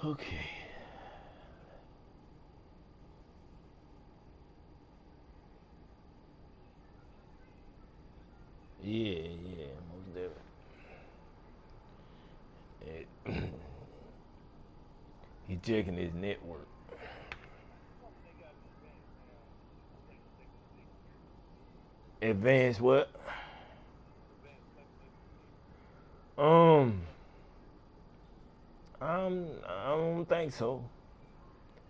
Okay. Yeah, yeah, most definitely. He checking his network. Advanced what? Um, I don't think so.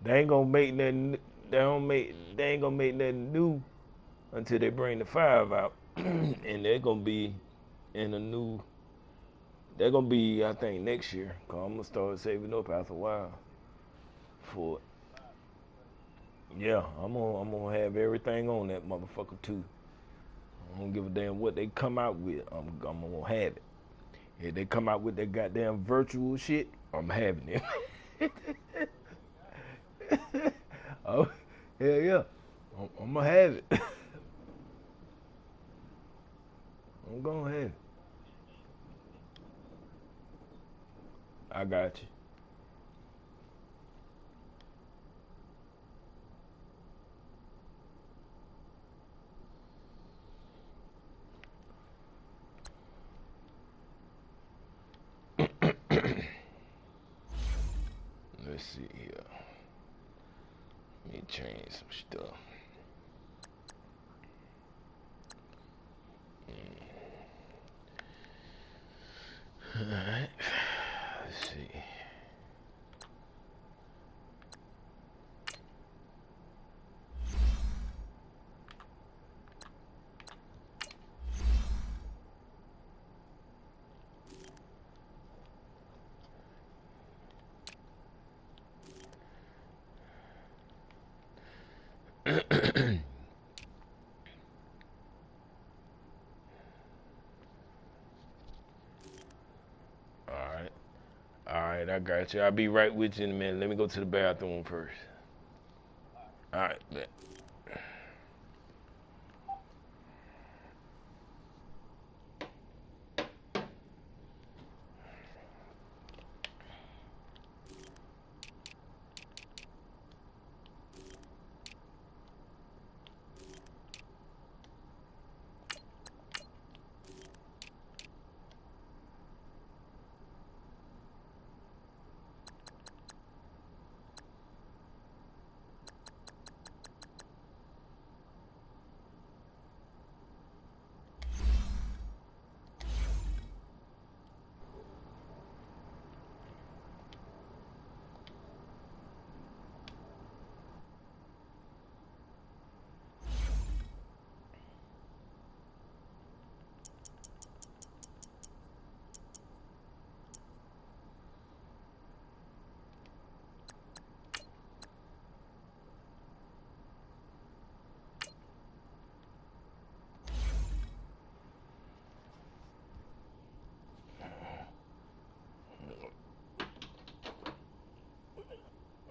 They ain't gonna make nothing. They ain't gonna make nothing new until they bring the five out, and they're gonna be in a new. They're gonna be, I think, next year. Cause I'm gonna start saving up after a while for it. Yeah, I'm gonna have everything on that motherfucker too. I don't give a damn what they come out with. I'm gonna have it. If they come out with that goddamn virtual shit, I'm having it. Oh, hell yeah. I'm gonna have it. I'm gonna have it. I got you. Let's see here. Let me change some stuff. Alright. Let's see. Alright. Alright, I got you. I'll be right with you in a minute. Let me go to the bathroom first. Alright, bet.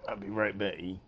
I'll be right back, E.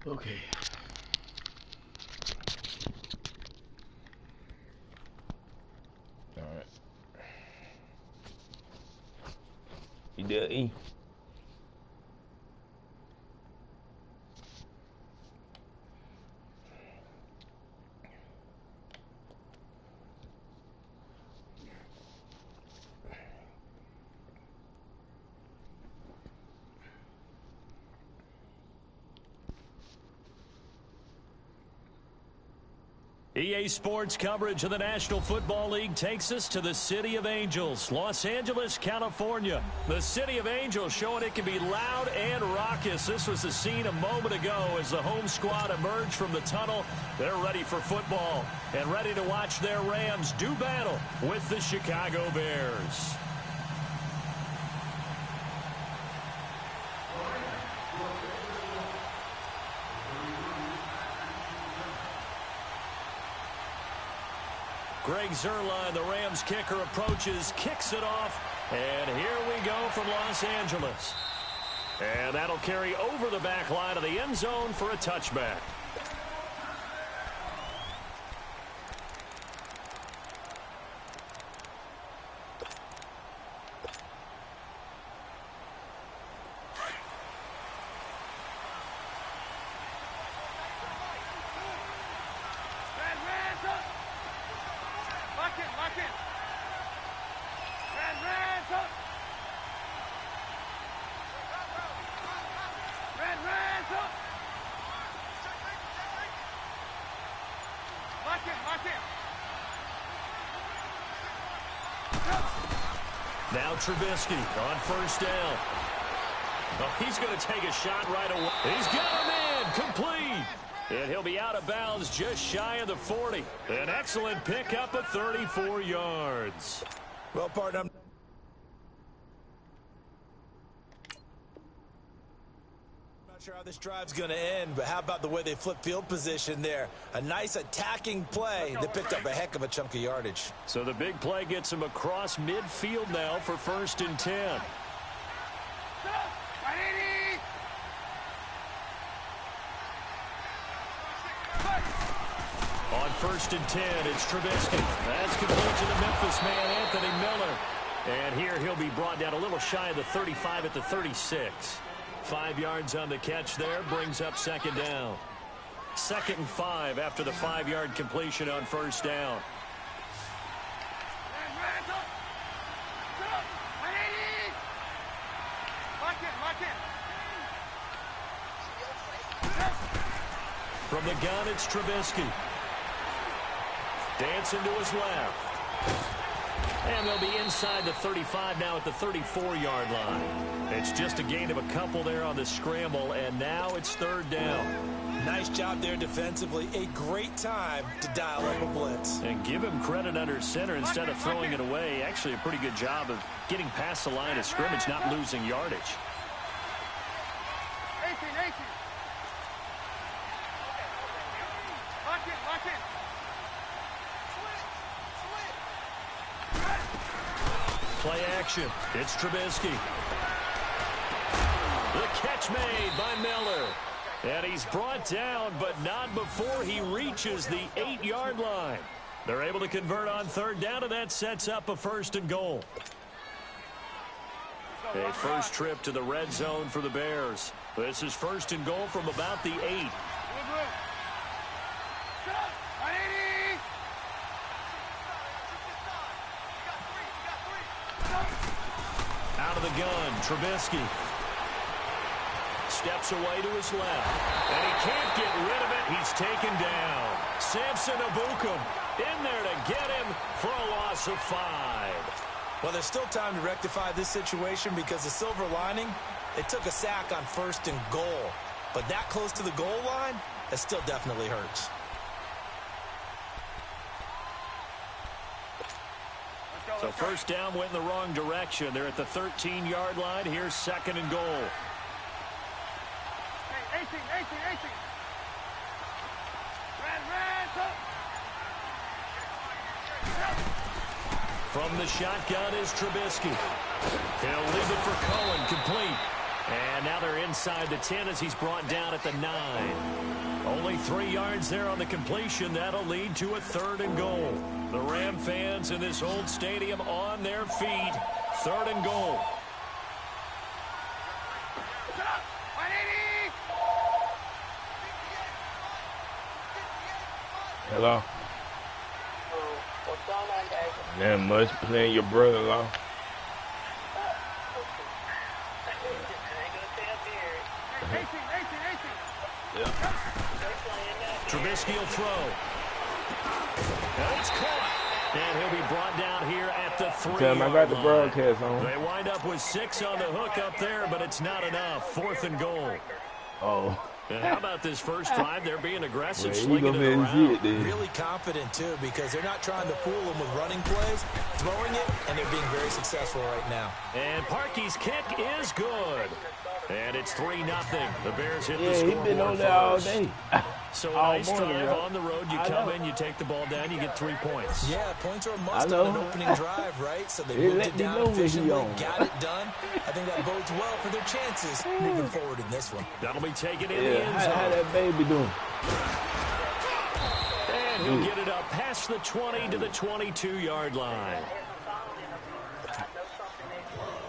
Okay. All right. You there, E? EA Sports coverage of the National Football League takes us to the City of Angels, Los Angeles, California. The City of Angels showing it can be loud and raucous. This was the scene a moment ago as the home squad emerged from the tunnel. They're ready for football and ready to watch their Rams do battle with the Chicago Bears. Greg Zuerlein, the Rams kicker, approaches, kicks it off, and here we go from Los Angeles. And that'll carry over the back line of the end zone for a touchback. Now Trubisky on first down. Oh, he's going to take a shot right away. He's got him in, complete. And he'll be out of bounds just shy of the 40. An excellent pickup of 34 yards. Well, partner, I'm not sure how this drive's going to end, but how about the way they flip field position there? A nice attacking play that picked up a heck of a chunk of yardage. So the big play gets him across midfield now for 1st and 10. On 1st and 10, it's Trubisky. That's complete to the Memphis man, Anthony Miller. And here he'll be brought down a little shy of the 35 at the 36. 5 yards on the catch there, brings up 2nd down. 2nd and 5 after the 5-yard completion on 1st down. From the gun, it's Trubisky. Dancing to his left. And they'll be inside the 35 now at the 34-yard line. It's just a gain of a couple there on the scramble, and now it's 3rd down. Nice job there defensively. A great time to dial up a blitz. And give him credit under center instead of throwing it away. Actually a pretty good job of getting past the line of scrimmage, not losing yardage. Play action. It's Trubisky. The catch made by Miller. And he's brought down, but not before he reaches the 8-yard line. They're able to convert on 3rd down, and that sets up a 1st and goal. A first trip to the red zone for the Bears. This is 1st and goal from about the 8. Out of the gun, Trubisky. Steps away to his left. And he can't get rid of it. He's taken down. Samson Ebukam. in there to get him for a loss of 5. Well, there's still time to rectify this situation because the silver lining, they took a sack on 1st and goal. But that close to the goal line, that still definitely hurts. So first down went in the wrong direction. They're at the 13-yard line. Here's 2nd and goal. 18. From the shotgun is Trubisky. He'll leave it for Cohen, complete. And now they're inside the 10 as he's brought down at the 9. Only 3 yards there on the completion. That'll lead to a 3rd and goal. The Ram fans in this old stadium on their feet. 3rd and goal. Hello? What's going on, guys? That much playing your brother-in-law. I ain't gonna say up here. 18. Yeah. Trubisky will throw. And it's caught. And he'll be brought down here at the 3-yard line. I got the broadcast on. They wind up with 6 on the hook up there, but it's not enough. 4th and goal. Oh. And how about this first drive? They're being aggressive, Well, slinging it around. Really confident, too, because they're not trying to fool them with running plays, throwing it, and they're being very successful right now. And Parkey's kick is good. And it's 3-0. The Bears hit the Yeah, scoreboard he's been on there all first. day. So a All nice morning, drive bro. on the road. You I come know. in, you take the ball down, you get 3 points. Yeah, points are a must I on an know. opening drive, right? So they They moved let it me down know what he efficiently, on. got it done. I think that bodes well for their chances moving forward in this one. That'll be taken in the Yeah, end how zone. that baby doing? And he'll get it up past the 20 to the 22-yard line.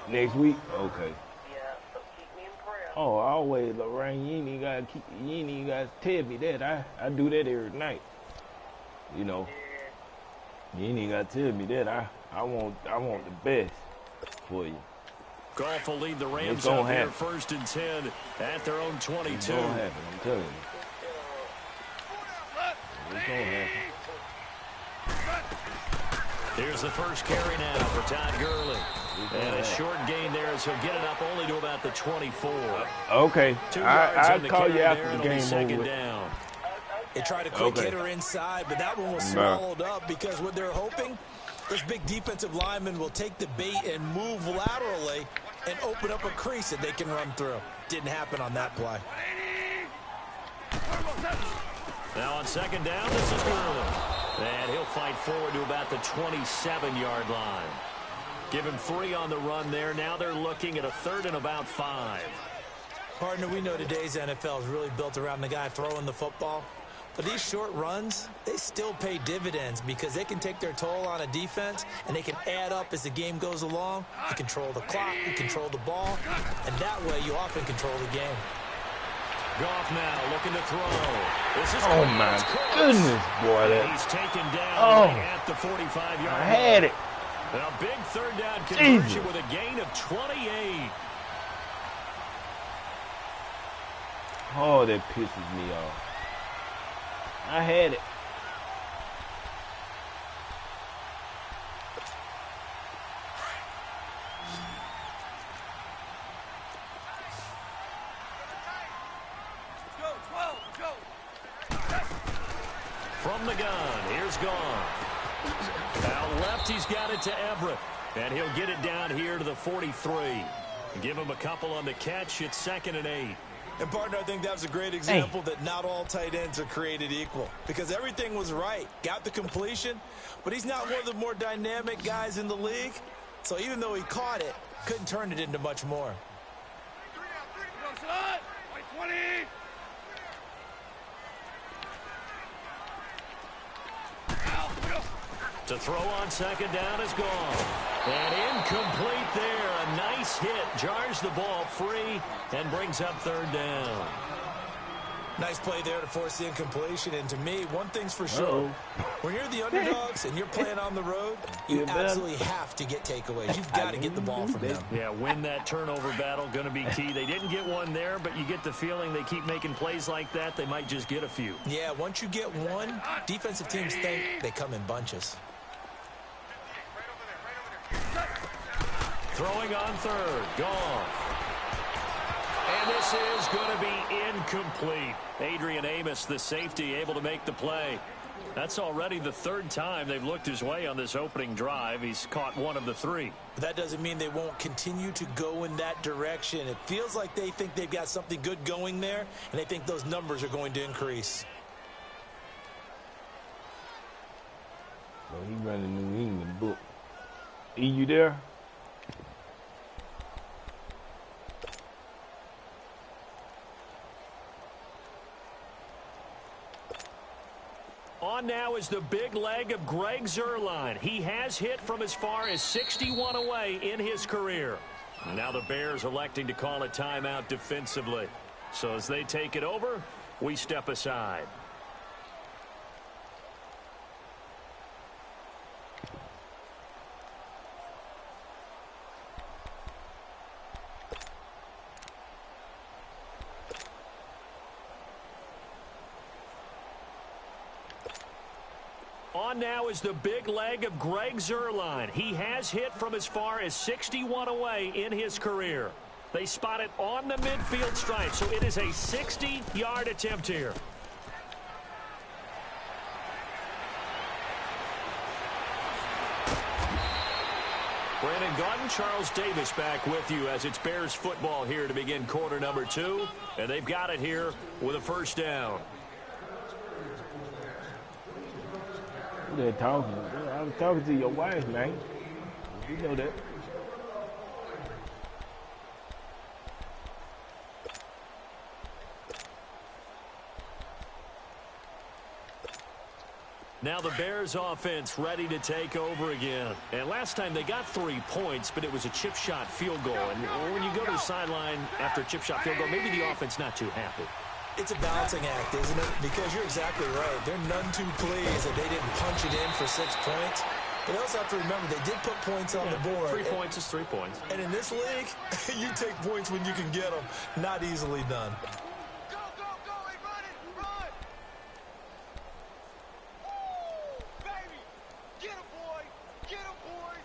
Next week? Okay. Yeah, so keep me in prayer. Oh, always, Lorraine, you ain't even got to tell me that. I do that every night. You know. You ain't even got to tell me that. I want the best for you. Goff will lead the Rams gonna out here happen. 1st and 10 at their own 22. It's gonna happen, I'm telling you. It's gonna happen. Here's the first carry now for Todd Gurley. And a short gain there as he'll get it up only to about the 24. Okay, 2 yards I'll on the call carry you there, after and the it'll be game 2nd over. down. They tried a quick Okay. hitter inside, but that one was No. swallowed up because what they're hoping, this big defensive lineman will take the bait and move laterally and open up a crease that they can run through. Didn't happen on that play. Now on 2nd down, this is Gurley. And he'll fight forward to about the 27-yard line. Give him 3 on the run there. Now they're looking at a 3rd and about 5. Partner, we know today's NFL is really built around the guy throwing the football. But these short runs, they still pay dividends because they can take their toll on a defense and they can add up as the game goes along. You control the clock, you control the ball, and that way you often control the game. Goff now looking to throw. This is Oh caught. my It's close. goodness, boy! And That he's taken down Oh. right at the 45-yard I line. had it. And a big 3rd down conversion Jesus. with a gain of 28. Oh, that pisses me off. I had it. From the gun, here's Goff. Out left, he's got it to Everett. And he'll get it down here to the 43. Give him a couple on the catch. It's 2nd and 8. And, partner, I think that was a great example that not all tight ends are created equal because everything was right. Got the completion, but he's not one of the more dynamic guys in the league. So even though he caught it, couldn't turn it into much more. To throw on 2nd down is gone. And incomplete there. A nice hit. Jars the ball free and brings up 3rd down. Nice play there to force the incompletion. And to me, one thing's for sure. When you're the underdogs and you're playing on the road, you absolutely have to get takeaways. You've got to get the ball from them. Yeah, win that turnover battle, going to be key. They didn't get one there, but you get the feeling they keep making plays like that, they might just get a few. Yeah, once you get one, defensive teams think they come in bunches. Throwing on third. Goff. And this is going to be incomplete. Adrian Amos, the safety, able to make the play. That's already the third time they've looked his way on this opening drive. He's caught one of the three. But that doesn't mean they won't continue to go in that direction. It feels like they think they've got something good going there, and they think those numbers are going to increase. Oh, he running New England book. E, you there? On now is the big leg of Greg Zuerlein. He has hit from as far as 61 away in his career. Now the Bears electing to call a timeout defensively. So as they take it over, we step aside. On now is the big leg of Greg Zuerlein. He has hit from as far as 61 away in his career. They spot it on the midfield stripe, so it is a 60-yard attempt here. Brandon Gaudin, Charles Davis back with you as it's Bears football here to begin quarter number 2. And they've got it here with a first down. They're talking. I was talking to your wife, man. You know that. Now the Bears offense ready to take over again. And last time they got 3 points, but it was a chip shot field goal. And when you go to the sideline after a chip shot field goal, maybe the offense not too happy. It's a balancing act, isn't it? Because you're exactly right. They're none too pleased that they didn't punch it in for 6 points. But they also have to remember they did put points on the board. 3 points is 3 points. And in this league, you take points when you can get them. Not easily done. Go, go, go, hey, run it, run! Woo, baby! Get him, boy! Get him, boy!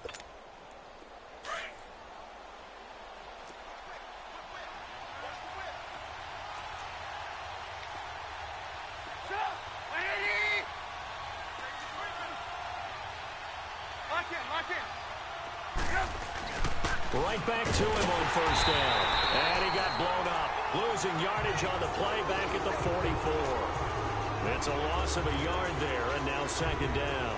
Right back to him on first down. And he got blown up. Losing yardage on the play back at the 44. That's a loss of a yard there, and now second down.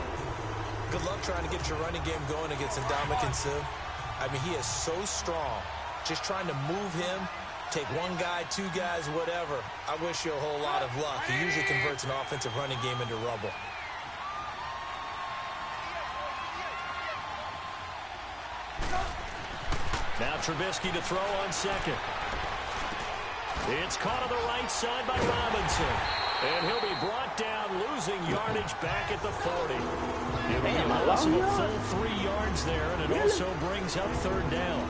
Good luck trying to get your running game going against Ndamukong Suh. I mean, he is so strong. Just trying to move him, take one guy, 2 guys, whatever. I wish you a whole lot of luck. He usually converts an offensive running game into rubble. Now Trubisky to throw on second. It's caught on the right side by Robinson. And he'll be brought down, losing yardage back at the 40. Giving him a loss of a full 3 yards there, and it also brings up third down.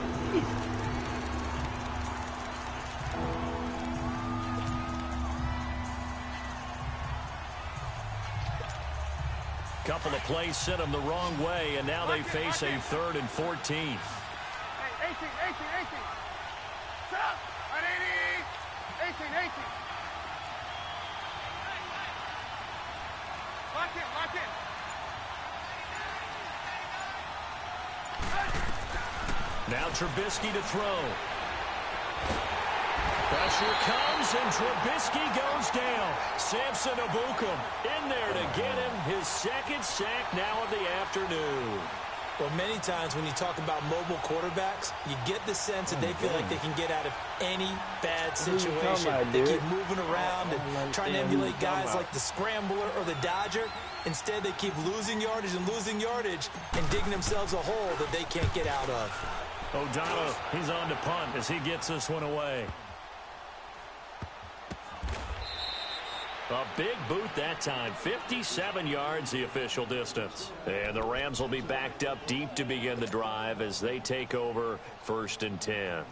Couple of plays sent them the wrong way, and now they face a 3rd and 14. 18. Stop! 18. Lock in. Now Trubisky to throw. Pressure comes, and Trubisky goes down. Samson Ebukam in there to get him his 2nd sack now of the afternoon. Well, many times when you talk about mobile quarterbacks, you get the sense that they feel like they can get out of any bad situation. They keep moving around and trying to emulate guys like the Scrambler or the Dodger. Instead, they keep losing yardage and digging themselves a hole that they can't get out of. O'Donnell, he's on to punt as he gets this one away. A big boot that time. 57 yards the official distance. And the Rams will be backed up deep to begin the drive as they take over 1st and 10.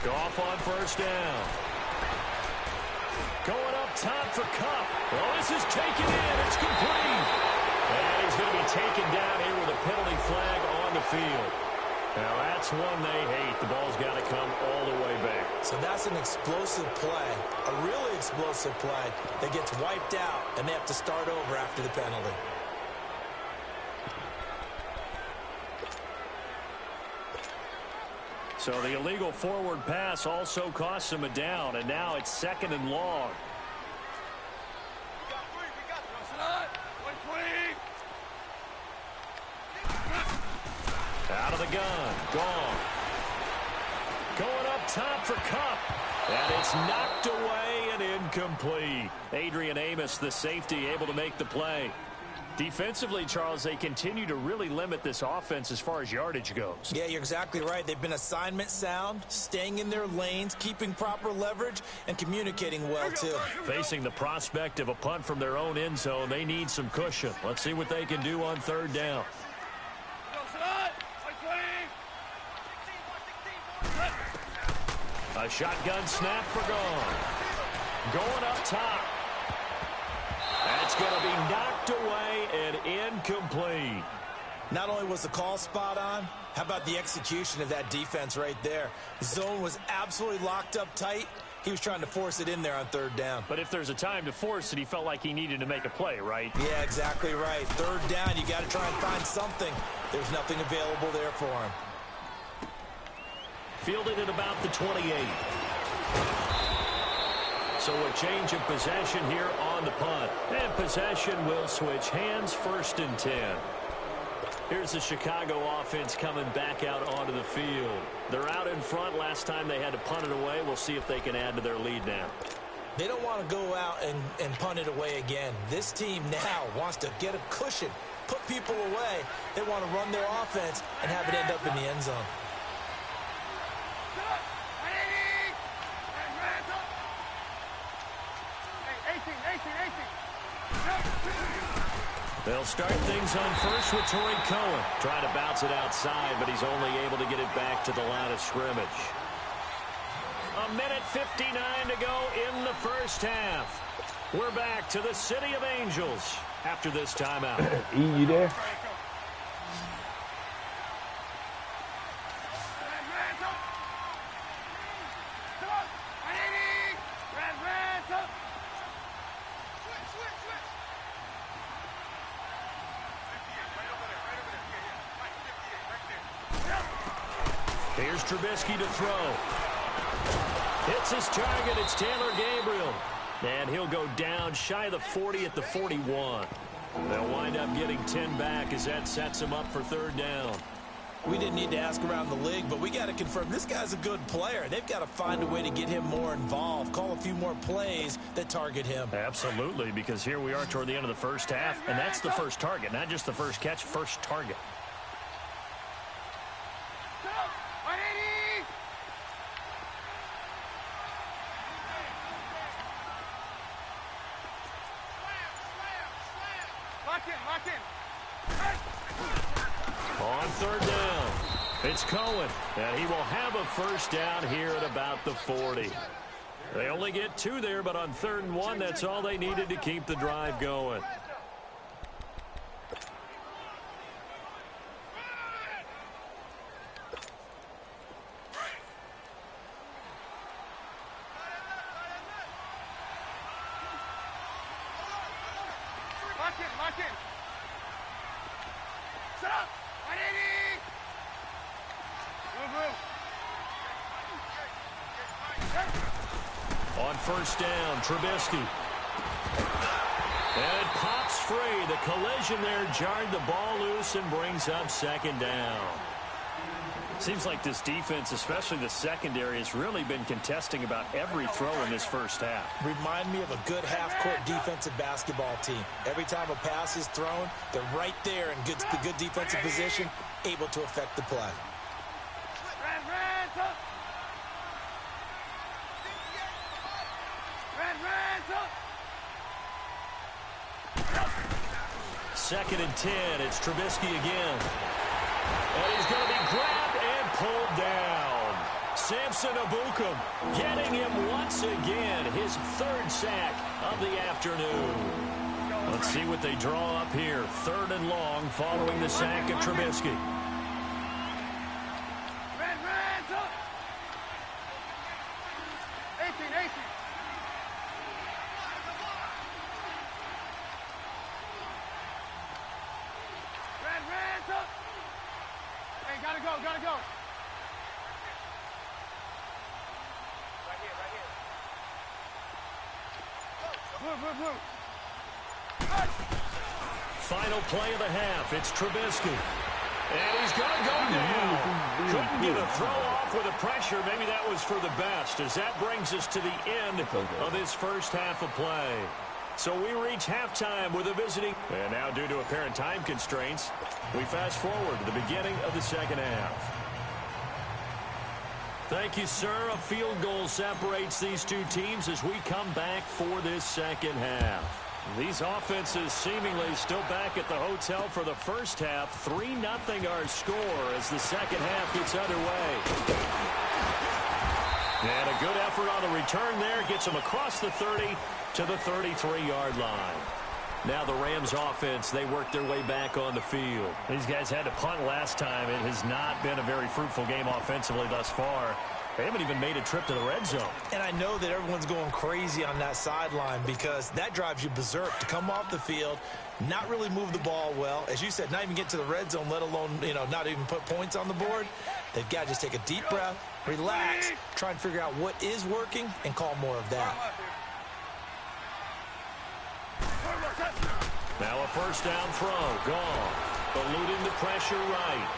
Goff on 1st down. Going up top for Kupp. Well, this is taken in. It's complete. And he's going to be taken down here with a penalty flag on the field. Now, that's one they hate. The ball's got to come all the way back. So that's an explosive play, a really explosive play that gets wiped out, and they have to start over after the penalty. So the illegal forward pass also costs him a down, and now it's 2nd and long. Out of the gun. Gone. Going up top for Kupp. And it's knocked away and incomplete. Adrian Amos, the safety, able to make the play. Defensively, Charles, they continue to really limit this offense as far as yardage goes. Yeah, you're exactly right. They've been assignment sound, staying in their lanes, keeping proper leverage, and communicating well, too. Facing the prospect of a punt from their own end zone, they need some cushion. Let's see what they can do on 3rd down. A shotgun snap for Gone. Going up top. That's going to be knocked away and incomplete. Not only was the call spot on, how about the execution of that defense right there? The zone was absolutely locked up tight. He was trying to force it in there on 3rd down. But if there's a time to force it, he felt like he needed to make a play, right? Yeah, exactly right. 3rd down, you got to try and find something. There's nothing available there for him. Fielded at about the 28. So a change of possession here on the punt. And possession will switch hands, 1st and 10. Here's the Chicago offense coming back out onto the field. They're out in front. Last time they had to punt it away. We'll see if they can add to their lead now. They don't want to go out and punt it away again. This team now wants to get a cushion, put people away. They want to run their offense and have it end up in the end zone. They'll start things on 1st with Torrey Cohen. Trying to bounce it outside, but he's only able to get it back to the line of scrimmage. 1:59 to go in the 1st half. We're back to the City of Angels after this timeout. E, you there? Here's Trubisky to throw. Hits his target. It's Taylor Gabriel. And he'll go down shy of the 40 at the 41. They'll wind up getting 10 back as that sets him up for 3rd down. We didn't need to ask around the league, but we got to confirm this guy's a good player. They've got to find a way to get him more involved, call a few more plays that target him. Absolutely, because here we are toward the end of the 1st half, and that's the first target, not just the first catch, first target. On 3rd down, it's Cohen, and he will have a 1st down here at about the 40. They only get 2 there, but on 3rd and 1, that's all they needed to keep the drive going. On first down, Trubisky. And it pops free. The collision there jarred the ball loose and brings up second down. Seems like this defense, especially the secondary, has really been contesting about every throw in this first half. Remind me of a good half-court defensive basketball team. Every time a pass is thrown, they're right there in good defensive position, able to affect the play. Second and 10. It's Trubisky again. And he's going to be grabbed and pulled down. Samson Ebukam getting him once again. His third sack of the afternoon. Let's see what they draw up here. Third and long following the sack of Trubisky. Gotta go. Blue. Final play of the half. It's Trubisky. And he's going to go down. Couldn't get a throw off with the pressure. Maybe that was for the best, as that brings us to the end of this first half of play. So we reach halftime with a visiting. And now, due to apparent time constraints, we fast forward to the beginning of the second half. Thank you, sir. A field goal separates these two teams as we come back for this second half. These offenses seemingly still back at the hotel for the first half. 3-0 our score as the second half gets underway. And a good effort on the return there. Gets them across the 30 to the 33-yard line. Now the Rams offense, they work their way back on the field. These guys had to punt last time. It has not been a very fruitful game offensively thus far. They haven't even made a trip to the red zone. And I know that everyone's going crazy on that sideline because that drives you berserk to come off the field, not really move the ball well. As you said, not even get to the red zone, let alone, not even put points on the board. They've got to just take a deep breath, relax, try and figure out what is working, and call more of that. Now a first down throw. Gone. Eluding the pressure right.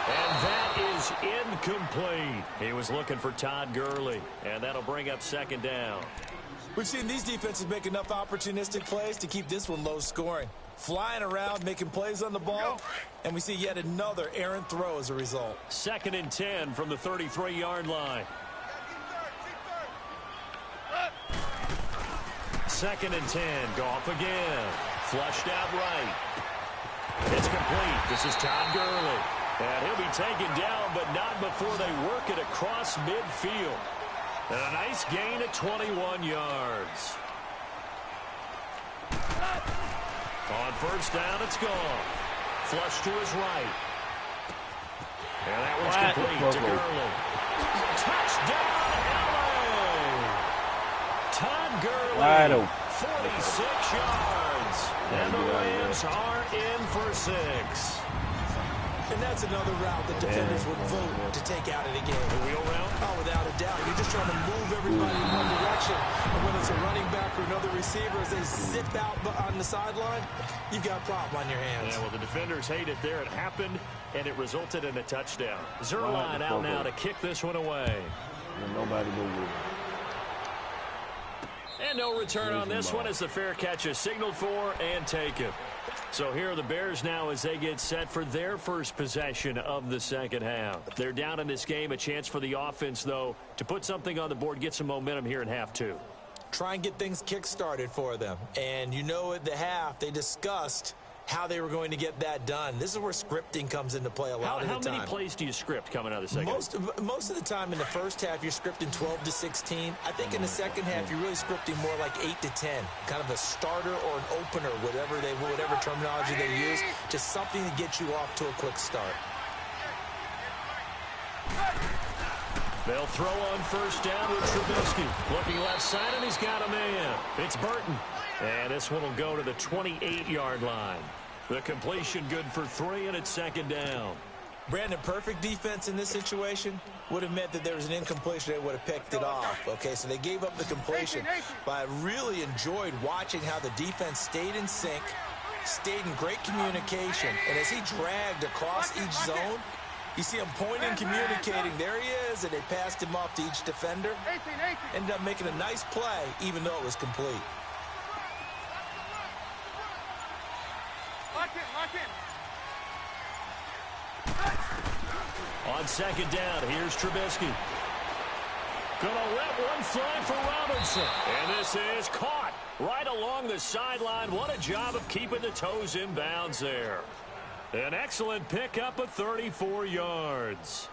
And that is incomplete. He was looking for Todd Gurley. And that'll bring up second down. We've seen these defenses make enough opportunistic plays to keep this one low scoring. Flying around, making plays on the ball. And we see yet another errant throw as a result. Second and 10 from the 33-yard line. Second and 10. Goff again. Flushed out right. It's complete. This is Todd Gurley. And he'll be taken down, but not before they work it across midfield. And a nice gain of 21 yards. On first down, it's gone. Flush to his right. And that one's complete to Gurley. Touchdown, LA! Todd Gurley, 46 yards. And the Rams are in for 6. And that's another route that defenders would vote to take out of the game. The wheel route? Oh, without a doubt. You're just trying to move everybody in one direction. And when it's a running back or another receiver, as they zip out on the sideline, you've got a problem on your hands. Yeah, well, the defenders hate it there. It happened, and it resulted in a touchdown. Zerline out now to kick this one away. Nobody move. And no return on this one as the fair catch is signaled for and taken. So here are the Bears now as they get set for their first possession of the second half. They're down in this game. A chance for the offense, though, to put something on the board, get some momentum here in half two. Try and get things kick-started for them. And at the half, they discussed how they were going to get that done. This is where scripting comes into play a lot of the time. How many plays do you script coming out of the second half? Most of the time in the first half, you're scripting 12 to 16. I think in the second half, you're really scripting more like 8 to 10. Kind of a starter or an opener, whatever terminology they use. Just something to get you off to a quick start. They'll throw on first down with Trubisky. Looking left side, and he's got a man. It's Burton. And this one will go to the 28-yard line. The completion good for 3, and it's second down. Brandon, perfect defense in this situation would have meant that there was an incompletion. They would have picked it off. Okay, so they gave up the completion. But I really enjoyed watching how the defense stayed in sync, stayed in great communication. And as he dragged across each zone, you see him pointing, communicating. There he is, and they passed him off to each defender. Ended up making a nice play, even though it was complete. Lock in. On second down, here's Trubisky. Gonna let one fly for Robinson. And this is caught right along the sideline. What a job of keeping the toes in bounds there. An excellent pickup of 34 yards.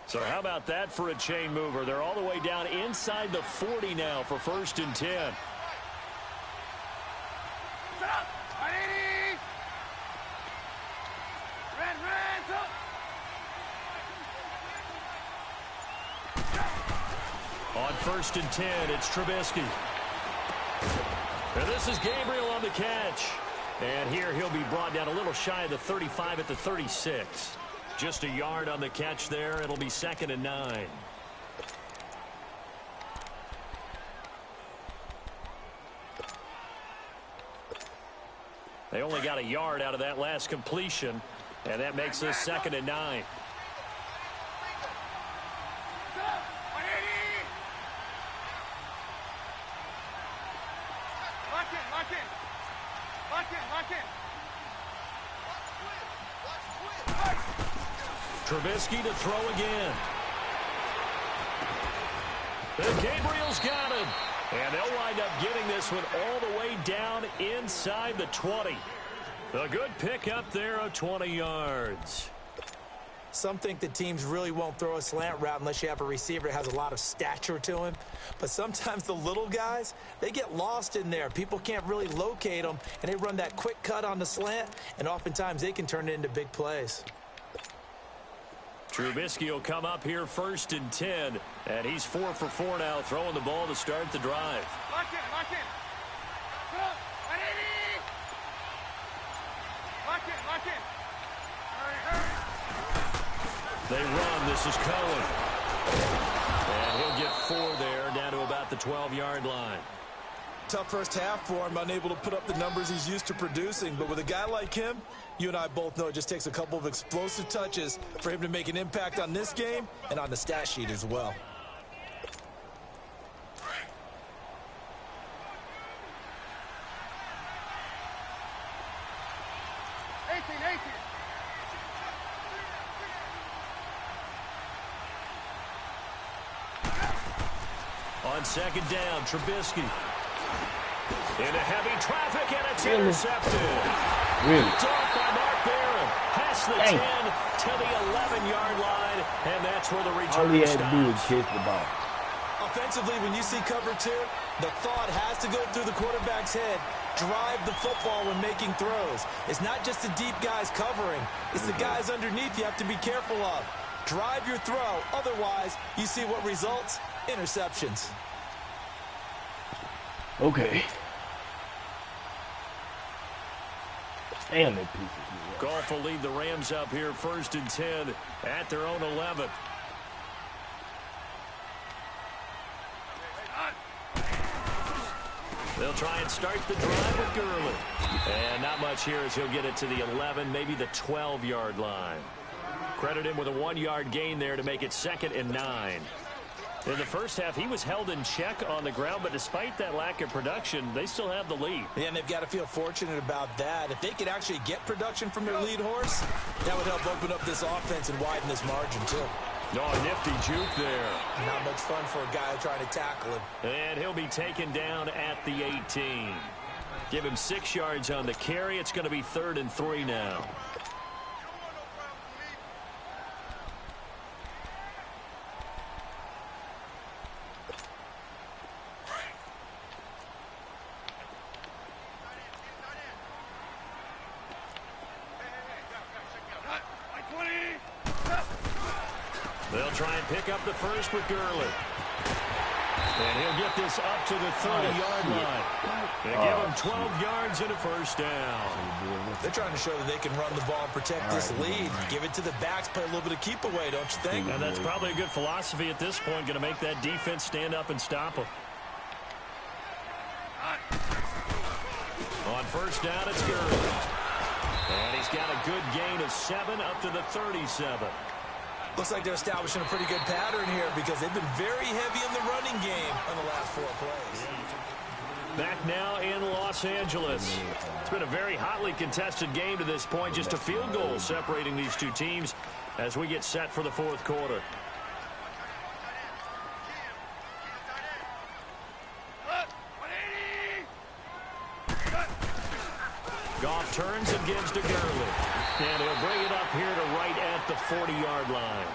So how about that for a chain mover? They're all the way down inside the 40 now for 1st and 10. On 1st and 10, it's Trubisky. And this is Gabriel on the catch. And here he'll be brought down a little shy of the 35 at the 36. Just a yard on the catch there. It'll be 2nd and 9. They only got a yard out of that last completion, and that makes this 2nd and 9. Trubisky to throw again. And Gabriel's got him. And they'll wind up getting this one all the way down inside the 20. A good pickup there of 20 yards. Some think that teams really won't throw a slant route unless you have a receiver that has a lot of stature to him. But sometimes the little guys, they get lost in there. People can't really locate them, and they run that quick cut on the slant, and oftentimes they can turn it into big plays. Trubisky will come up here 1st and 10, and he's 4 for 4 now, throwing the ball to start the drive. Lock in. They run. This is Cohen. And he'll get 4 there, down to about the 12-yard line. Tough first half for him, unable to put up the numbers he's used to producing. But with a guy like him, you and I both know it just takes a couple of explosive touches for him to make an impact on this game and on the stat sheet as well. On second down, Trubisky. Into heavy traffic, and it's intercepted. Picked off by Mark Barron. Past the 10 to the 11-yard line, and that's where the return All he had to do was stops. chase the ball. Offensively, when you see cover 2, the thought has to go through the quarterback's head. Drive the football when making throws. It's not just the deep guys covering. It's the guys underneath you have to be careful of. Drive your throw. Otherwise, you see what results? Interceptions. Okay. Damn, that piece of me. Goff will lead the Rams up here 1st and 10 at their own 11. They'll try and start the drive with Gurley. And not much here as he'll get it to the 11, maybe the 12-yard line. Credit him with a 1-yard gain there to make it 2nd and 9. In the first half, he was held in check on the ground, but despite that lack of production, they still have the lead. Yeah, and they've got to feel fortunate about that. If they could actually get production from their lead horse, that would help open up this offense and widen this margin, too. Oh, nifty juke there. Not much fun for a guy trying to tackle him. And he'll be taken down at the 18. Give him 6 yards on the carry. It's going to be 3rd and 3 now. They'll try and pick up the first with Gurley. And he'll get this up to the 30-yard line. They give him 12 yards and a first down. They're trying to show that they can run the ball and protect this lead. Give it to the backs, play a little bit of keep away, don't you think? And that's probably a good philosophy at this point, going to make that defense stand up and stop them. On first down, it's Gurley. And he's got a good gain of 7 up to the 37. Looks like they're establishing a pretty good pattern here because they've been very heavy in the running game on the last 4 plays. Back now in Los Angeles. It's been a very hotly contested game to this point. Just a field goal separating these two teams as we get set for the fourth quarter. Goff turns and gives to Gurley. And he'll bring it up here to right at the 40-yard line.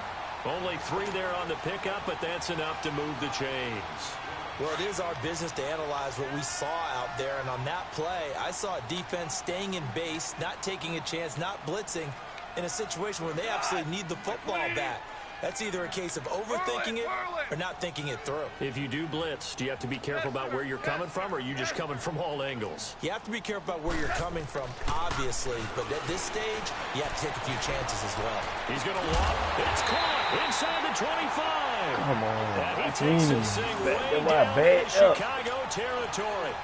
Only 3 there on the pickup, but that's enough to move the chains. Well, it is our business to analyze what we saw out there. And on that play, I saw a defense staying in base, not taking a chance, not blitzing in a situation where they absolutely need the football back. That's either a case of overthinking it or not thinking it through. If you do blitz, do you have to be careful about where you're coming from, or are you just coming from all angles? You have to be careful about where you're coming from, obviously. But at this stage, you have to take a few chances as well. He's going to walk. It's caught inside the 25. Come on. And he takes this thing way down in Chicago territory.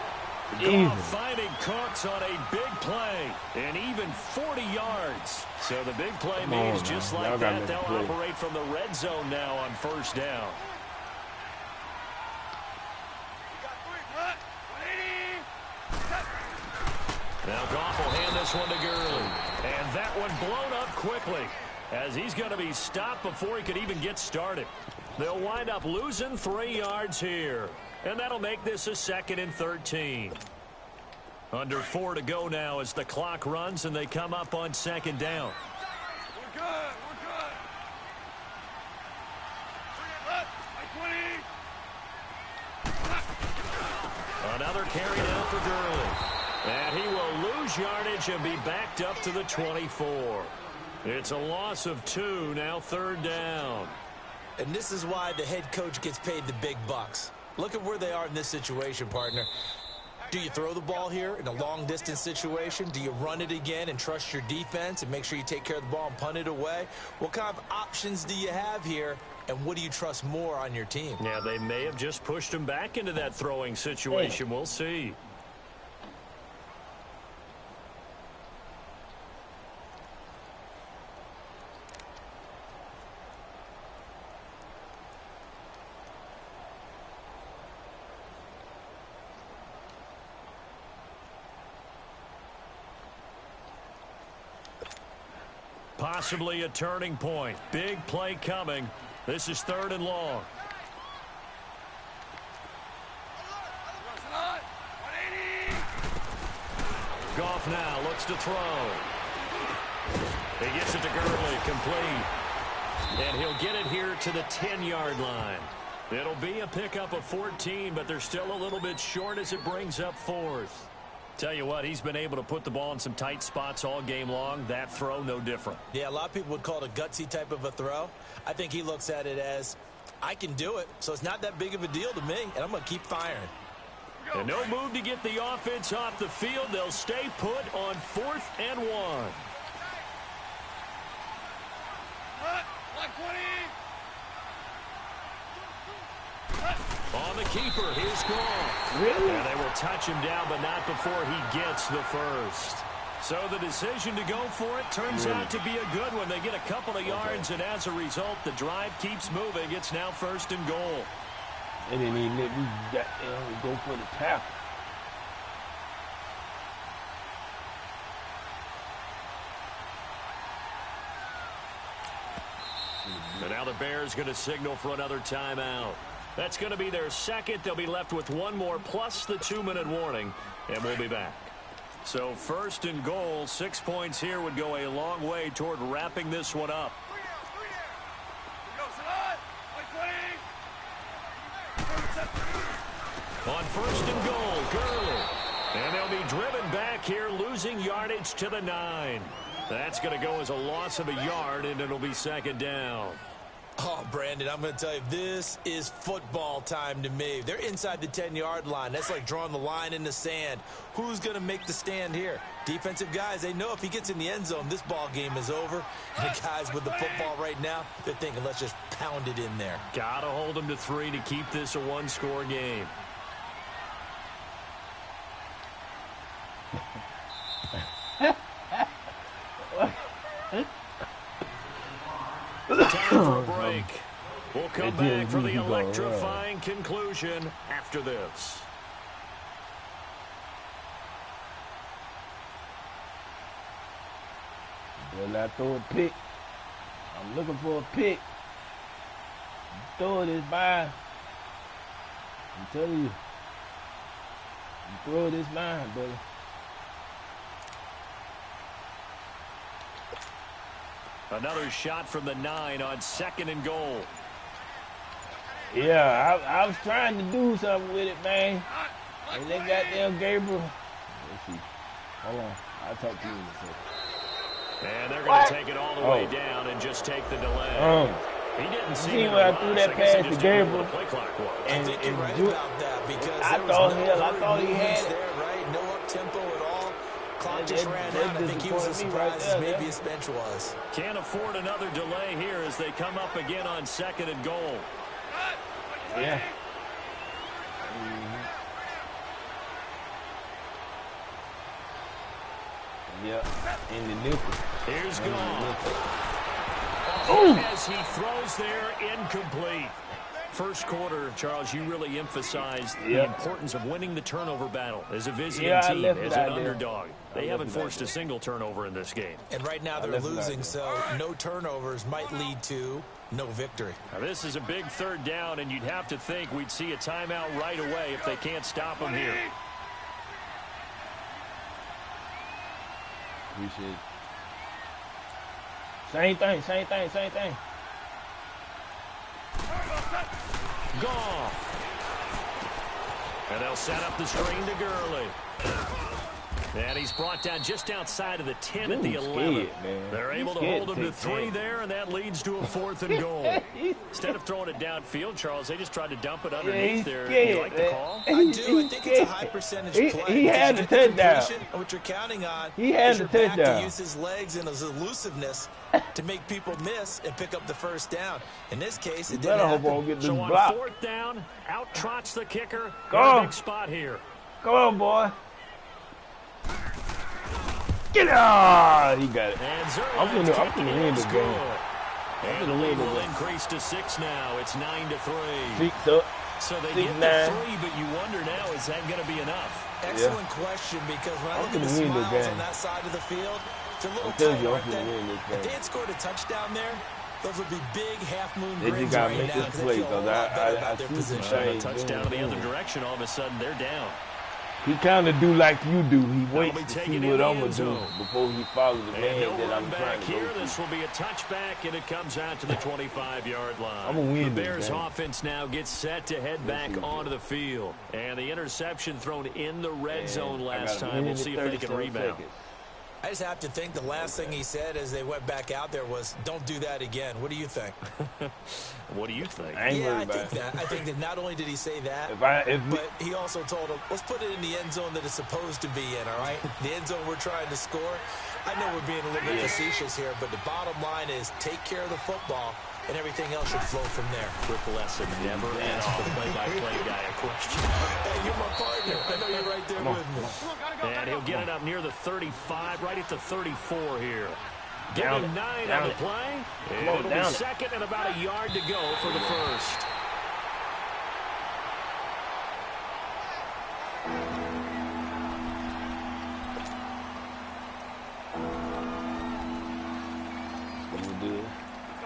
Goff finding Cooks on a big play, and even 40 yards. So the big play means just like that, they'll operate from the red zone now on first down. Now Goff will hand this one to Gurley. And that one blown up quickly as he's going to be stopped before he could even get started. They'll wind up losing 3 yards here. And that'll make this a 2nd and 13. Under 4 to go now as the clock runs and they come up on 2nd down. We're good. We're good. Another carry now for Gurley. And he will lose yardage and be backed up to the 24. It's a loss of 2, now 3rd down. And this is why the head coach gets paid the big bucks. Look at where they are in this situation, partner. Do you throw the ball here in a long-distance situation? Do you run it again and trust your defense and make sure you take care of the ball and punt it away? What kind of options do you have here, and what do you trust more on your team? Yeah, they may have just pushed him back into that throwing situation. We'll see. Possibly a turning point. Big play coming. This is 3rd and long. Goff now looks to throw. He gets it to Gurley, complete. And he'll get it here to the 10-yard line. It'll be a pickup of 14, but they're still a little bit short as it brings up 4th. Tell you what, he's been able to put the ball in some tight spots all game long. That throw, no different. Yeah, a lot of people would call it a gutsy type of a throw. I think he looks at it as, I can do it, so it's not that big of a deal to me, and I'm going to keep firing. And no move to get the offense off the field. They'll stay put on 4th and 1. On the keeper, here's Goff. Really? And they will touch him down, but not before he gets the first. So the decision to go for it turns out to be a good one. They get a couple of yards, and as a result, the drive keeps moving. It's now 1st and goal. They didn't even let me go for the tackle. And now the Bears going to signal for another timeout. That's going to be their 2nd. They'll be left with 1 more plus the 2-minute warning, and we'll be back. So 1st and goal, 6 points here would go a long way toward wrapping this one up. On 1st and goal, Gurley. And they'll be driven back here, losing yardage to the 9. That's going to go as a loss of a yard, and it'll be 2nd down. Oh, Brandon, I'm going to tell you, this is football time to me. They're inside the 10-yard line. That's like drawing the line in the sand. Who's going to make the stand here? Defensive guys, they know if he gets in the end zone, this ball game is over. And the guys with the football right now, they're thinking, let's just pound it in there. Got to hold them to 3 to keep this a one-score game. Time for a break. We'll come back for the electrifying conclusion after this. Well, I throw a pick. I'm looking for a pick. Throw it is mine. I'm telling you. You throw it is mine, buddy. Another shot from the 9 on 2nd and goal. Yeah, I was trying to do something with it, man. And they got them Gabriel. Let's see. Hold on. I'll talk to you in a second. And they're going to take it all the way down and just take the delay. He didn't see when I threw that pass to Gabriel. And I think you're right about that because I thought he had it. There, right? No up-tempo at all. Clock just ran out. I think he was as surprised as maybe his bench was. Can't afford another delay here as they come up again on 2nd and goal. Yeah. Yep, in the nickel. Here's Goff. As he throws there, incomplete. First quarter, Charles, you really emphasized the importance of winning the turnover battle as a visiting team, as an underdog. They haven't forced a single turnover in this game. And right now they're losing, so no turnovers might lead to no victory. Now, this is a big 3rd down, and you'd have to think we'd see a timeout right away if they can't stop them here. Appreciate it. Same thing. Goff. And they'll set up the screen to Gurley. And he's brought down just outside of the 10 at the 11. They're able to hold him to 3 there, and that leads to a 4th and goal. Instead of throwing it downfield, Charles, they just tried to dump it underneath there. You like the call? I do. I think it's a high percentage play. He had the touchdown. What you're counting on is your back to use his legs and his elusiveness to make people miss and pick up the 1st down. In this case, it didn't happen. So on 4th down, out trots the kicker. Go. Big spot here. Come on, boy. Get it! He got it. I'm gonna win this game. And the lead will increase to 6 now. It's 9-3. 6 up. So they get the 3, but you wonder now, is that going to be enough? Excellent question, because when I look at the smiles on that side of the field, it's a little tight, aren't they? If they had scored a touchdown there, those would be big half-moon grins right now because they feel a lot better about their position. A touchdown in the other direction, all of a sudden they're down. He kind of do like you do. He waits to see what I'm going to do before he follows the man that I'm trying to go to. This will be a touchback, and it comes out to the 25-yard line. I'm going to win the Bears offense now gets set to head back onto the field. And the interception thrown in the red zone last time. We'll see if they can rebound. I just have to think the last thing he said as they went back out there was, don't do that again. What do you think? What do you think? I think that not only did he say that, but he also told him, let's put it in the end zone that it's supposed to be in, all right? The end zone we're trying to score. I know we're being a little bit facetious here, but the bottom line is take care of the football, and everything else should flow from there. Quick lesson, never ask the play-by-play guy a question. Hey, you're my partner. I know you're right there with me. And he'll get it up near the 35, right at the 34 here. Give him 9 on the play. It'll be 2nd and about a yard to go for the 1st.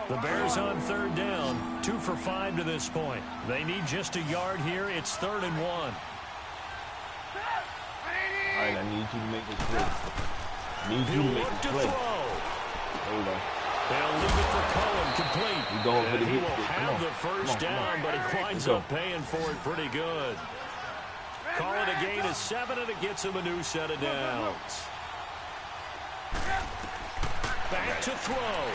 The Bears on 3rd down, 2 for 5 to this point. They need just a yard here. It's 3rd and 1. All right, I need you to make this play. Hold on. They'll leave it for Cohen, complete. He's going for the He will have the 1st down, but he winds up paying for it pretty good. Call it a gain of 7, and it gets him a new set of downs. Back to throw.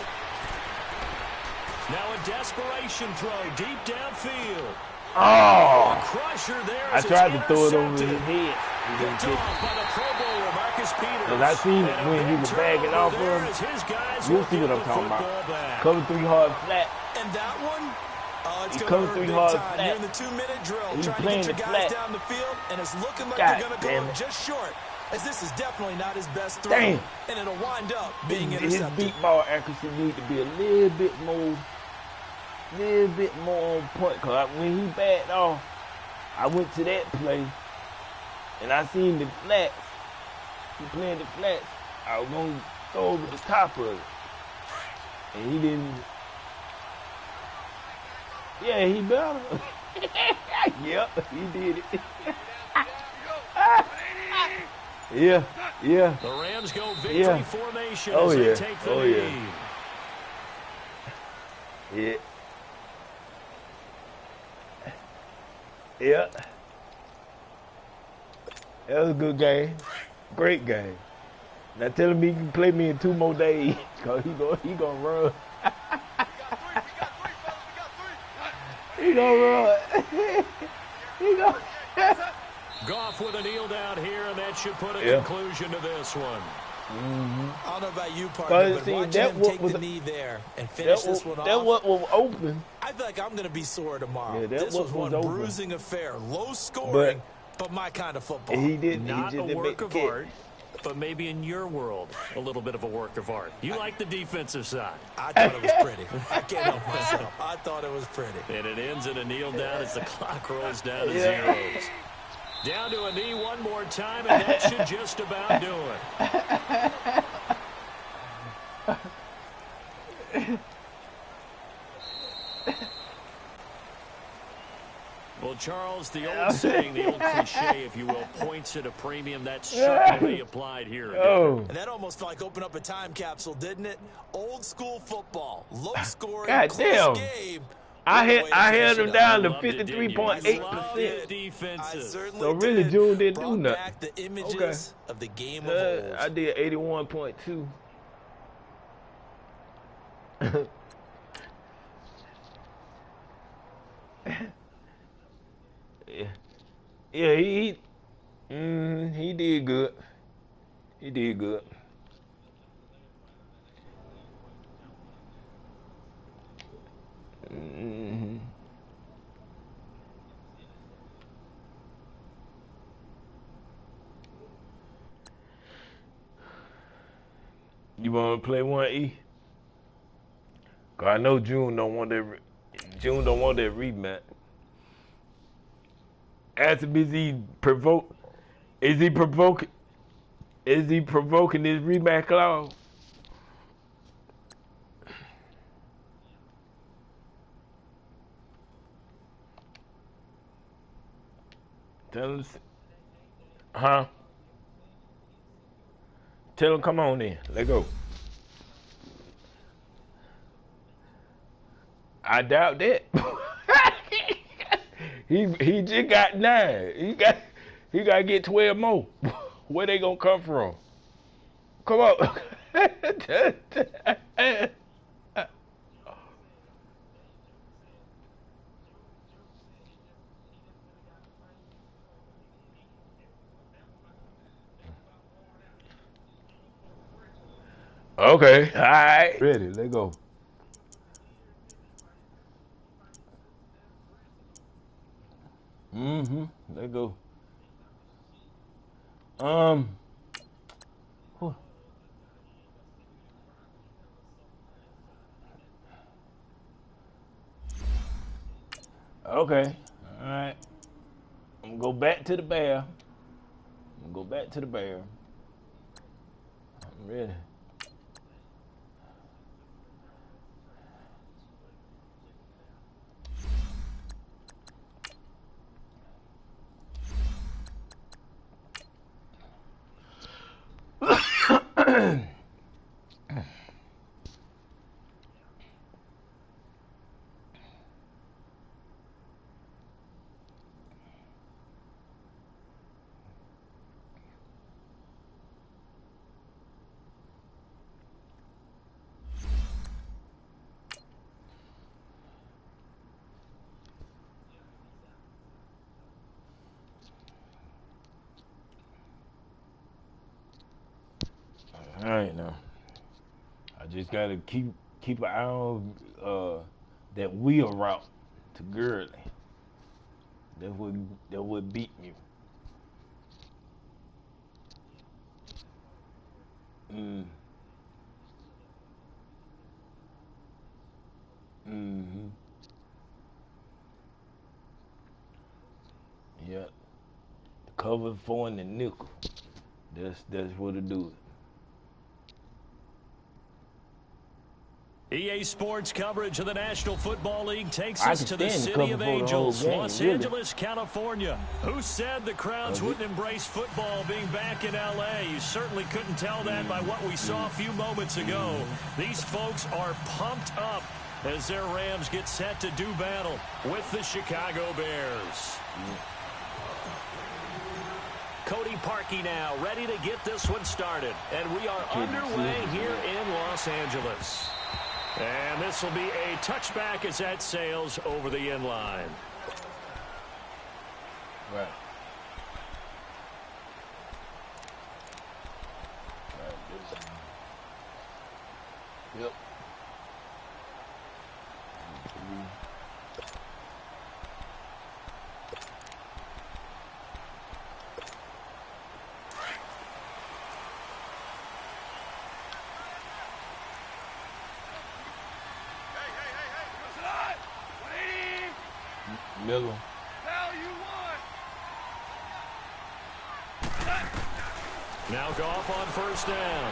Now a desperation throw deep downfield. Oh! Crusher there. I tried to throw it over his head. He didn't Picked catch off it. by the Pro Bowler, Marcus Peters. Because I seen it when he was bagging off of him. You'll see what I'm talking about. Cover 3 hard flat. And that one, it's He going to covered hurt 3 big hard time. flat. You're in the 2-minute drill, He's trying to playing get your the guys flat. down the field, and it's looking like God they're going to damn go it. just short, as this is definitely not his best throw. Damn. And it'll wind up being His intercepted. deep ball accuracy need to be a little bit more on point. Because when he backed off, I went to that play, and I seen the flats. He playing the flats. I was going to go over the top of it. And he didn't. Yeah, he better. Yep, he did it. Yeah. The Rams go victory formation as they take the lead. Yeah. That was a good game. Great game. Now tell him he can play me in 2 more days, because he gonna run. He gonna run. He gonna. Goff with a kneel down here, and that should put a conclusion to this one. I don't know about you, partner, but watching him take the knee there and finish this one off. That one was open. I feel like I'm going to be sore tomorrow. Yeah, this was one open. bruising affair. Low scoring, but my kind of football. He didn't. Not he just a didn't work make of the art, but maybe in your world, a little bit of a work of art. You like the defensive side. I thought it was pretty. I can't help myself. I thought it was pretty. And it ends in a kneel down as the clock rolls down to zeros. Down to a knee one more time, and that should just about do it. Well, Charles, the old saying, the old cliche, if you will, points at a premium. That's certainly applied here. Oh. And that almost like opened up a time capsule, didn't it? Old school football, low scoring, God close damn. game. I had him down to 53.8%. So really, June didn't do nothing. Back the images of the game of old. I did 81.2. Yeah, he did good. He did good. You want to play 1E? Cause I know June don't want that. June don't want that rematch. Ask him, is he provoking this rematch clause? Tell him, huh? Tell him, come on then. Let's go. I doubt that. he just got 9. He got to get 12 more. Where they gonna come from? Come on. Okay. All right. Ready. Let's go. Let's go. Whew. Okay. All right. I'm gonna go back to the bear. I'm ready. All right now. I just gotta keep an eye on that wheel route to Gurley. That would beat you. Mm-hmm. Yeah. The cover 4 and the nickel. That's what it do. EA Sports coverage of the National Football League takes us to the stand the city cover of for the whole Angels, game, Los really. Angeles, California. Who said the crowds wouldn't embrace football being back in L.A.? You certainly couldn't tell that by what we saw a few moments ago. These folks are pumped up as their Rams get set to do battle with the Chicago Bears. Cody Parkey now ready to get this one started. And we are underway here in Los Angeles. And this will be a touchback as that sails over the end line. Right. Yep. Miller. Hell, you won. Now Goff on first down.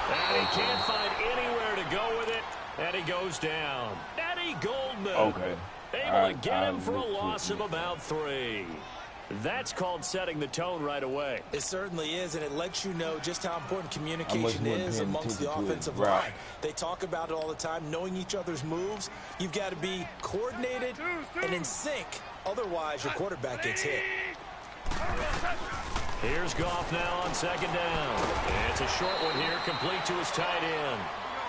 And he can't find anywhere to go with it. And he goes down. Eddie Goldman. Okay. Able to get him for a loss of about 3. That's called setting the tone right away. It certainly is, and it lets you know just how important communication wasn't is paying amongst the attention to it. offensive Right. line. They talk about it all the time, knowing each other's moves. You've got to be coordinated and in sync. Otherwise, your quarterback gets hit. Here's Goff now on second down. It's a short one here, complete to his tight end.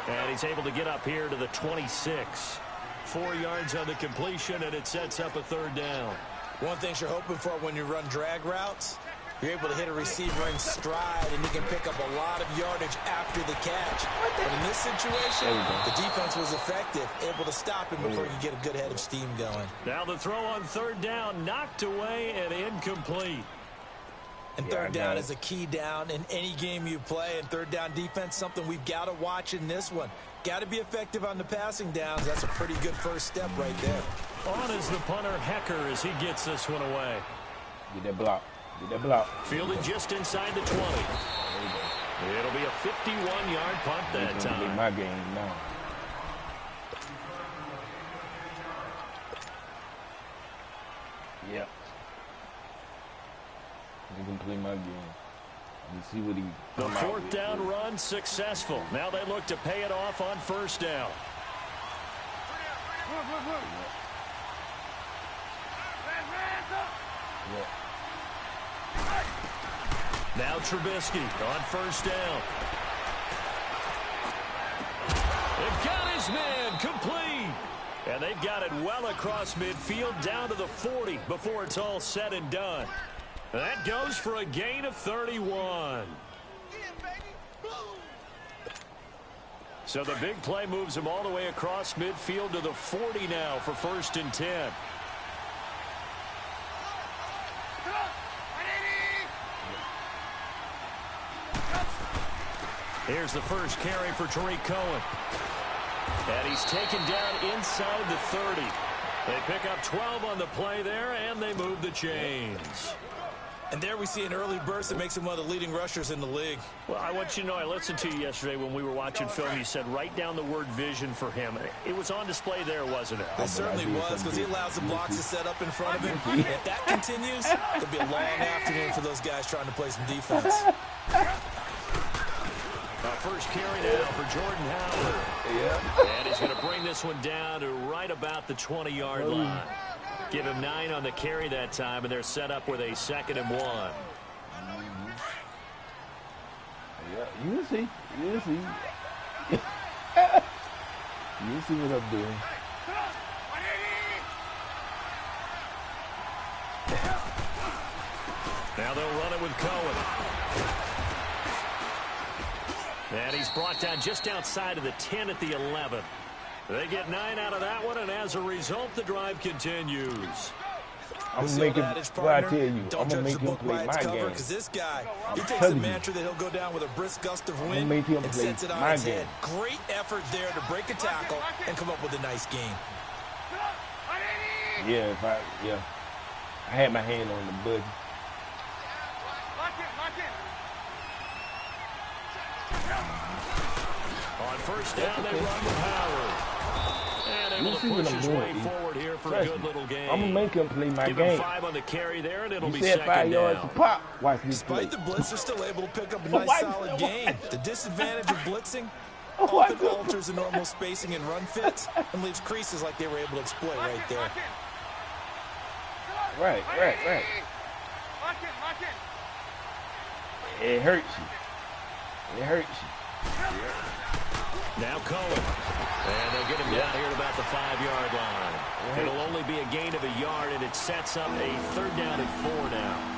And he's able to get up here to the 26. 4 yards on the completion, and it sets up a third down. One thing you're hoping for when you run drag routes, you're able to hit a receiver in stride, and you can pick up a lot of yardage after the catch. But in this situation, the defense was effective, able to stop him before you get a good head of steam going. Now the throw on third down, knocked away and incomplete. And third down is a key down in any game you play. And third down defense, something we've got to watch in this one. Got to be effective on the passing downs. That's a pretty good first step right there. On is the punter, Hecker, as he gets this one away. Get that block. Get that block. Fielded just inside the 20. It'll be a 51-yard punt that time. My game now. Yep. You can play my game. You see what he. The fourth down run successful. Now they look to pay it off on first down. Now Trubisky on first down. They've got his man complete. And they've got it well across midfield down to the 40 before it's all said and done. That goes for a gain of 31. So the big play moves him all the way across midfield to the 40 now for 1st and 10. Here's the first carry for Tariq Cohen. And he's taken down inside the 30. They pick up 12 on the play there, and they move the chains. And there we see an early burst that makes him one of the leading rushers in the league. Well, I want you to know, I listened to you yesterday when we were watching film. You said write down the word vision for him. It was on display there, wasn't it? It certainly was, because he allows the blocks to set up in front of him. And if that continues, it'll be a long afternoon for those guys trying to play some defense. First carry now for Jordan Howard. Yeah. And he's going to bring this one down to right about the 20-yard line. Give him 9 on the carry that time, and they're set up with a 2nd and 1. Yeah, you see. You see. You see what I'm doing. Now they'll run it with Cohen. And he's brought down just outside of the 10 at the 11. They get 9 out of that one, and as a result, the drive continues. I'm going to make him, what I tell you, I'm going to make him play my game. Because this guy, he takes telling the you. mantra that he'll go down with a brisk gust of I'm wind gonna make him and play sets it on my its game. head. Great effort there to break a tackle and come up with a nice game. Yeah, I had my hand on the button. On first down, they run with Howard. And able to push his way forward here for a good little game. I'm going to make him play my Give game. him 5 on the carry there, and it'll be He said 5 second yards to down. pop. Watch me play. Despite the blitz, they're still able to pick up a nice solid gain. The disadvantage of blitzing Oh, often alters the normal spacing and run fits and leaves creases like they were able to exploit right there. Right. It hurts you. Now Cohen. And they'll get him down here at about the 5-yard line. It'll only be a gain of a yard, and it sets up a 3rd down and 4 now.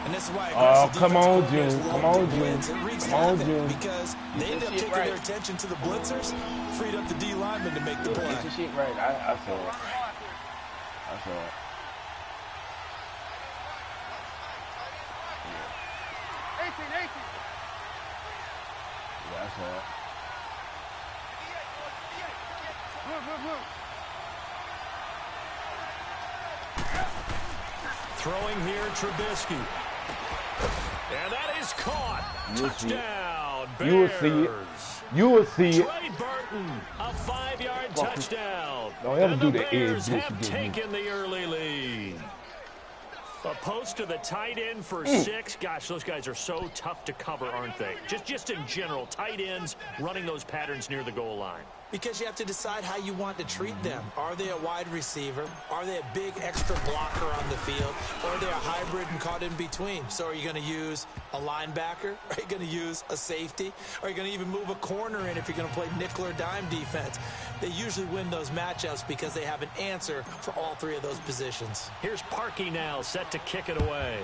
And this is why come on, June. Come on, June. Because they end up taking their attention to the blitzers, freed up the D lineman to make the play. Get your shit right. I saw it. Yeah, I saw it. Throwing here, Trubisky. And that is caught. Touchdown, Bears. You will see it. Trey Burton, a 5-yard touchdown. Don't ever and do the the Bears edge have blitz again. taken the early lead. A post to the tight end for 6. Gosh, those guys are so tough to cover, aren't they? Just in general, tight ends running those patterns near the goal line. Because you have to decide how you want to treat them. Are they a wide receiver? Are they a big extra blocker on the field? Or are they a hybrid and caught in between? So are you going to use a linebacker? Are you going to use a safety? Are you going to even move a corner in if you're going to play nickel or dime defense? They usually win those matchups because they have an answer for all 3 of those positions. Here's Parkey now, set to kick it away.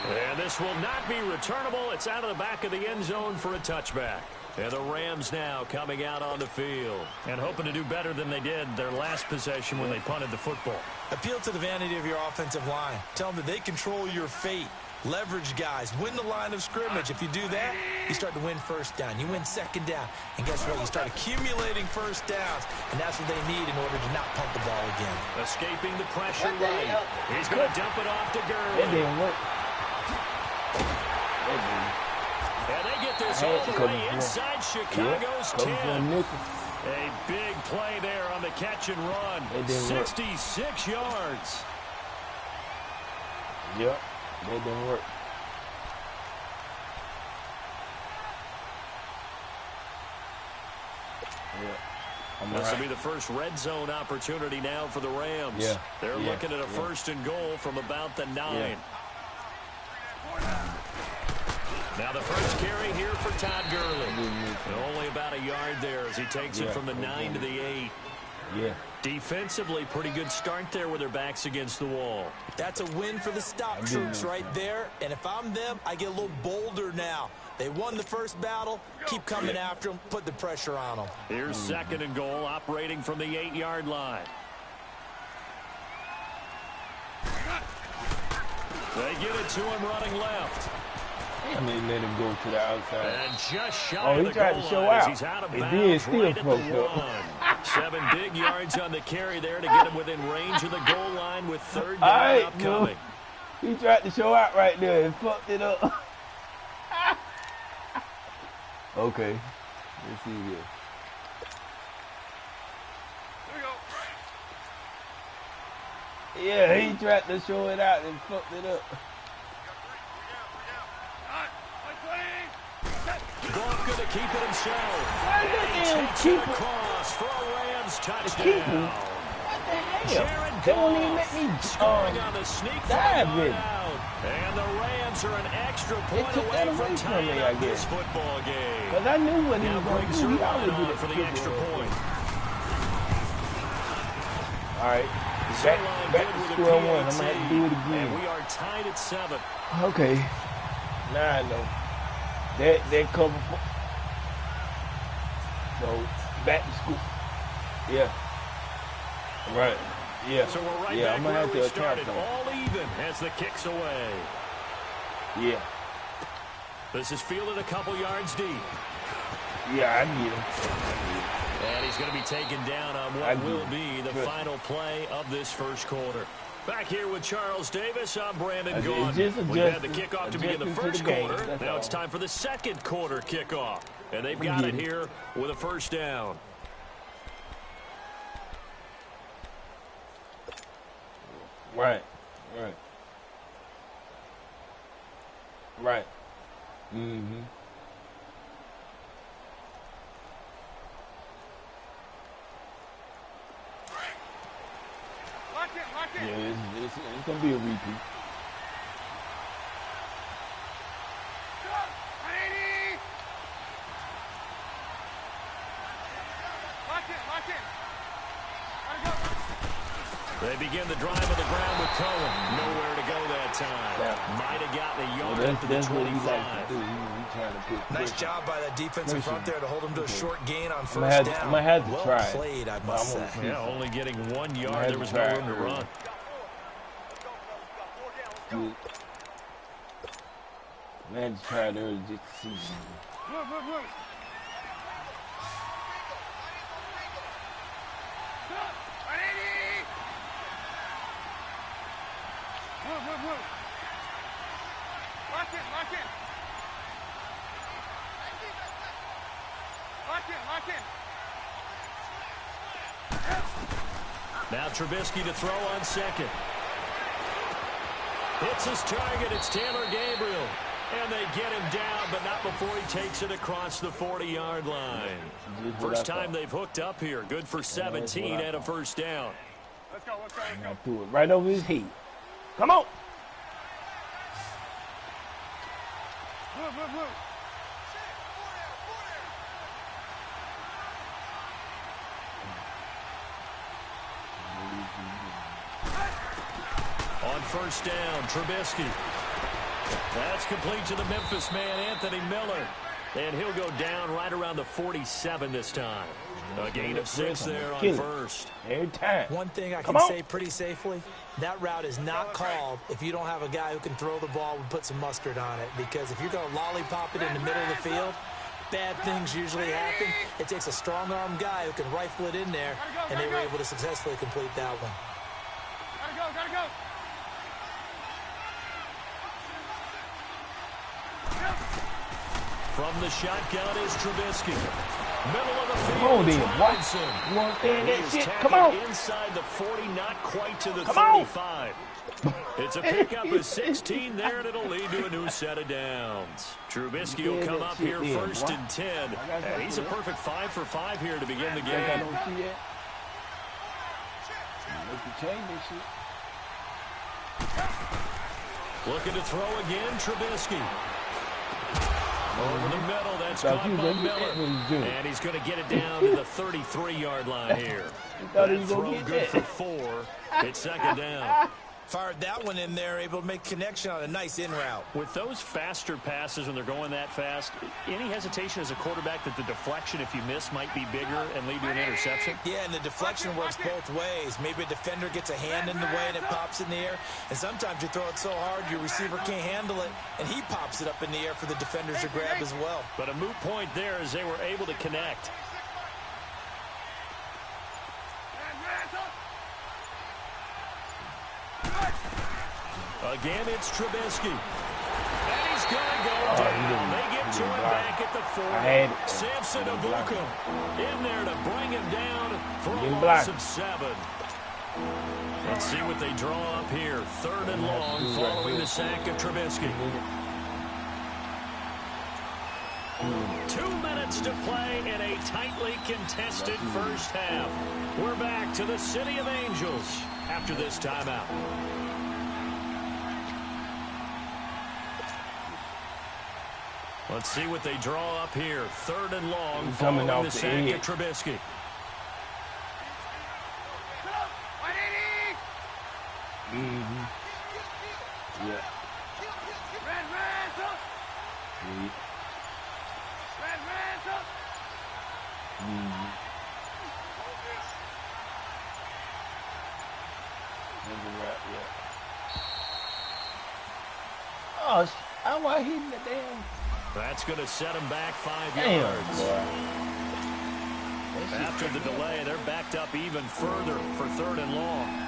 And this will not be returnable. It's out of the back of the end zone for a touchback. And the Rams now coming out on the field and hoping to do better than they did their last possession when they punted the football. Appeal to the vanity of your offensive line. Tell them that they control your fate. Leverage guys. Win the line of scrimmage. If you do that, you start to win first down. You win second down. And guess what? You start accumulating first downs. And that's what they need in order to not punt the ball again. Escaping the pressure right. He's going to dump it off to Gurley. It didn't work. And they get this all the way inside Chicago's 10. A big play there on the catch and run. 66 yards. Yep, that didn't work. This will be the first red zone opportunity now for the Rams. They're looking at a 1st and goal from about the 9. Now the first carry here for Todd Gurley. And only about a yard there as he takes it from the 9 to the 8. Defensively, pretty good start there with their backs against the wall. That's a win for the stop troops right there. And if I'm them, I get a little bolder now. They won the first battle. Keep coming after them. Put the pressure on them. Here's 2nd and goal, operating from the 8-yard line. They get it to him running left. And they let him go to the outside. And just shy of the tried goal to show line as out. he's out of It bounds did still right at the fucked up. 1. 7 big yards on the carry there to get him within range of the goal line with 3rd down upcoming. He tried to show out right there and fucked it up. Okay. Let's see here. Yeah, he tried to show it out and fucked it up. Gronk going to keep it himself. Why And he did they takes keep it it? across for a Rams touchdown. Keep him. What the hell? Jared They won't even Goff let me scoring on the sneak dive from the in. out. And the Rams are an extra point took that away from away from tying me, I up this guess. football game. Because I knew what he Now was going brings to do. He Irvine always do on that for the extra point. All right. Zerline Back good to with a square one. I'm PAT. gonna have to do it again. And we are tied at 7. Okay. Now I know. That cover. So back to school. Yeah. Right. Yeah. So we're right yeah, back I'm gonna where have we to account started, for it. all even as the kick's away. Yeah. This is fielded a couple yards deep. Yeah, I get him. And he's going to be taken down on what will be the final play of this first quarter. Back here with Charles Davis, I'm Brandon Gaudin. We've had the kickoff to begin the first quarter. Now it's time for the second quarter kickoff. And they've got it here with a first down. Right. Mm-hmm. Yeah, it's gonna be a repeat. They begin the drive of the ground with Cohen. Nowhere to go that time. Might have gotten a yard up to the 25. What he likes to do. He trying to put nice job by that defensive front there to hold him to a short gain on first down. I'm gonna have to well try played, I must say. Yeah, only getting 1 yard. There was no room to run. Good. Man, just tried early just to see something. Now Trubisky to throw on second. Hits his target. It's Taylor Gabriel. And they get him down, but not before he takes it across the 40-yard line. First time they've hooked up here. Good for 17 and a first down. Let's go. I threw it right over his head. Come on. Move. On first down, Trubisky. That's complete to the Memphis man, Anthony Miller. And he'll go down right around the 47 this time. A gain of 6 there on first. Every time. One thing I can say pretty safely, that route is not called if you don't have a guy who can throw the ball and put some mustard on it. Because if you're going to lollipop it in the middle of the field, bad things usually happen. It takes a strong-arm guy who can rifle it in there, and they were able to successfully complete that one. Gotta go. From the shotgun is Trubisky. Middle of the field. Come on, then. What? You want to stand that shit? Come on. Inside the 40, not quite to the 35. It's a pickup of 16 there, and it'll lead to a new set of downs. Trubisky will come up here first and 10. And he's a perfect 5 for 5 here to begin the game. I don't see that. Make the change this shit. Looking to throw again, Trubisky. Over the middle, that's caught by Miller. And he's going to get it down to the 33-yard line here. That throw good for 4. It's second down. Fired that one in there, able to make connection on a nice in route. With those faster passes when they're going that fast, any hesitation as a quarterback that the deflection, if you miss, might be bigger and lead to an interception? Yeah, and the deflection works both ways. Maybe a defender gets a hand in the way and it pops in the air. And sometimes you throw it so hard your receiver can't handle it, and he pops it up in the air for the defenders to grab as well. But a moot point there as they were able to connect. Again, it's Trubisky. And he's going to go down. They get to him back at the 40. Samson Abuka in there to bring him down for a loss of 7. Let's see what they draw up here. 3rd and long following the sack of Trubisky. 2 minutes to play in a tightly contested first half. We're back to the City of Angels after this timeout. Let's see what they draw up here. 3rd and long following the sack of Trubisky. Yeah. See? Oh, I'm not hitting the damn. That's going to set him back 5 Damn, yards. boy. After the delay, they're backed up even further for 3rd and long.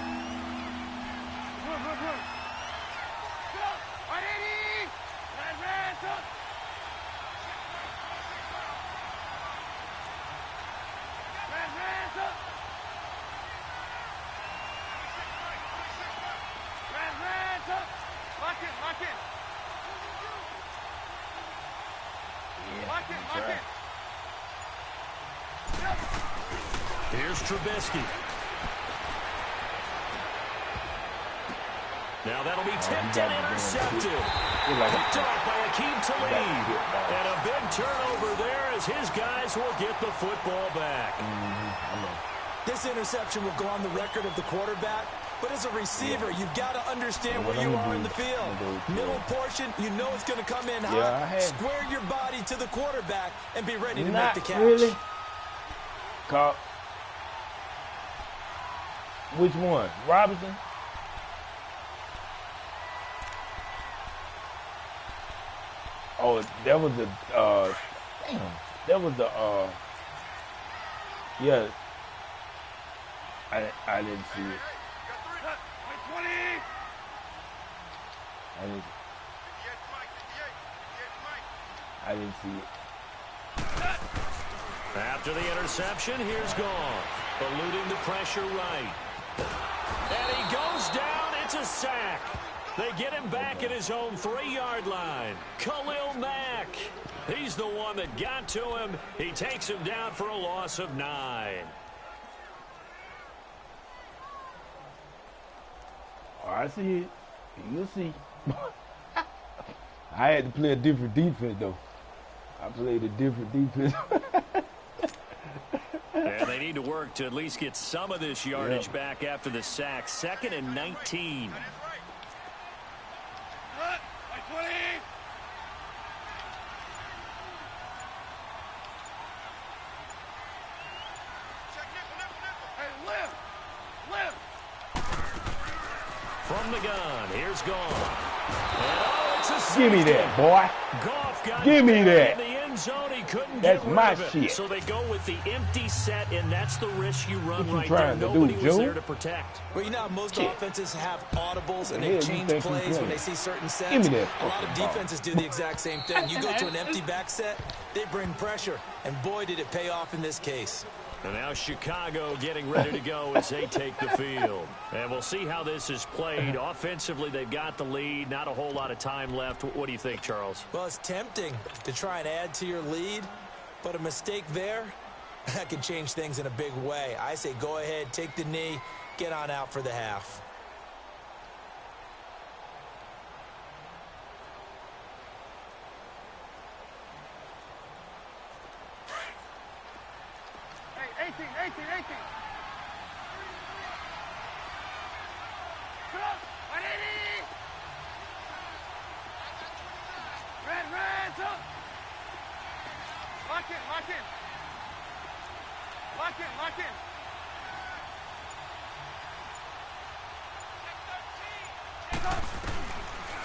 Here's Trubisky. Now that'll be tipped and intercepted. Picked off by Akeem Talib. And a big turnover there as his guys will get the football back. This interception will go on the record of the quarterback, but as a receiver, you've got to understand where you are in the field. Middle portion, you know it's going to come in hot. Square your body to the quarterback and be ready to make the catch. Really? Call. Which one? Robinson? Oh, that was the damn. That was the yeah. I didn't see it. I didn't see it. After the interception, here's Goff. Eluding the pressure right. And he goes down. It's a sack. They get him back at his own 3-yard line. Khalil Mack. He's the one that got to him. He takes him down for a loss of 9. Oh, I see it. You'll see. I had to play a different defense, though. I played a different defense. And they need to work to at least get some of this yardage back after the sack. 2nd and 19. From the gun, here's Goff. Give me that, boy. Goff got Give me that. in the end zone. He couldn't That's get rid my of it. shit. So they go with the empty set, and that's the risk you run What right you there. trying to do, Nobody was Joe? there to protect. Well, you know how most offenses have audibles and Yeah, they you change think you plays when can. they see certain sets. Give me that A lot of fucking ball. defenses do the exact same thing. You go to an empty back set, they bring pressure, and boy, did it pay off in this case. And now Chicago getting ready to go as they take the field. And we'll see how this is played. Offensively, they've got the lead. Not a whole lot of time left. What do you think, Charles? Well, it's tempting to try and add to your lead, but a mistake there, that can change things in a big way. I say go ahead, take the knee, get on out for the half.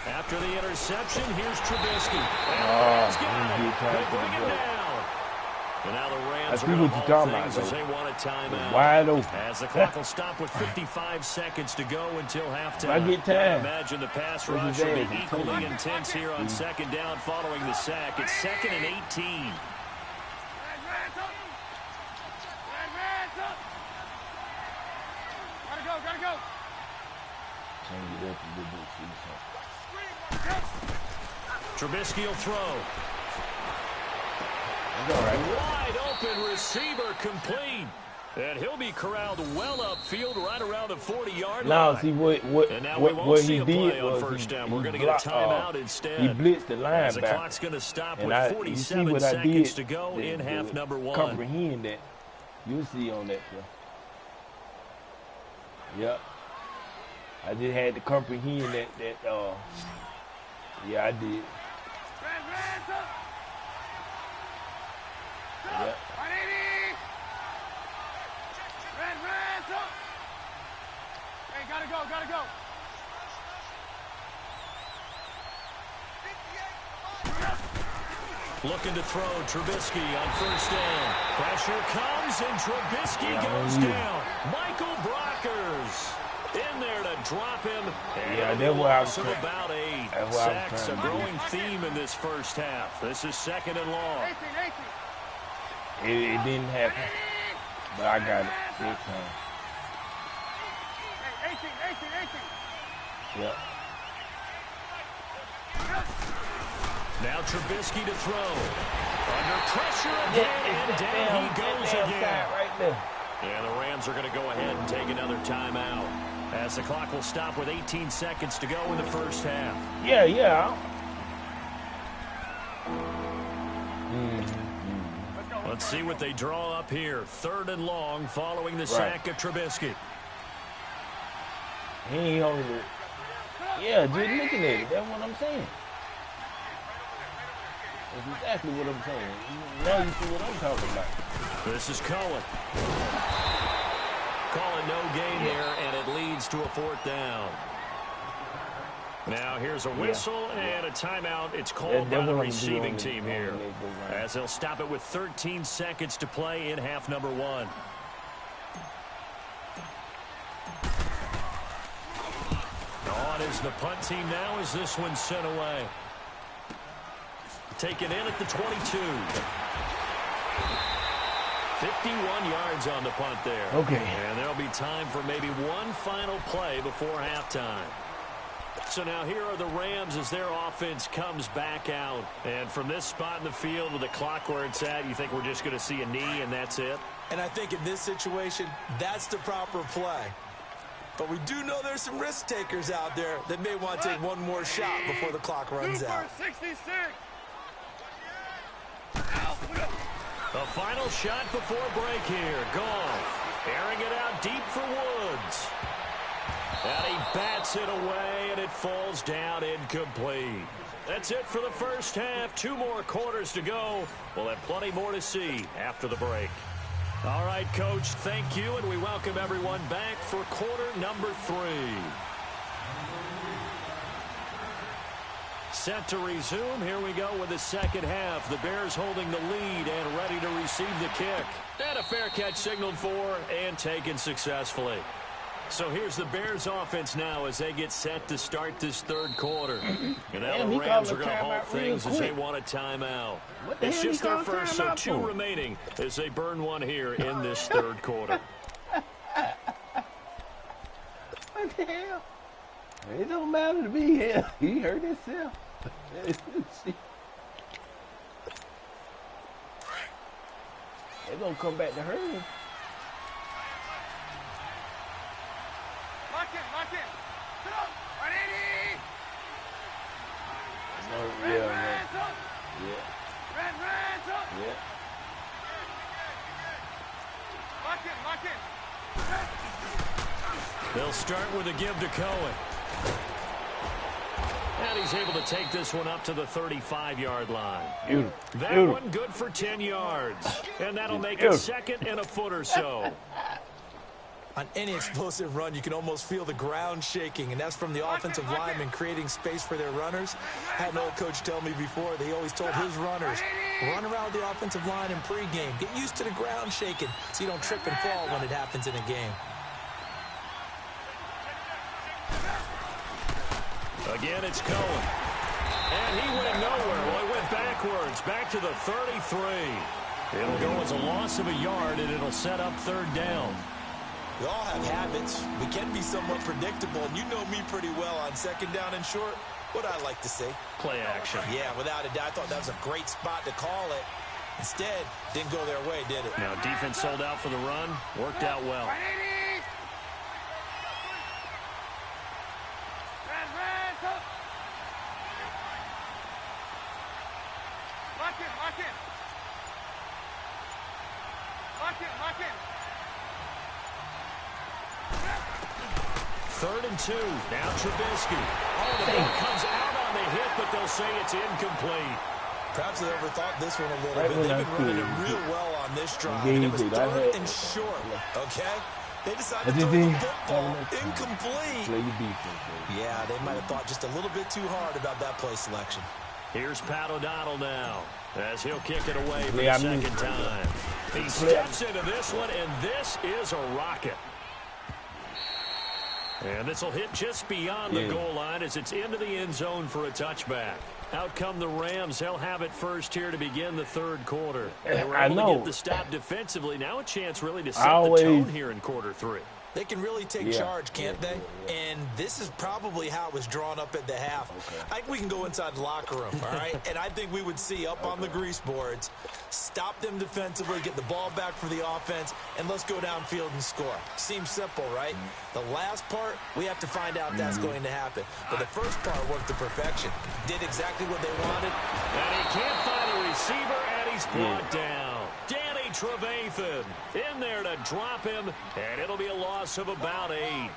After the interception, here's Trubisky. They bring it down. And now the Rams are going to hold things as they want a timeout. Wide open. As the clock will stop with 55 seconds to go until halftime. I get time. Imagine the pass rush will be equally intense here on 2nd down following the sack. It's 2nd and 18. Gotta go. Trubisky will throw. Right. Wide open receiver complete. And he'll be corralled well upfield right around the 40-yard line. Now, see what he did was first down. We're going to he get a timeout instead. He blitzed the linebacker. As the clock's going to stop with 47 seconds to go in half number 1. Comprehend that. You'll see on that play. Yep. I just had to comprehend that. Yeah, I did. Red, up. Yeah. 180. Red, up. Hey, gotta go, gotta go. Looking to throw Trubisky on first down. Pressure comes, and Trubisky goes down. Michael Brockers in there to drop him. And Yeah, that's what I was of about 8. That's what I was Sacks, a trying to do. growing theme in this first half. This is 2nd and long. 18. It didn't happen, but I got it big time. Hey, 18. Yeah. Now Trubisky to throw. Under pressure again, and down he goes again. Right there. And the Rams are going to go ahead and take another timeout, as the clock will stop with 18 seconds to go in the first half. Yeah. Let's see what they draw up here. 3rd and long following the sack of Trubisky. He ain't holding it. Yeah, just looking at it. That's what I'm saying. That's exactly what I'm saying. Now you see what I'm talking about. This is Cohen. Calling no gain there, and it leads to a 4th down. Now here's a whistle and a timeout. It's called by the receiving team here, as they'll stop it with 13 seconds to play in half number 1. On is the punt team now as this one's sent away. Taken in at the 22. 51 yards on the punt there. Okay. And there'll be time for maybe one final play before halftime. So now here are the Rams as their offense comes back out. And from this spot in the field with the clock where it's at, you think we're just going to see a knee and that's it? And I think in this situation, that's the proper play. But we do know there's some risk takers out there that may want to take one more shot before the clock runs out. 66. The final shot before break here. Goff airing it out deep for Woods. And he bats it away, and it falls down incomplete. That's it for the first half. 2 more quarters to go. We'll have plenty more to see after the break. All right, Coach, thank you, and we welcome everyone back for quarter number 3. Set to resume. Here we go with the second half. The Bears holding the lead and ready to receive the kick. And a fair catch signaled for and taken successfully. So here's the Bears offense now as they get set to start this 3rd quarter. And now the Rams are going to halt things as they want a timeout. It's just their first, so 2 remaining as they burn one here in this 3rd quarter. What the hell? It don't matter to me here. He hurt himself. They're going to come back to hurt him. Lock in. 180. Yeah. Red, up. Yeah. Lock in. They'll start with a give to Cohen. And he's able to take this one up to the 35-yard line. That one good for 10 yards. And that'll make it 2nd and a foot or so. On any explosive run, you can almost feel the ground shaking, and that's from the offensive linemen creating space for their runners. I had an old coach tell me before, they always told his runners, run around the offensive line in pregame. Get used to the ground shaking so you don't trip and fall when it happens in a game. Again, it's Cohen. And he went nowhere. Well, he went backwards, back to the 33. It'll go as a loss of a yard, and it'll set up 3rd down. We all have habits. We can be somewhat predictable, and you know me pretty well on 2nd down and short. What I like to say? Play action. Yeah, without a doubt, I thought that was a great spot to call it. Instead, didn't go their way, did it? Now, defense sold out for the run. Worked out well. 180. Red, up. Lock in. 3rd and 2. Now Trubisky. Oh, the ball comes out on the hit, but they'll say it's incomplete. Perhaps they overthought this one a little bit. They've been running it real well on this drive. And it was 3rd and short, okay? They decided to throw the football incomplete. Yeah, they might have thought just a little bit too hard about that play selection. Here's Pat O'Donnell now, as he'll kick it away for the second time. He steps into this one, and this is a rocket. And this will hit just beyond the goal line as it's into the end zone for a touchback. Out come the Rams. They'll have it first here to begin the 3rd quarter. They were able to get the stop defensively. Now a chance really to set the tone here in quarter 3. They can really take charge, can't they? And this is probably how it was drawn up at the half. I think we can go inside the locker room, all right? And I think we would see up on the grease boards, stop them defensively, get the ball back for the offense, and let's go downfield and score. Seems simple, right? The last part, we have to find out that's going to happen. But the first part worked to perfection. Did exactly what they wanted. And he can't find a receiver, and he's brought down. Danny Trevathan in there to drop him, and it'll be a loss of about 8.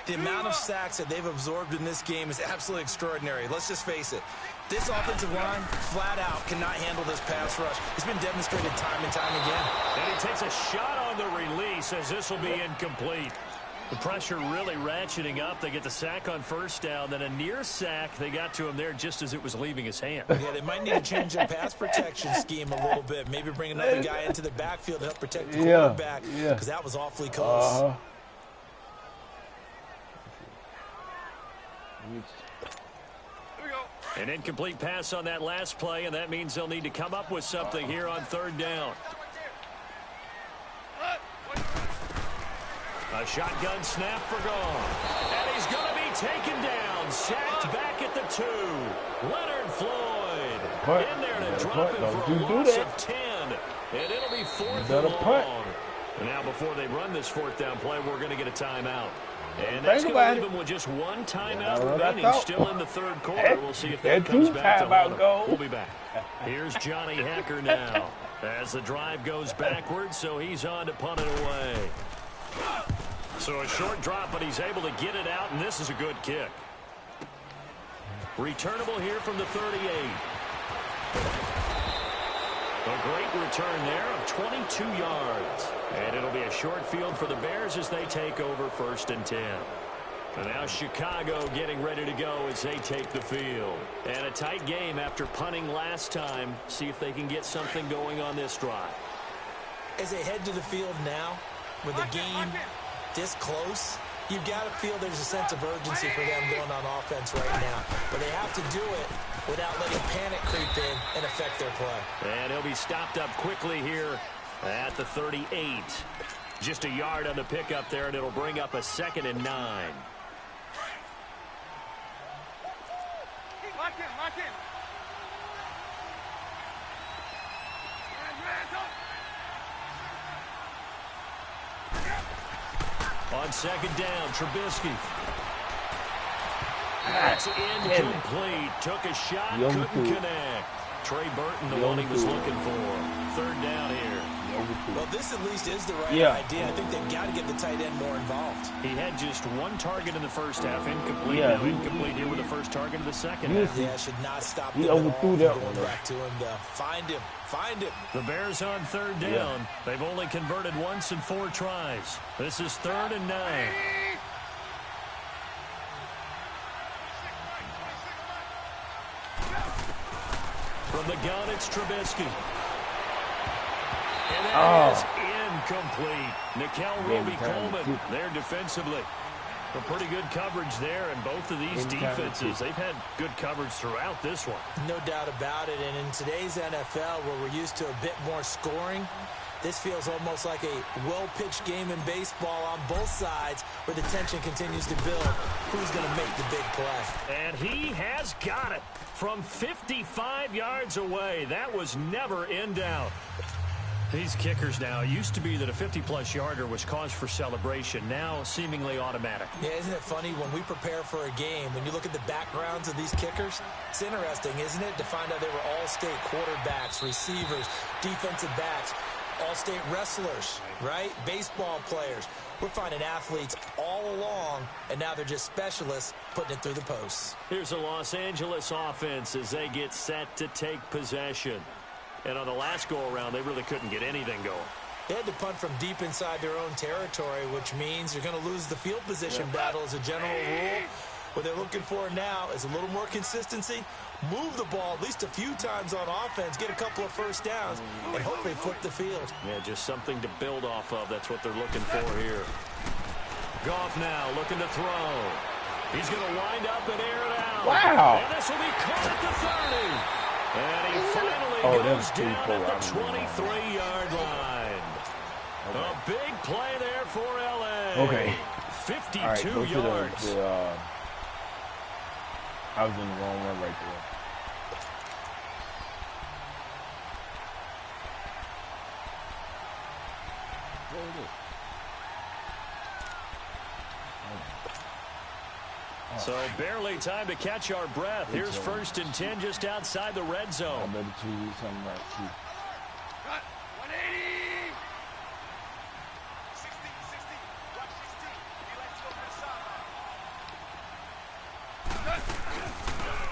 The amount of sacks that they've absorbed in this game is absolutely extraordinary. Let's just face it. This offensive line, flat out, cannot handle this pass rush. It's been demonstrated time and time again. And he takes a shot on the release as this will be incomplete. The pressure really ratcheting up. They get the sack on 1st down, then a near sack. They got to him there just as it was leaving his hand. Yeah, they might need to change their pass protection scheme a little bit. Maybe bring another guy into the backfield to help protect the quarterback, because that was awfully close. An incomplete pass on that last play, and that means they'll need to come up with something here on 3rd down. A shotgun snap for gone. And he's going to be taken down. Sacked back at the 2. Leonard Floyd in there to drop him for a loss of 10. And it'll be 4th and long. And now before they run this 4th down play, we're going to get a timeout. And that's going to leave them with just one timeout remaining. Still in the 3rd quarter. We'll see if that comes back to haunt them. We'll be back. Here's Johnny Hacker now as the drive goes backwards, so he's on to punt it away. So a short drop, but he's able to get it out, and this is a good kick. Returnable here from the 38. A great return there of 22 yards. And it'll be a short field for the Bears as they take over 1st and 10. And now Chicago getting ready to go as they take the field. And a tight game after punting last time. See if they can get something going on this drive. As they head to the field now, with the game this close, you've got to feel there's a sense of urgency for them going on offense right now. But they have to do it without letting panic creep in and affect their play. And he'll be stopped up quickly here at the 38. Just a yard on the pickup there, and it'll bring up a 2nd and 9. Lock in, lock in. On 2nd down, Trubisky. That's incomplete. Took a shot, couldn't connect. Trey Burton, the one he was looking for. 3rd down here. Well, this at least is the right idea. I think they've got to get the tight end more involved. He had just one target in the first half, incomplete. Now incomplete here with the first target of the second half. Yeah, should not stop him at all from going back to him to find him. Find him. The Bears on 3rd down. They've only converted once in 4 tries. This is 3rd and 9. From the gun, it's Trubisky. And that is incomplete. Nickel Roby-Coleman there defensively. A pretty good coverage there, and both of these defenses, they've had good coverage throughout this one. No doubt about it, and in today's NFL, where we're used to a bit more scoring, this feels almost like a well-pitched game in baseball on both sides where the tension continues to build. Who's going to make the big play? And he has got it from 55 yards away. That was never in doubt. These kickers now, it used to be that a 50-plus yarder was cause for celebration, now seemingly automatic. Yeah, isn't it funny when we prepare for a game, when you look at the backgrounds of these kickers, it's interesting, isn't it, to find out they were all-state quarterbacks, receivers, defensive backs. All-state wrestlers, right? Baseball players. We're finding athletes all along, and now they're just specialists putting it through the posts. Here's the Los Angeles offense as they get set to take possession. And on the last go-around, they really couldn't get anything going. They had to punt from deep inside their own territory, which means you're going to lose the field position battle as a general rule. What they're looking for now is a little more consistency, move the ball at least a few times on offense, get a couple of first downs, and hopefully flip the field. Yeah, just something to build off of. That's what they're looking for here. Goff now looking to throw. He's going to wind up and air it out. Wow. And this will be caught at the 30. And he finally goes down at the 23-yard line. A big play there for L.A. Okay. 52 yards. I was in the wrong one right there. So barely time to catch our breath. Here's 1st and 10 just outside the red I zone. better choose something right too. Cut. 180. 60, 60. Watch 16. He likes to go to the sideline.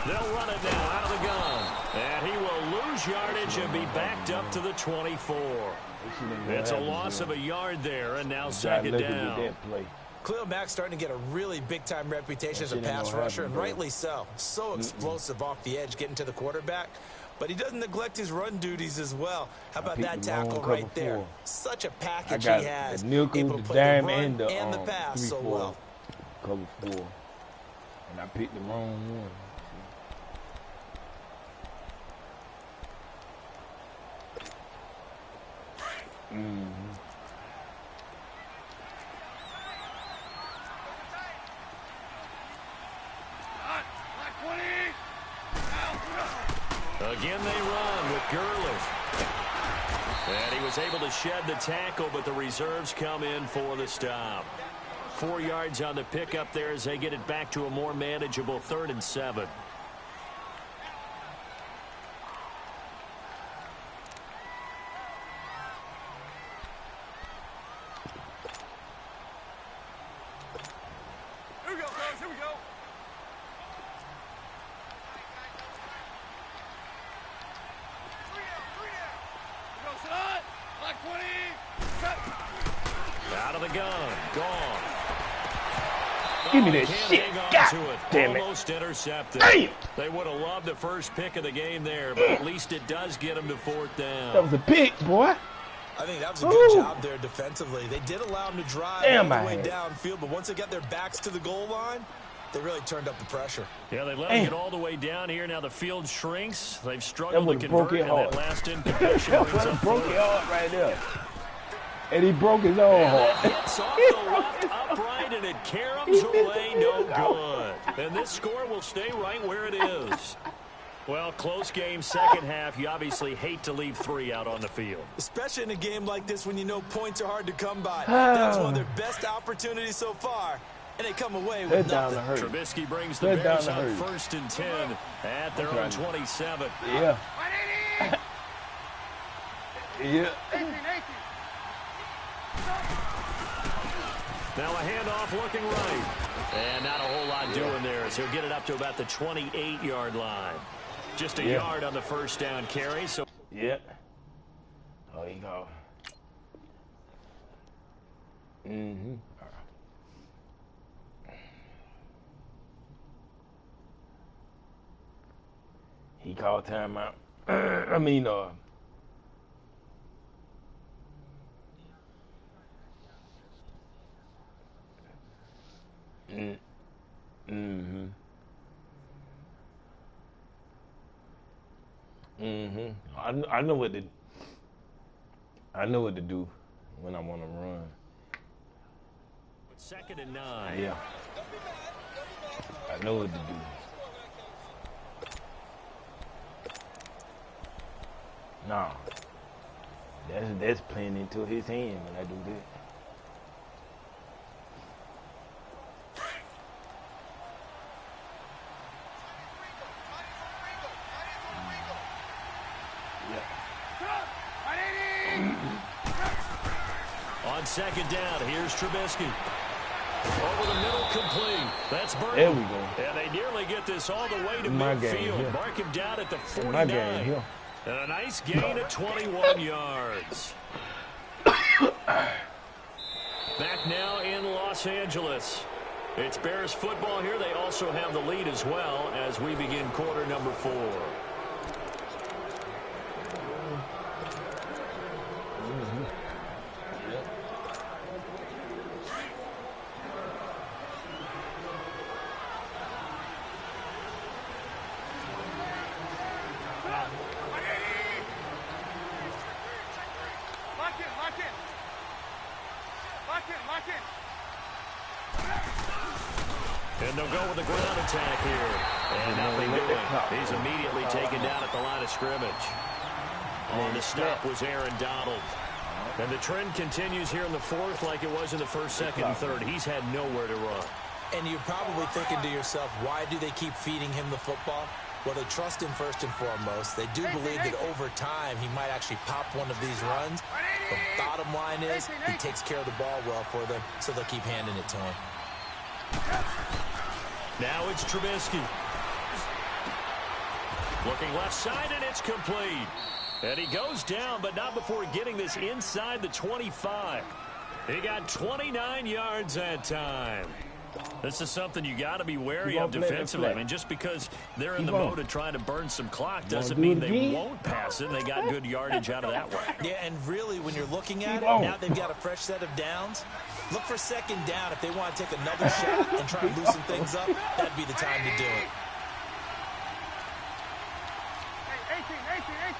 They'll run it now out of the gun. And he will lose yardage and be backed up to the 24. It's a loss of a yard there, and now second down. Khalil Mack's starting to get a really big-time reputation as a pass rusher, and rightly so. So explosive off the edge getting to the quarterback. But he doesn't neglect his run duties as well. How about that tackle right there? Such a package he has. Able to play the run and the pass so well. Cover 4. And I picked the wrong one. Again they run with Gurley. And he was able to shed the tackle, but the reserves come in for the stop. 4 yards on the pickup there as they get it back to a more manageable 3rd and 7. Here we go, guys. Here we go. Out of the gun. Gone. Give me that shit. God damn it. Almost intercepted. Damn. They would have loved the first pick of the game there, but at least it does get them to 4th down. That was a pick, boy. I think that was a good job there defensively. They did allow them to drive all the way downfield, but once they got their backs to the goal line, they really turned up the pressure. Yeah, they let them get all the way down here. Now the field shrinks. They've struggled to convert, and that last incompletion brings up broke it hard right there. And he broke his own heart. Hits off the left upright, and it caroms away no good. And this score will stay right where it is. Well, close game, second half. You obviously hate to leave 3 out on the field. Especially in a game like this when you know points are hard to come by. That was one of their best opportunities so far, and they come away with nothing. Trubisky brings the Bears on 1st and 10 at their own 27. Yeah. 180. Yeah. 18. Now a handoff looking right. And not a whole lot doing there as he'll get it up to about the 28-yard line. Just a yard on the first down carry. So yeah. Oh, you go. He called timeout. I mean, I know what to do when I want to run. 2nd and 9. Yeah. I know what to do. No. That's playing into his hand when I do that. on second down. Here's Trubisky. Over the middle, complete. That's Burton. There we go. And they nearly get this all the way to My midfield. game, yeah. Mark him down at the In my game, 49. yeah. And a nice gain of 21 yards. Back now in Los Angeles. It's Bears football here. They also have the lead as well as we begin quarter number 4. And they'll go with the ground attack here. And nothing doing. He's immediately taken down at the line of scrimmage. On the stop was Aaron Donald. And the trend continues here in the 4th like it was in the 1st, 2nd, and 3rd. He's had nowhere to run. And you're probably thinking to yourself, why do they keep feeding him the football? Well, they trust him first and foremost. They do believe that over time he might actually pop one of these runs. But bottom line is he takes care of the ball well for them, so they'll keep handing it to him. Now it's Trubisky. Looking left side, and it's complete. And he goes down, but not before getting this inside the 25. He got 29 yards that time. This is something you got to be wary of defensively. I mean, just because they're in the mode of trying to burn some clock doesn't mean they won't pass it. They got good yardage out of that one. Yeah, and really, when you're looking at it, now they've got a fresh set of downs. Look for second down. If they want to take another shot and try and loosen things up, that'd be the time to do it. Hey, 18.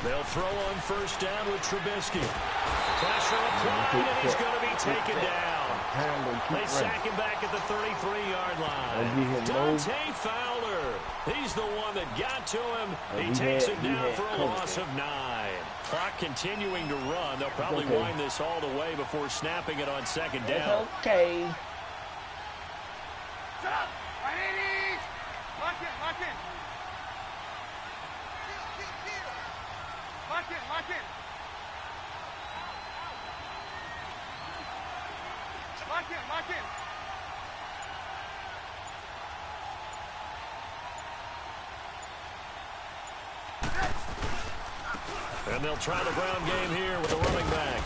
They'll throw on first down with Trubisky. Pressure applied, and he's going to be taken down. They sack him back at the 33-yard line. Dante Fowler. He's the one that got to him. He takes him down for a loss of 9. Clock continuing to run. They'll probably wind this all the way before snapping it on second down. Okay. Lock in. And they'll try the ground game here with the running back.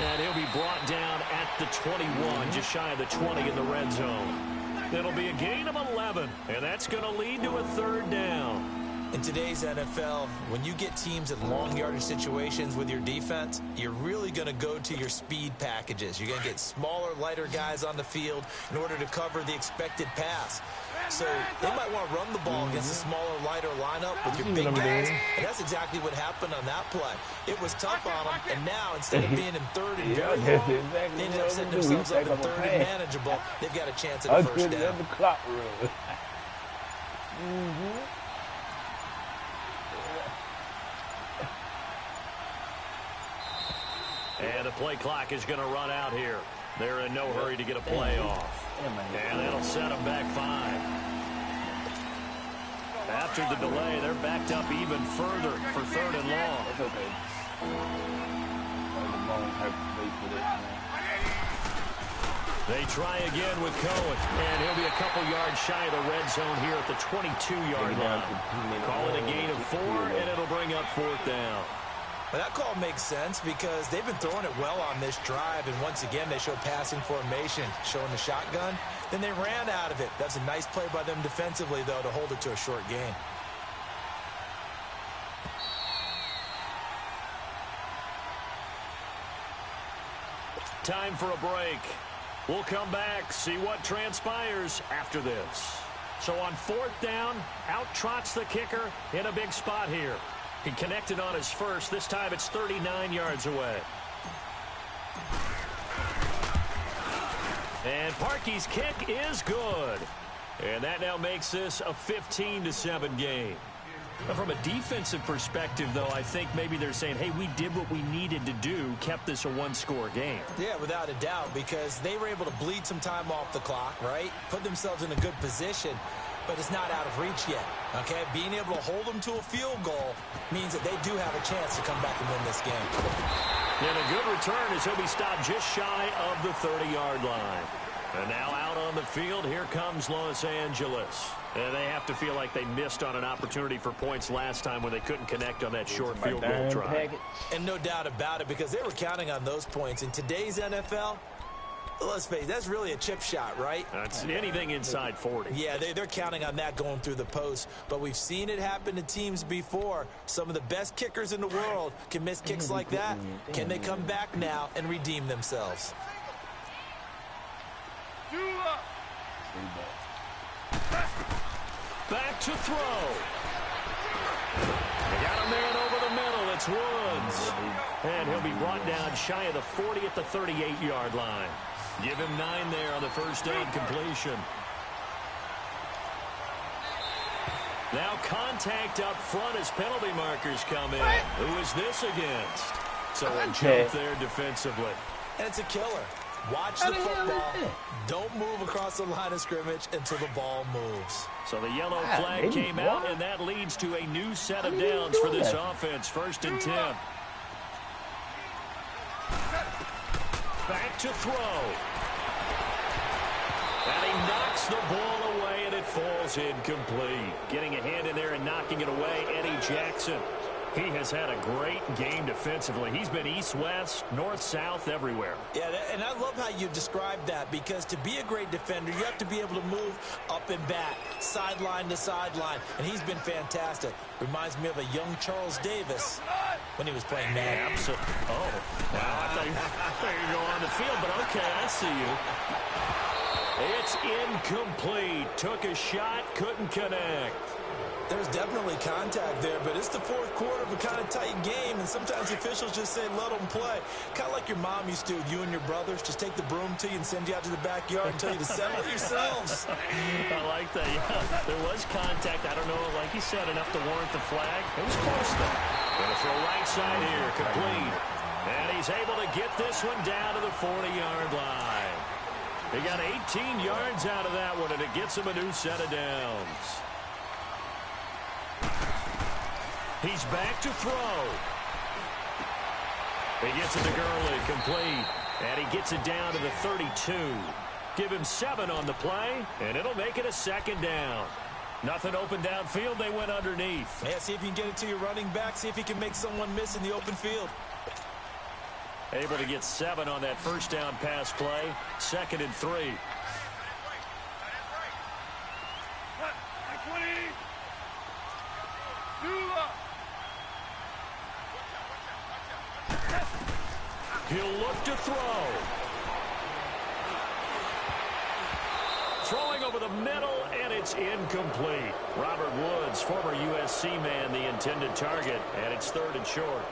And he'll be brought down at the 21, just shy of the 20 in the red zone. It'll be a gain of 11, and that's going to lead to a 3rd down. In today's NFL, when you get teams in long yardage situations with your defense, you're really going to go to your speed packages. You're going to get smaller, lighter guys on the field in order to cover the expected pass. So they might want to run the ball against a smaller, lighter lineup with your big guys. And that's exactly what happened on that play. It was tough on them, and now instead of being in 3rd and very low, they ended up setting themselves up in 3rd and manageable. They've got a chance at a first down. And the play clock is going to run out here. They're in no hurry to get a play off. And that'll set them back 5. After the delay, they're backed up even further for 3rd and long. That's okay. They try again with Cohen, and he'll be a couple yards shy of the red zone here at the 22-yard line. Call it a gain of 4, and it'll bring up 4th down. Well, that call makes sense because they've been throwing it well on this drive, and once again, they show passing formation, showing the shotgun. Then they ran out of it. That's a nice play by them defensively, though, to hold it to a short gain. Time for a break. We'll come back, see what transpires after this. So on 4th down, out trots the kicker in a big spot here. He connected on his first. This time it's 39 yards away. And Parkey's kick is good. And that now makes this a 15-7 game. From a defensive perspective, though, I think maybe they're saying, hey, we did what we needed to do, kept this a one-score game. Yeah, without a doubt, because they were able to bleed some time off the clock, right? Put themselves in a good position, but it's not out of reach yet, okay? Being able to hold them to a field goal means that they do have a chance to come back and win this game. And a good return as he'll be stopped just shy of the 30-yard line. And now out on the field, here comes Los Angeles. And they have to feel like they missed on an opportunity for points last time when they couldn't connect on that short field goal try. And no doubt about it, because they were counting on those points. In today's NFL, let's face it, that's really a chip shot, right? That's anything inside 40. Yeah, they're counting on that going through the post. But we've seen it happen to teams before. Some of the best kickers in the world can miss kicks like that. Can they come back now and redeem themselves? Back to throw. They got a man over the middle. It's Woods. And he'll be brought down shy of the 40 at the 38-yard line. Give him 9 there on the first down completion. Now contact up front as penalty markers come in. Who is this against? So a jump there defensively. And it's a killer. Watch the football. Don't move across the line of scrimmage until the ball moves. So the yellow flag came out, and that leads to a new set of downs for this offense. 1st and 10. Back to throw. And he knocks the ball away, and it falls incomplete. Getting a hand in there and knocking it away, Eddie Jackson. He has had a great game defensively. He's been east-west, north-south, everywhere. Yeah, and I love how you described that, because to be a great defender, you have to be able to move up and back, sideline to sideline, and he's been fantastic. Reminds me of a young Charles Davis when he was playing Madden. Yeah, absolutely. Oh, wow, I thought you were going on the field, but okay, I see you. It's incomplete. Took a shot, couldn't connect. There's definitely contact there, but it's the 4th quarter of a kind of tight game, and sometimes officials just say, let them play. Kind of like your mom used to with you and your brothers. Just take the broom to you and send you out to the backyard and tell you to settle it yourselves. I like that, yeah. There was contact. I don't know, like you said, enough to warrant the flag. It was close, though. Going to throw right side here, complete. And he's able to get this one down to the 40-yard line. He got 18 yards out of that one, and it gets him a new set of downs. He's back to throw. He gets it to Gurley, complete. And he gets it down to the 32. Give him 7 on the play, and it'll make it a 2nd down. Nothing open downfield. They went underneath. Yeah, see if you can get it to your running back. See if you can make someone miss in the open field. Able to get 7 on that first down pass play. 2nd and 3. He'll look to throw. Throwing over the middle, and it's incomplete. Robert Woods, former USC man, the intended target, and it's 3rd and short.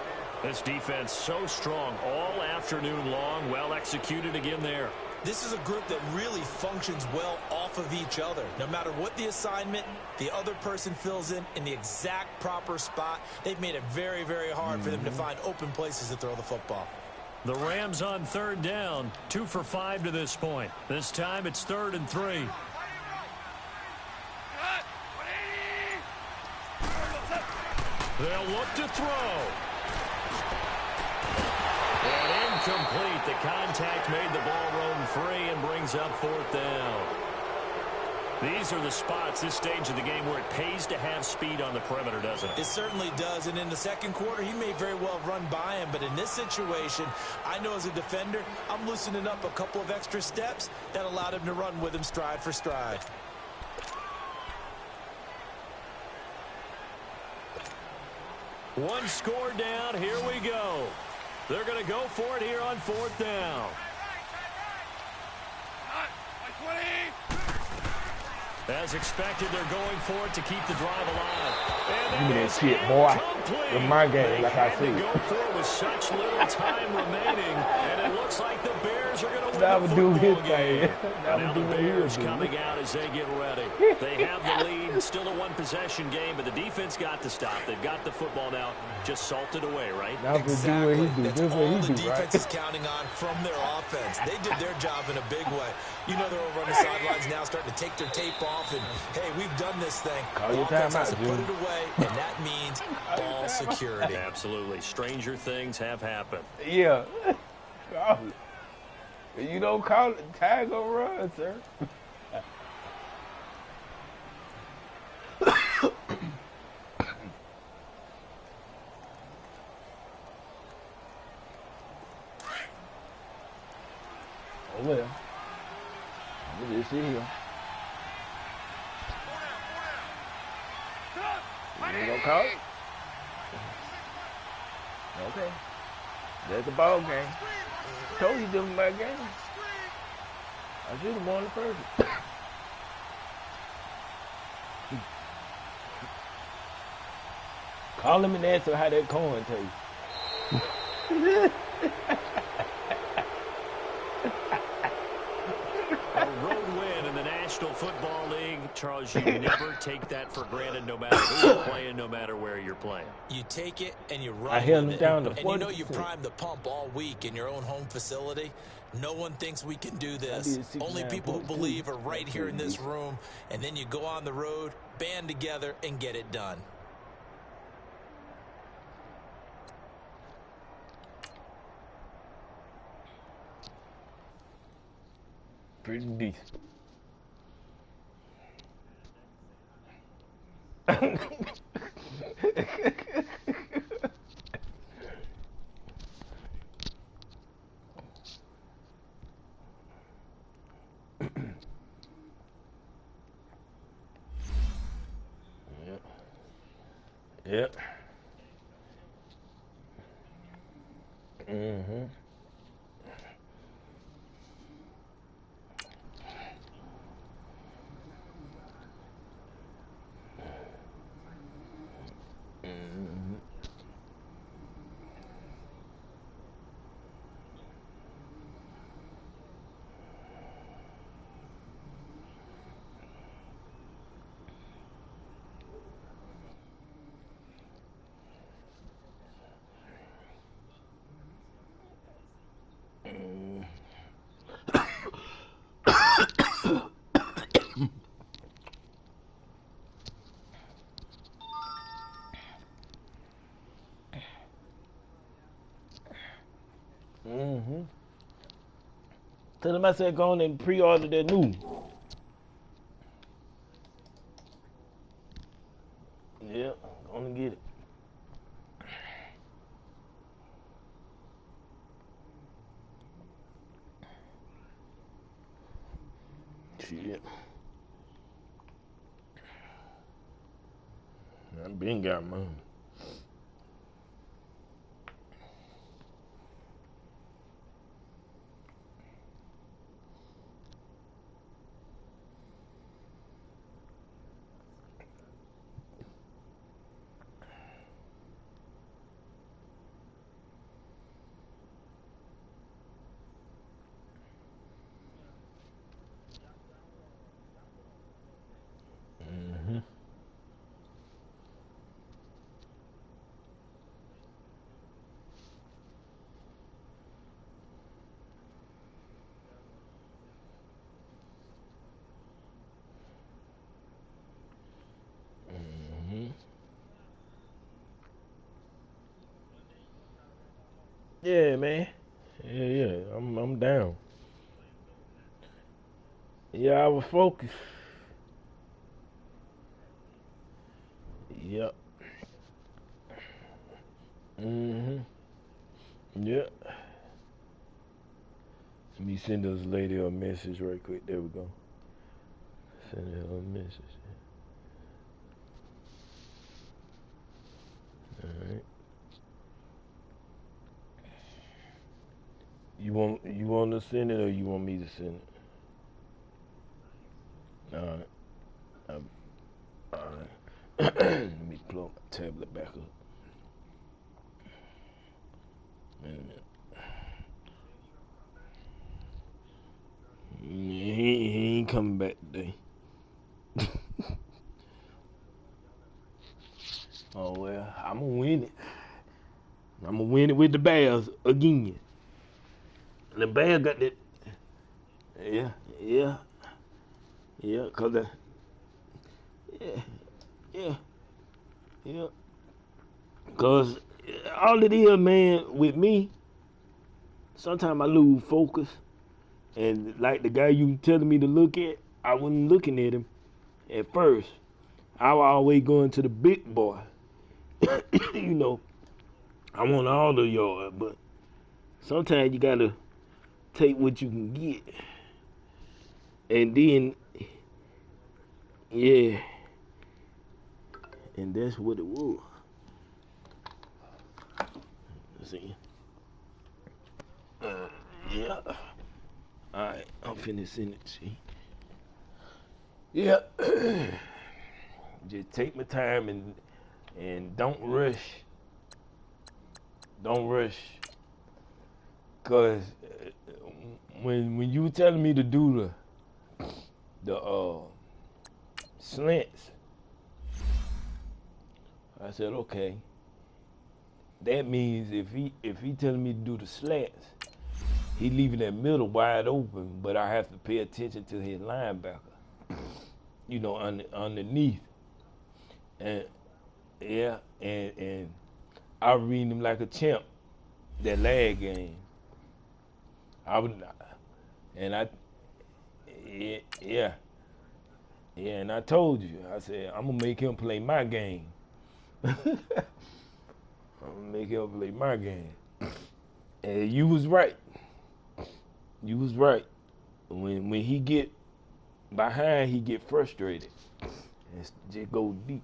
This defense so strong all afternoon long, well executed again there. This is a group that really functions well off of each other. No matter what the assignment, the other person fills in the exact proper spot. They've made it very, very hard for them to find open places to throw the football. The Rams on 3rd down, 2 for 5 to this point. This time it's 3rd and 3. They'll look to throw. And incomplete. The contact made the ball roam free and brings up 4th down. These are the spots, this stage of the game, where it pays to have speed on the perimeter, doesn't it? It certainly does, and in the 2nd quarter, he may very well run by him, but in this situation, I know as a defender, I'm loosening up a couple of extra steps that allowed him to run with him stride for stride. One score down, here we go. They're going to go for it here on 4th down. As expected, they're going for it to keep the drive alive. Give me that shit, boy. In my game, like I see. Go for it with such little time remaining, and it looks like the Bears Bears are going to That win would the do his football game. thing. That And now would the do what he would Bears do. coming out as they get ready. They have the lead, still a one-possession game, but the defense got to stop. They've got the football now, just salted away, right? That would do Exactly. what he do. That's This all what he the do, defense right? is counting on from their offense. They did their job in a big way. You know they're over on the sidelines now starting to take their tape off and, hey, we've done this thing. Call The your offense timeout, has to put Jim. it away, and that means ball security. Absolutely. Stranger things have happened. Yeah. Call it. If you don't call it, tag or run, sir. Oh well. We'll just sit here. You ain't gonna call it? Okay. That's the ball game. Told you them my game. I should have won the first. Call him and answer how that coin tastes. A road win in the National Football League. Charles, you never take that for granted no matter who you're playing, no matter where you're playing. You take it and you run I held with him it. down to And you know you 40%. primed the pump all week in your own home facility. No one thinks we can do this. did Only people who 69.2. believe are right here in this room. And then you go on the road, band together, and get it done. Pretty decent. Yep. Mm-hmm. Mm-hmm. Tell them I said go on and pre-order their new. Yeah, go on and get it. Shit. I been got mine. Mm-hmm. Mm-hmm. Yeah, man. Yeah. I'm down. Yeah, I was focused. Yep. Mm-hmm. Yep. Let me send this lady a message right quick. There we go. Send her a message. Alright. You want to send it or you want me to send it? Alright. Alright. Let me plug my tablet back up. Wait a minute. coming back today. Oh well, I'm gonna win it. I'm gonna win it with the Bears again. The Bears got that. Yeah, cause yeah, yeah. Cause all it is, man, with me, sometimes I lose focus, and like the guy you telling me to look at, I wasn't looking at him at first. I was always going to the big boy. You know, I want all the yard, but sometimes you gotta take what you can get, and then yeah, and that's what it was. See, yeah. All right, I'm finna send it to you. Yeah, just take my time and don't rush. Don't rush, cause when you were telling me to do the slants, I said okay. That means if he telling me to do the slants, he leaving that middle wide open, but I have to pay attention to his linebacker. You know, underneath, and yeah, and I read him like a champ. That lag game, I would, and I, yeah, and I told you, I said I'm gonna make him play my game. I'm gonna make him play my game. And you was right. You was right. When he get behind, he get frustrated and just go deep.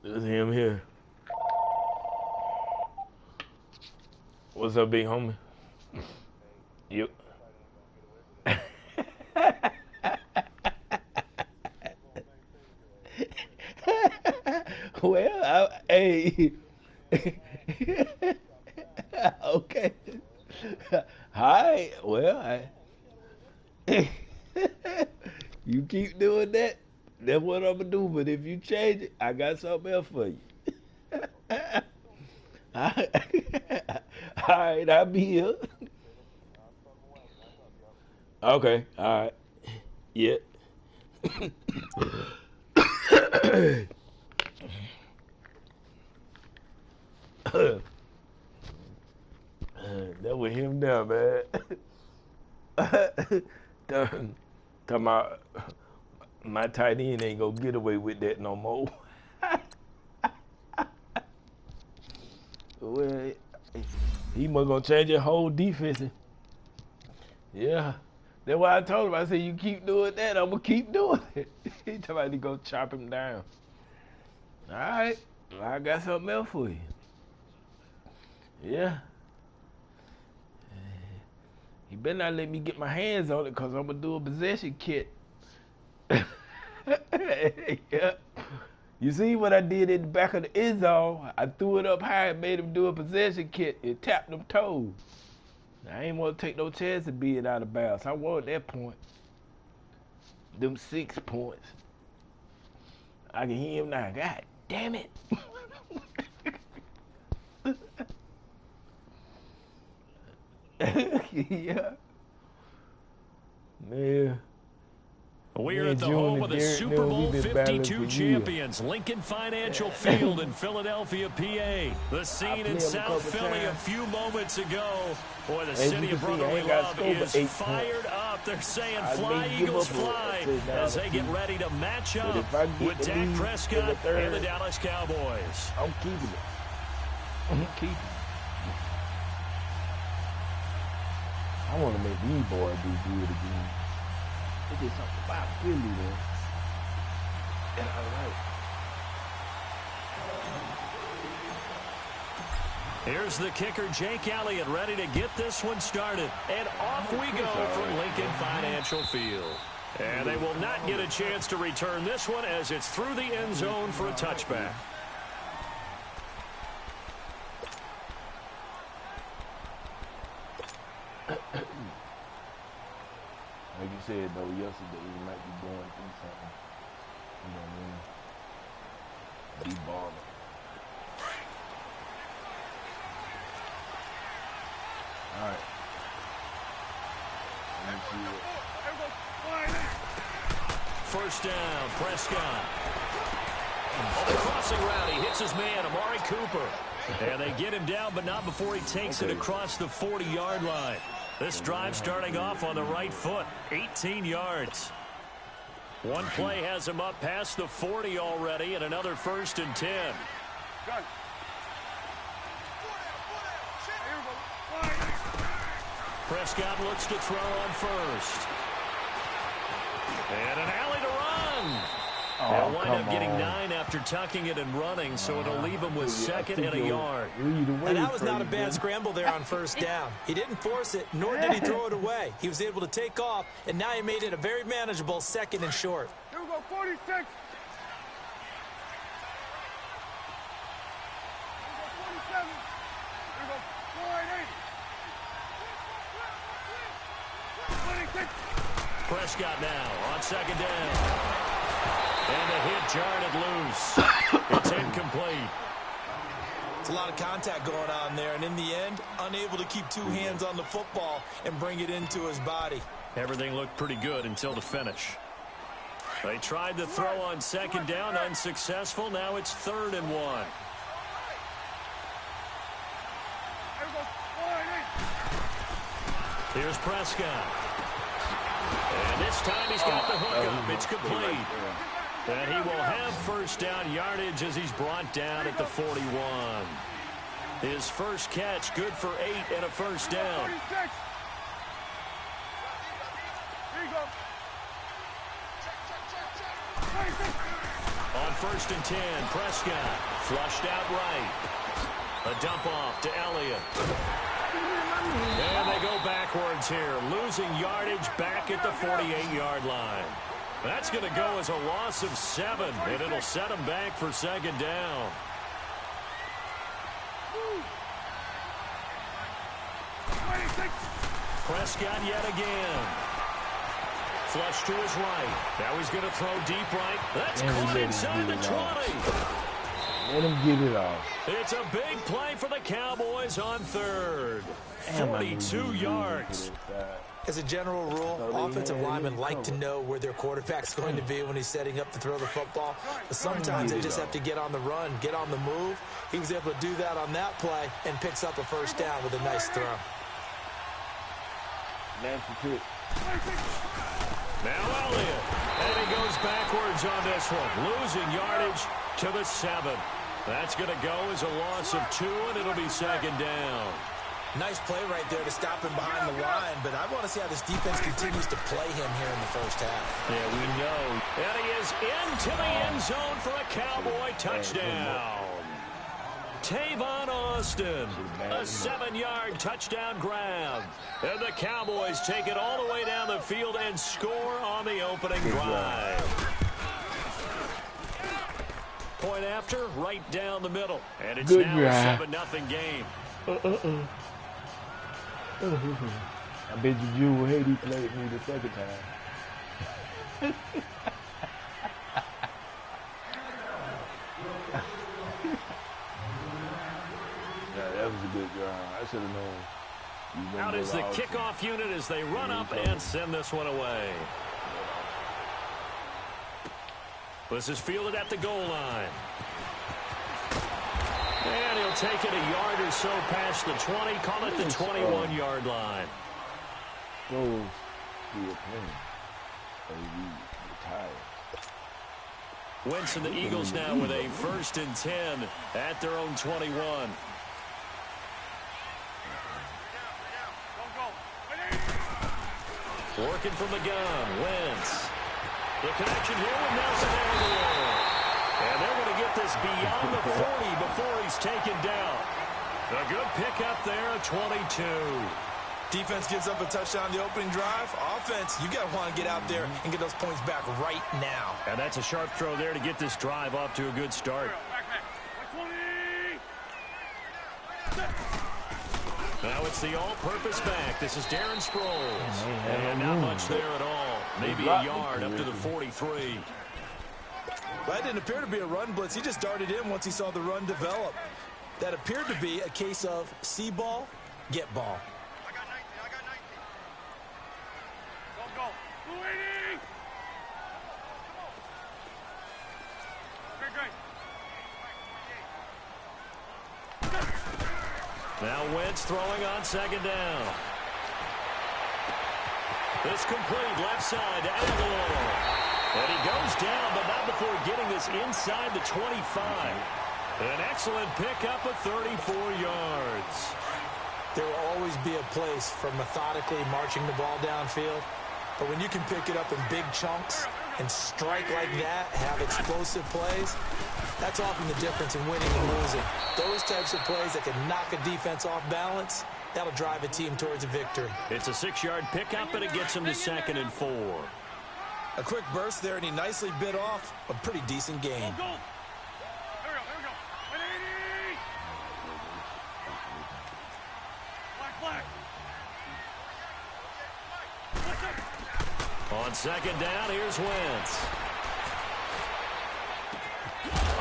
This him here. What's up, big homie? Yep. Well, hey. Okay. Hi. Well, you keep doing that. That's what I'm gonna do. But if you change it, I got something else for you. All right, I'll be here. Okay. All right. Yeah. That was him now, man. Talking about my tight end ain't gonna get away with that no more. Well, he must gonna change your whole defense. Yeah. That's why I told him. I said, you keep doing that, I'm gonna keep doing it. He told me to go chop him down. All right. I got something else for you. Yeah. He better not let me get my hands on it because I'm going to do a possession kit. Yeah. You see what I did in the back of the end zone? I threw it up high and made him do a possession kit. It tapped them toes. I ain't want to take no chance of being out of bounds. I wanted that point. Them 6 points. I can hear him now. God damn it. Yeah. Man. We're at the home of the Super Bowl 52 champions, Lincoln Financial Field in Philadelphia, PA. The scene in South Philly a few moments ago. Boy, the city of brotherly love is fired up. They're saying fly, Eagles, fly, as they get ready to match up with Dak Prescott and the Dallas Cowboys. I'm keeping it. I'm keeping it. I want to make these boys do good again. They did something about Philly there. And I like. Here's the kicker, Jake Elliott, ready to get this one started. And off we go from Lincoln Financial Field. And they will not get a chance to return this one as it's through the end zone for a touchback. Like you said, though, yesterday you might be going through something. You know what I mean? Be balling. All right. Let's see it. First down, Prescott. On the crossing route, he hits his man, Amari Cooper. And they get him down, but not before he takes it across the 40-yard line. This drive starting off on the right foot, 18 yards. One play has him up past the 40 already, and another 1st and 10. Prescott looks to throw on first. And an alley to run. They'll wind up getting 9 after tucking it and running, so it'll leave him with 2nd and a yard. And that was not a bad scramble there on 1st down. He didn't force it, nor did he throw it away. He was able to take off, and now he made it a very manageable 2nd and short. Here we go, 46. Here we go, 47. Here we go, 480. 26. Prescott now on 2nd down. And the hit jarred loose. It's incomplete. It's a lot of contact going on there, and in the end, unable to keep 2 hands on the football and bring it into his body. Everything looked pretty good until the finish. They tried to throw on 2nd down, unsuccessful. Now it's 3rd and 1. Here's Prescott. And this time he's got the hook up. It's complete. And he will have 1st down yardage as he's brought down at the 41. His first catch, good for 8 and a 1st down. Here you go. On 1st and 10, Prescott flushed out right. A dump off to Elliott. And they go backwards here, losing yardage back at the 48-yard line. That's going to go as a loss of 7, and it'll set them back for 2nd down. Prescott yet again. Flush to his right. Now he's going to throw deep right. That's caught inside the 20. Let him get it off. It's a big play for the Cowboys on 3rd. 42 yards. As a general rule, offensive linemen like to know where their quarterback's going to be when he's setting up to throw the football. But sometimes they just have to get on the run, get on the move. He was able to do that on that play and picks up a 1st down with a nice throw. Now Elliott. And he goes backwards on this one, losing yardage to the 7. That's going to go as a loss of 2, and it'll be 2nd down. Nice play right there to stop him behind the line, but I want to see how this defense continues to play him here in the 1st half. Yeah, we know. And he is into the end zone for a Cowboy touchdown. Tavon Austin, a 7-yard touchdown grab. And the Cowboys take it all the way down the field and score on the opening drive. Point after, right down the middle. And it's now a 7-0 game. I bet you Jew will hate he played me the 2nd time. Yeah, that was a good drive. I should have known. Out is the kickoff unit as they run up and send this one away. This is fielded at the goal line. And he'll take it a yard or so past the 20. Call it the 21-yard line. Those be a pain. Maybe retired. Wentz and the Eagles now with a 1st and 10 at their own 21. Working from the gun, Wentz. The connection here with Nelson Aguilar. And they're going to get this beyond the 40 before he's taken down. A good pickup there at 22. Defense gives up a touchdown the opening drive. Offense, you got to want to get out there and get those points back right now. And that's a sharp throw there to get this drive off to a good start. Now it's the all-purpose back. This is Darren Sproles. And not much there at all. Maybe a yard up to the 43. That didn't appear to be a run blitz. He just darted in once he saw the run develop. That appeared to be a case of see ball, get ball. Now Wentz throwing on 2nd down. This complete left side to Aguilar. And he goes down, but not before getting this inside the 25. An excellent pickup of 34 yards. There will always be a place for methodically marching the ball downfield. But when you can pick it up in big chunks and strike like that, have explosive plays, that's often the difference in winning and losing. Those types of plays that can knock a defense off balance, that'll drive a team towards a victory. It's a 6-yard pickup, and it gets him to 2nd and 4. A quick burst there, and he nicely bit off a pretty decent gain. On 2nd down, here's Wentz.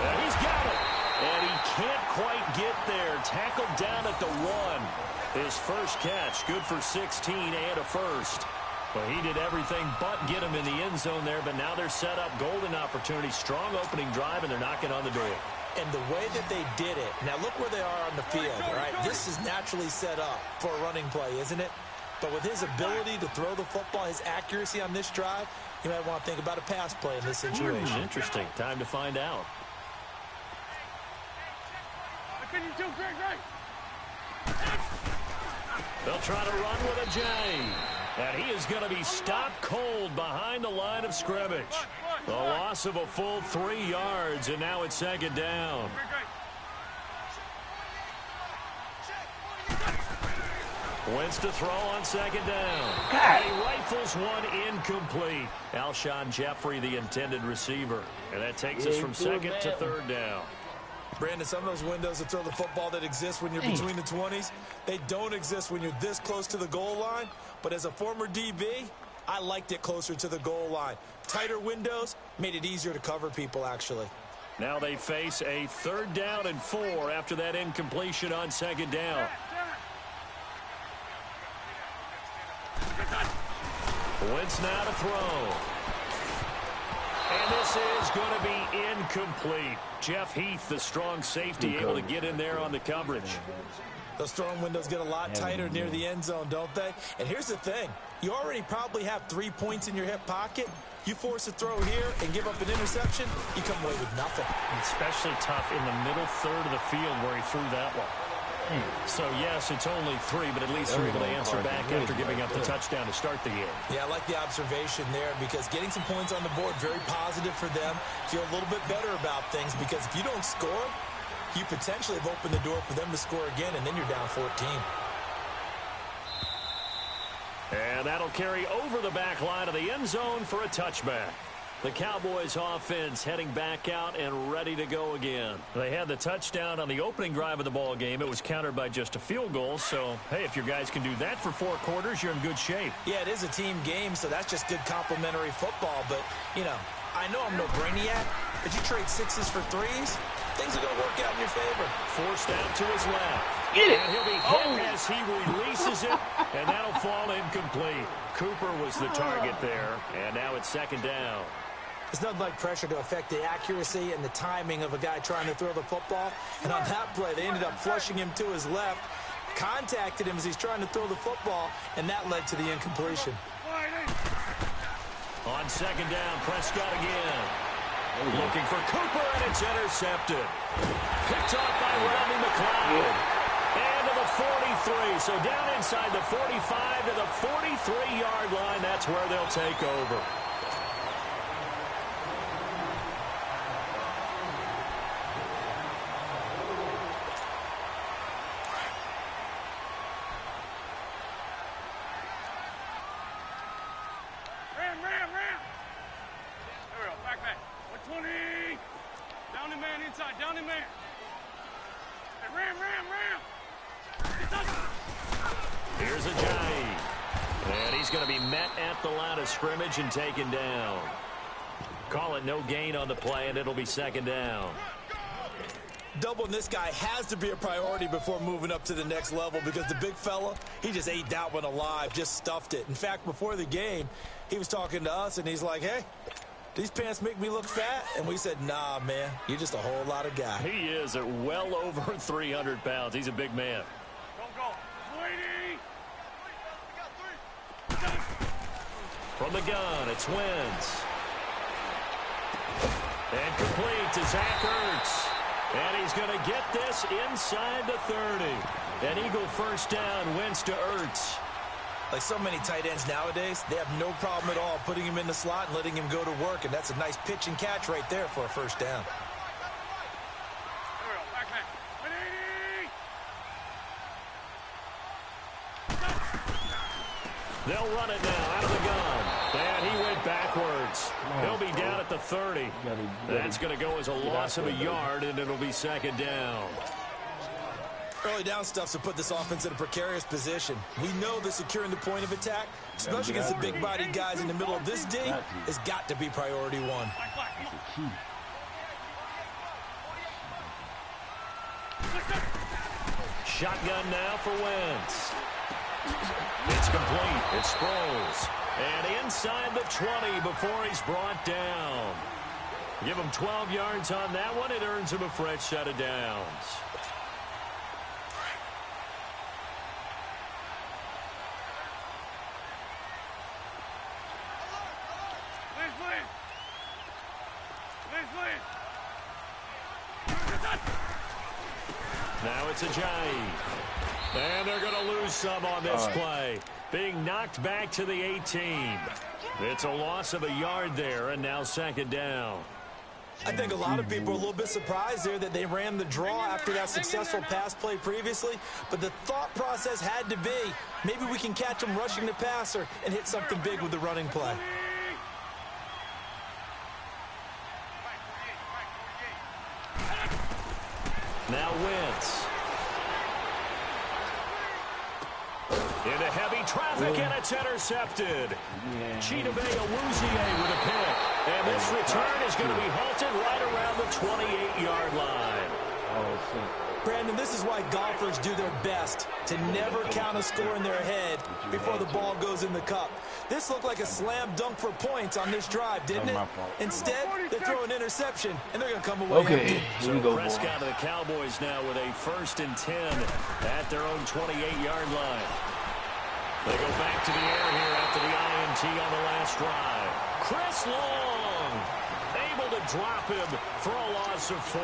And he's got it. And he can't quite get there. Tackled down at the 1. His first catch, good for 16 and a first. Well, he did everything but get him in the end zone there, but now they're set up golden opportunity. Strong opening drive, and they're knocking on the door. And the way that they did it, now look where they are on the field, all right? This is naturally set up for a running play, isn't it? But with his ability to throw the football, his accuracy on this drive, you might want to think about a pass play in this situation. Interesting. Time to find out. They'll try to run with a J. And he is going to be stopped cold behind the line of scrimmage. The loss of a full 3 yards, and now it's 2nd down. Wentz to throw on 2nd down. And he rifles one incomplete. Alshon Jeffrey, the intended receiver. And that takes us from 2nd to 3rd down. Brandon, some of those windows to throw the football that exist when you're between the 20s, they don't exist when you're this close to the goal line. But as a former DB, I liked it closer to the goal line. Tighter windows made it easier to cover people, actually. Now they face a 3rd down and 4 after that incompletion on 2nd down. Wentz now to throw. And this is going to be incomplete. Jeff Heath, the strong safety, able to get in there on the coverage. Those throwing windows get a lot tighter near the end zone, don't they? And here's the thing. You already probably have 3 points in your hip pocket. You force a throw here and give up an interception, you come away with nothing. Especially tough in the middle third of the field where he threw that one. So, yes, it's only 3, but at least they're able to answer back after giving up the touchdown to start the game. Yeah, I like the observation there because getting some points on the board, very positive for them. Feel a little bit better about things because if you don't score, you potentially have opened the door for them to score again, and then you're down 14. And that'll carry over the back line of the end zone for a touchback. The Cowboys offense heading back out and ready to go again. They had the touchdown on the opening drive of the ball game. It was countered by just a field goal. So, hey, if your guys can do that for 4 quarters, you're in good shape. Yeah, it is a team game, so that's just good complimentary football. But, you know, I know I'm no brainiac, but you trade 6s for 3s, things are going to work out in your favor. Forced out to his left. Get it. And he'll be hit as he releases it, and that'll fall incomplete. Cooper was the target there, and now it's 2nd down. There's nothing like pressure to affect the accuracy and the timing of a guy trying to throw the football. And on that play, they ended up flushing him to his left, contacted him as he's trying to throw the football, and that led to the incompletion. On second down, Prescott again. Looking for Cooper, and it's intercepted. Picked off by Rodney McLeod. And to the 43. So down inside the 45 to the 43-yard line. That's where they'll take over. Down in man. Hey, ram. Here's Ajayi. And he's going to be met at the line of scrimmage and taken down. Call it no gain on the play, and it'll be second down. Doubling this guy has to be a priority before moving up to the next level because the big fella, he just ate that one alive, just stuffed it. In fact, before the game, he was talking to us, and he's like, hey, these pants make me look fat? And we said, nah, man, you're just a whole lot of guy. He is at well over 300 pounds. He's a big man. Go. Waiting. From the gun, it's Wentz. And complete to Zach Ertz. And he's going to get this inside the 30. An Eagle first down, Wentz to Ertz. Like so many tight ends nowadays, they have no problem at all putting him in the slot and letting him go to work. And that's a nice pitch and catch right there for a first down. They'll run it now out of the gun. And he went backwards. He'll be down at the 30. That's going to go as a loss of a yard, and it'll be second down. Early down stuff's to put this offense in a precarious position. We know that securing the point of attack, especially against the big-bodied guys in the middle of this D, has got to be priority one. Shotgun now for Wentz. It's complete. It's Sproles. And inside the 20 before he's brought down. Give him 12 yards on that one. It earns him a fresh set of downs. Now it's Ajayi. And they're going to lose some on this play. Being knocked back to the 18. It's a loss of a yard there, and now second down. I think a lot of people are a little bit surprised there that they ran the draw after that successful pass play previously. But the thought process had to be, maybe we can catch them rushing the passer and hit something big with the running play. Now Wentz. Into heavy traffic, and it's intercepted. Chidobe Awuzie with a pick. And this return is going to be halted right around the 28-yard line. Brandon, this is why golfers do their best to never count a score in their head before the ball goes in the cup. This looked like a slam dunk for points on this drive, didn't it? Instead, they throw an interception, and they're going to come away empty. So Prescott to the Cowboys now with a 1st and 10 at their own 28-yard line. They go back to the air here after the INT on the last drive. Chris Long able to drop him for a loss of 4.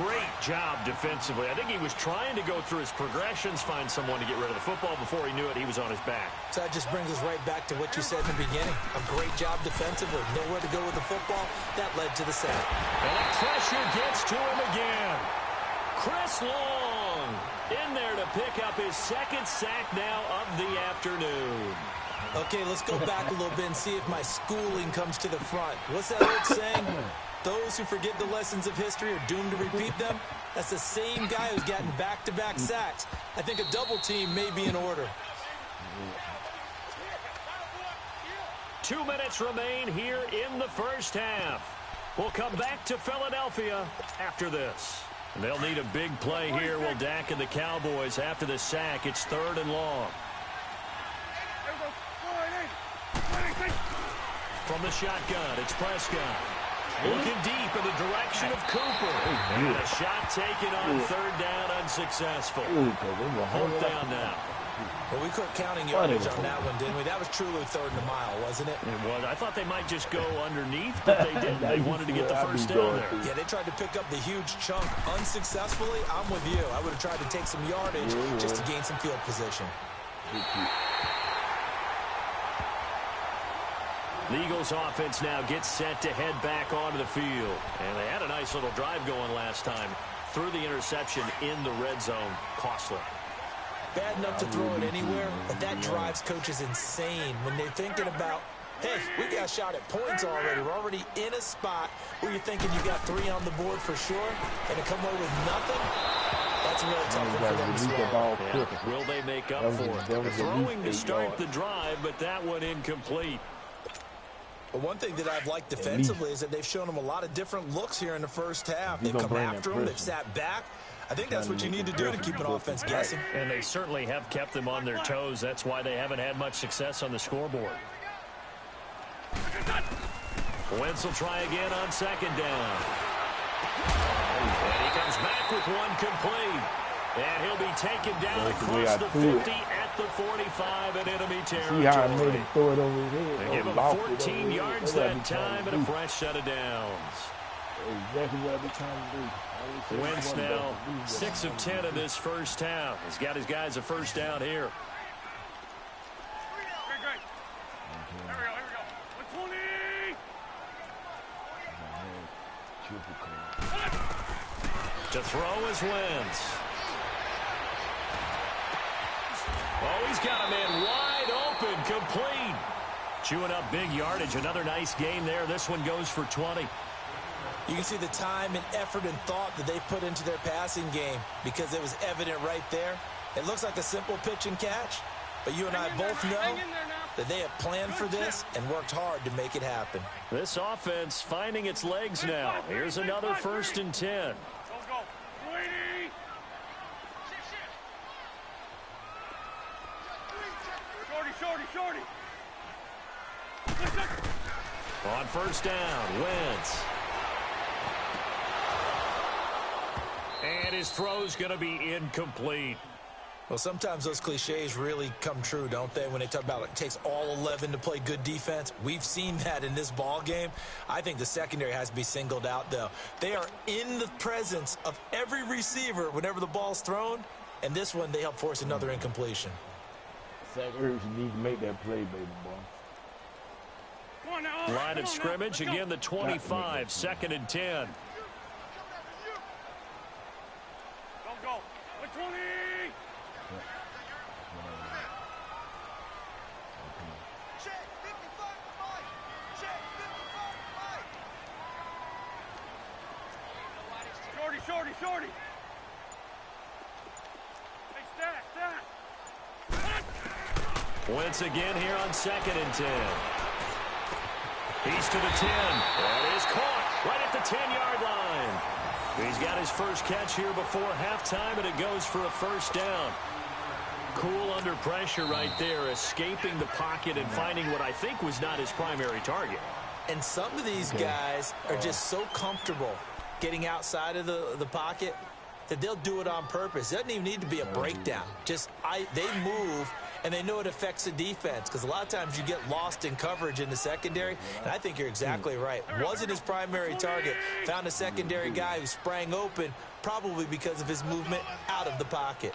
Great job defensively. I think he was trying to go through his progressions, find someone to get rid of the football. Before he knew it, he was on his back. So that just brings us right back to what you said in the beginning. A great job defensively. Nowhere to go with the football. That led to the sack. And the pressure gets to him again. Chris Long in there to pick up his 2nd sack now of the afternoon. Okay, let's go back a little bit and see if my schooling comes to the front. What's that old saying? Those who forget the lessons of history are doomed to repeat them. That's the same guy who's gotten back-to-back sacks. I think a double team may be in order. 2 minutes remain here in the first half. We'll come back to Philadelphia after this. They'll need a big play here. Will Dak and the Cowboys after the sack. It's 3rd and long. From the shotgun, it's Prescott. Looking deep in the direction of Cooper. And a shot taken on third down, unsuccessful. Fourth down now. Well, we quit counting yardage on that one, didn't we? That was truly third and a mile, wasn't it? It was. I thought they might just go underneath, but they didn't. They wanted to get the first down there. Yeah, they tried to pick up the huge chunk unsuccessfully. I'm with you. I would have tried to take some yardage just to gain some field position. The Eagles offense now gets set to head back onto the field. And they had a nice little drive going last time. Threw the interception in the red zone. Costly. Bad enough to throw it anywhere, but that drives coaches insane when they're thinking about, hey, we got a shot at points already. We're already in a spot where you're thinking you got 3 on the board for sure, and to come away with nothing, that's a really tough one for them to swallow. Yeah. Will they make up for it? Throwing to start the drive, but that one incomplete. But one thing that I've liked defensively is that they've shown them a lot of different looks here in the first half. They've come after them. They've sat back. I think that's what you need to do to keep an offense guessing. And they certainly have kept them on their toes. That's why they haven't had much success on the scoreboard. Wentz will try again on second down. And he comes back with one complete. And he'll be taken down across the 50 at the 45 in enemy territory. See how I made him throw it over his head? They give him 14 yards that time and a fresh set of downs. Exactly what I've been trying to do. Wentz now 6 of 10 in this first half. He's got his guys a first down here. Great. Here we go. 120. To throw is Wentz. Oh, he's got a man wide open, complete. Chewing up big yardage. Another nice gain there. This one goes for 20. You can see the time and effort and thought that they put into their passing game because it was evident right there. It looks like a simple pitch and catch, but you and I both know that they have planned for this and worked hard to make it happen. This offense finding its legs now. Here's another 1st and 10. Let's go. 280. Shorty. On first down, Wentz. And his throw's going to be incomplete. Well, sometimes those cliches really come true, don't they, when they talk about it takes all 11 to play good defense. We've seen that in this ball game. I think the secondary has to be singled out, though. They are in the presence of every receiver whenever the ball's thrown, and this one they help force another incompletion. Zach Ertz needs to make that play, baby boy. Line of scrimmage, again the 25, 2nd and 10. Don't go. 120. Check 55 to Mike. Check 55 to Mike. Shorty. Hey, stack. Wentz again here on 2nd and 10. He's to the 10. That is caught right at the 10-yard line. He's got his first catch here before halftime, and it goes for a first down. Cool under pressure right there, escaping the pocket and finding what I think was not his primary target. And some of these guys are just so comfortable getting outside of the pocket that they'll do it on purpose. It doesn't even need to be a breakdown. They move, and they know it affects the defense because a lot of times you get lost in coverage in the secondary, and I think you're exactly right. Wasn't his primary target. Found a secondary guy who sprang open, probably because of his movement out of the pocket.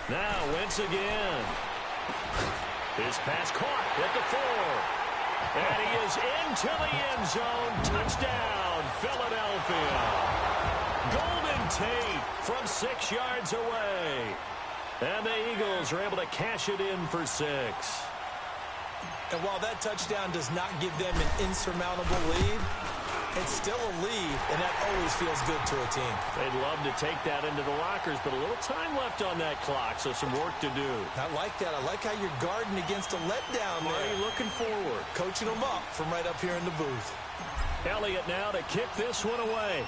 Now Wentz again. His pass caught at the 4. And he is into the end zone. Touchdown, Philadelphia. Golden Tate from 6 yards away. And the Eagles are able to cash it in for 6. And while that touchdown does not give them an insurmountable lead, it's still a lead, and that always feels good to a team. They'd love to take that into the lockers, but a little time left on that clock, so some work to do. I like that. I like how you're guarding against a letdown there. Marty looking forward. Coaching them up from right up here in the booth. Elliott now to kick this one away.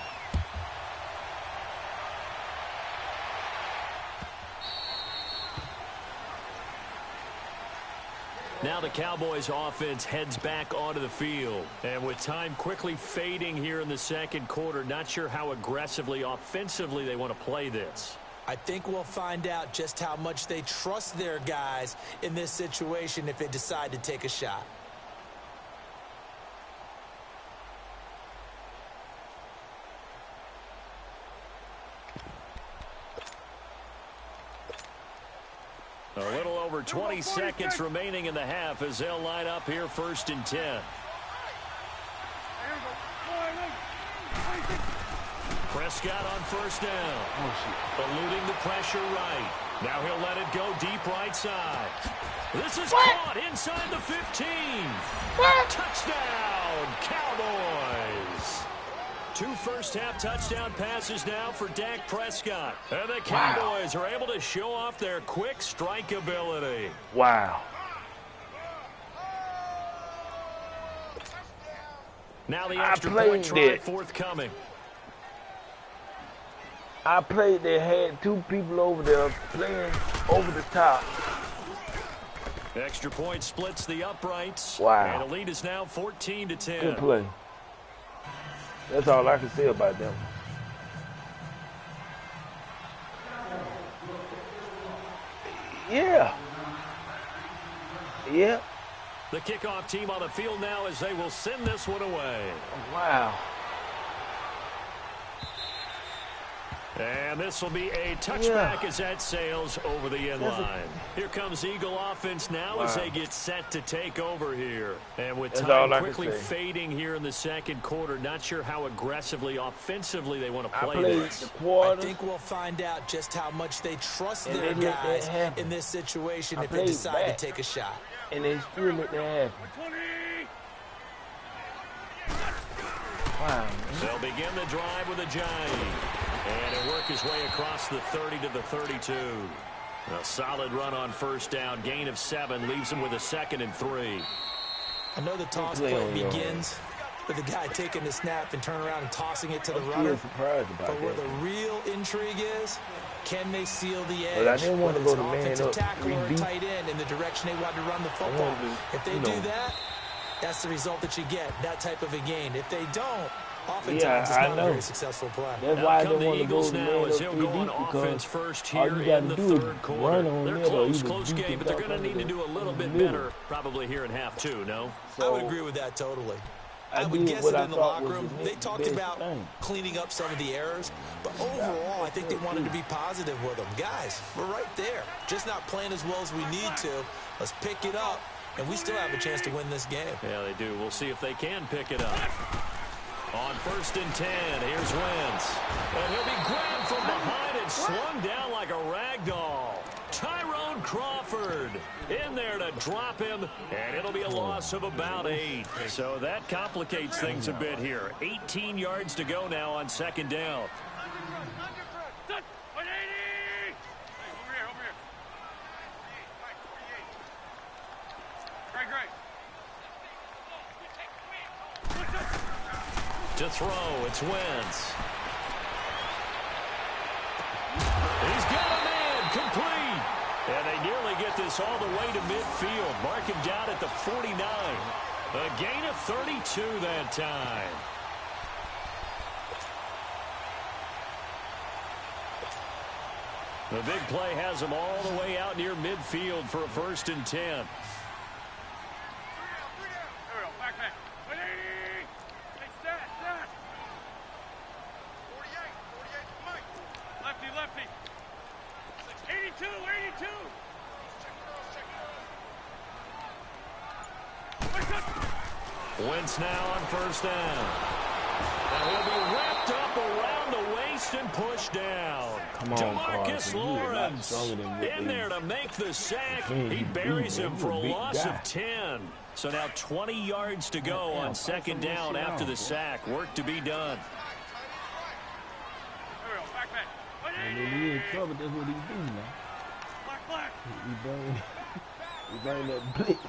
Now the Cowboys offense heads back onto the field. And with time quickly fading here in the second quarter, not sure how aggressively, offensively they want to play this. I think we'll find out just how much they trust their guys in this situation if they decide to take a shot. A little over 20 seconds remaining in the half as they'll line up here 1st and 10. Prescott on 1st down. Eluding the pressure right. Now he'll let it go deep right side. This is caught inside the 15. Touchdown, Cowboys. 2 first-half touchdown passes now for Dak Prescott. And the Cowboys are able to show off their quick strike ability. Wow. Now the extra point try forthcoming. I played, they had 2 people over there playing over the top. Extra point splits the uprights. Wow. And the lead is now 14-10. Good play. That's all I can say about them. Yeah. Yeah. The kickoff team on the field now as they will send this one away. Wow. And this will be a touchback as that sails over the end line. Here comes Eagle offense now as they get set to take over here. And with time quickly fading here in the second quarter, not sure how aggressively, offensively they want to play this. I think we'll find out just how much they trust their guys in this situation if they decide to take a shot. And they still let that happen. Wow. They'll begin the drive with a giant. And he'll work his way across the 30 to the 32. A solid run on 1st down. Gain of 7 leaves him with a 2nd and 3. I know the toss play begins with the guy taking the snap and turning around and tossing it to the runner. But where the real intrigue is, can they seal the edge? But I didn't want to go to man offensive up, tackle or a tight end in the direction they want to run the football. If they do that, that's the result that you get, that type of a gain. If they don't, oftentimes it's not a very successful play. That's why I come didn't the want to go Eagles to now as man they'll up go on 3D offense because first all here you got in to the do is third run quarter. on They're there or close, either close beat game, the but they're duck going to need to under do a little bit middle. better probably here in half 2, no? I would agree with that totally. I would did guess what that I in the thought locker was room, the they next talked best about thing. cleaning up some of the errors, but overall, I think they wanted to be positive with them. Guys, we're right there. Just not playing as well as we need to. Let's pick it up, and we still have a chance to win this game. Yeah, they do. We'll see if they can pick it up. On 1st and 10, here's Wentz. And he'll be grabbed from behind and slung down like a rag doll. Tyrone Crawford in there to drop him, and it'll be a loss of about 8. So that complicates things a bit here. 18 yards to go now on 2nd down. To throw, it's Wentz. He's got a man, complete. And they nearly get this all the way to midfield. Mark him down at the 49. A gain of 32 that time. The big play has him all the way out near midfield for a 1st and 10. Wentz now on 1st down. And he'll be wrapped up around the waist and pushed down. Come on, DeMarcus Lawrence in there to make the sack. He buries him for a loss of 10. So now 20 yards to go on 2nd down after the sack. Work to be done. And when he in trouble, that's what he do now. He bring that blitz.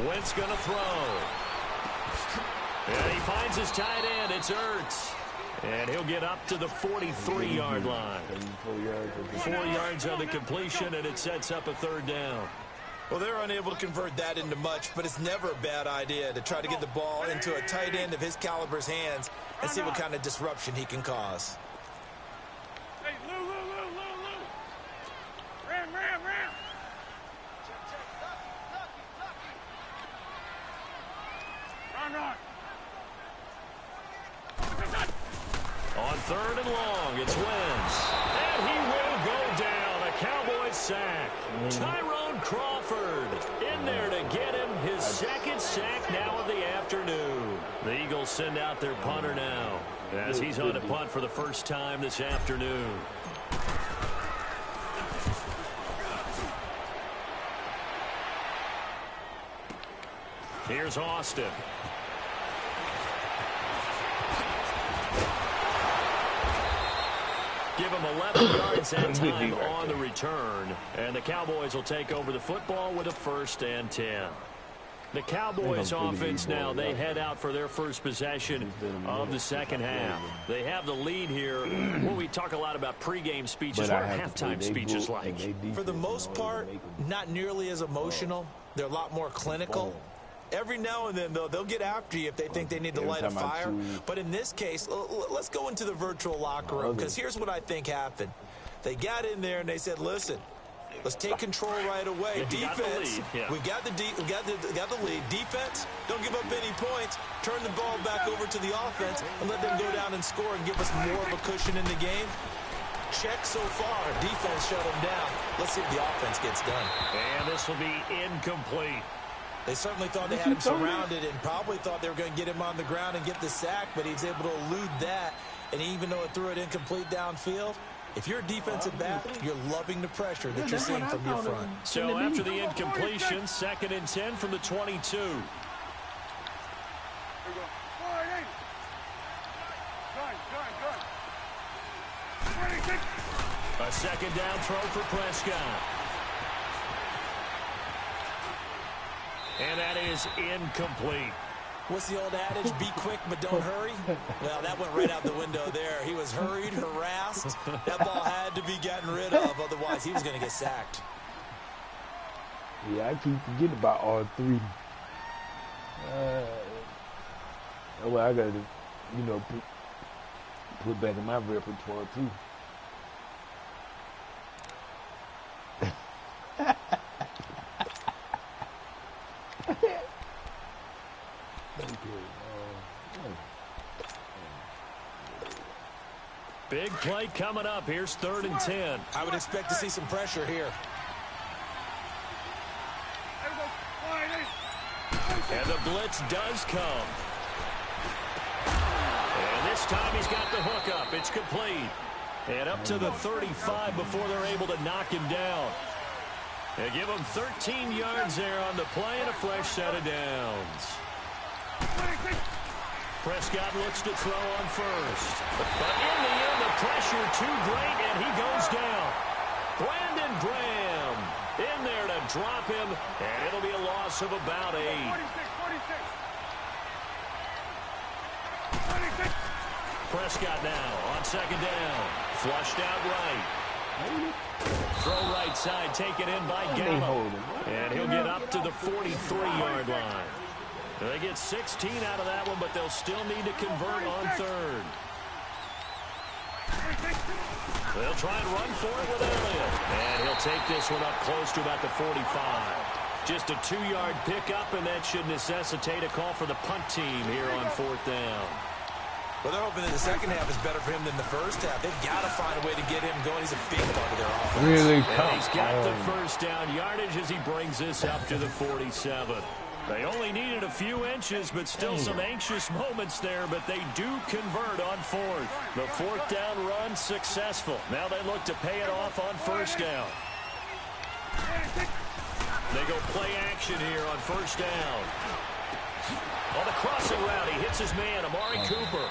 Wentz going to throw. And he finds his tight end. It's Ertz. And he'll get up to the 43-yard line. 4 yards on the completion, and it sets up a 3rd down. Well, they're unable to convert that into much, but it's never a bad idea to try to get the ball into a tight end of his caliber's hands and see what kind of disruption he can cause. Hey, Lou. Ram. Run. On 3rd and long, it's Wentz. And he will go down. A Cowboys sack. Tyrone Crawford in there to get him his 2nd sack now of the afternoon. The Eagles send out their punter now as he's on a punt for the first time this afternoon. Here's Austin. Give him 11 yards that time on the return. And the Cowboys will take over the football with a 1st and 10. The Cowboys offense now, they head out for their first possession of the second half. They have the lead here. Well, we talk a lot about pregame speeches. What are halftime speeches like? For the most part, not nearly as emotional. They're a lot more clinical. Every now and then, though, they'll get after you if they think they need to light a fire. But in this case, let's go into the virtual locker room, because here's what I think happened. They got in there and they said, listen, let's take control right away. Defense, we got the lead. Defense, don't give up any points. Turn the ball back over to the offense and let them go down and score and give us more of a cushion in the game. Check so far. Defense shut them down. Let's see if the offense gets done. And this will be incomplete. They certainly thought they had him surrounded and probably thought they were going to get him on the ground and get the sack, but he was able to elude that. And even though it threw it incomplete downfield, if you're a defensive back, you're loving the pressure that you're seeing from your front. So after the incompletion, 2nd and 10 from the 22. A 2nd down throw for Prescott. And that is incomplete. What's the old adage? Be quick, but don't hurry. Well, that went right out the window there. He was hurried, harassed. That ball had to be gotten rid of. Otherwise, he was going to get sacked. Yeah, I keep forgetting about all 3. Well, I got to, put back in my repertoire, too. Big play coming up. Here's 3rd and 10. I would expect to see some pressure here. And the blitz does come. And this time he's got the hook up. It's complete. And up to the 35 before they're able to knock him down. They give him 13 yards there on the play and a fresh set of downs. Prescott looks to throw on first. But in the end, the pressure too great, and he goes down. Brandon Graham in there to drop him, and it'll be a loss of about 8. Prescott now on 2nd down. Flushed out right. Throw right side taken in by Gallup. And he'll get up to the 43-yard line. They get 16 out of that one, but they'll still need to convert on 3rd. They'll try and run for it with Elliott. And he'll take this one up close to about the 45. Just a 2-yard pickup, and that should necessitate a call for the punt team here on 4th down. Well, they're hoping that the second half is better for him than the first half. They've got to find a way to get him going. He's a big part of their offense. Really? And he's got the first down yardage as he brings this up to the 47. They only needed a few inches, but still some anxious moments there, but they do convert on 4th. The 4th down run successful. Now they look to pay it off on 1st down. They go play action here on 1st down. On the crossing route, he hits his man, Amari Cooper.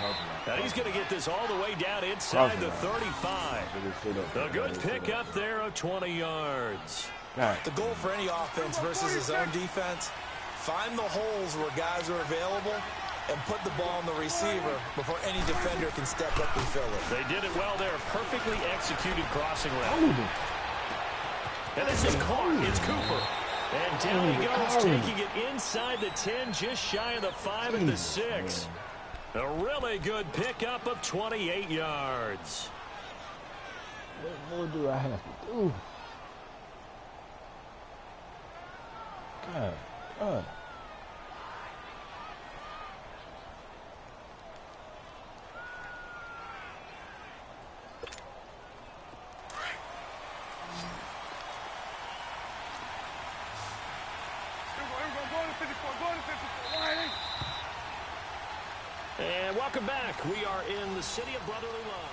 And he's going to get this all the way down inside the 35. A good pickup there of 20 yards. The goal for any offense versus his own defense, find the holes where guys are available and put the ball on the receiver before any defender can step up and fill it. They did it well there. Perfectly executed crossing route. And this is caught. It's Cooper. And down he goes, taking it inside the 10, just shy of the 5 at the 6. A really good pickup of 28 yards. What more do I have to do? God. And welcome back. We are in the city of brotherly love.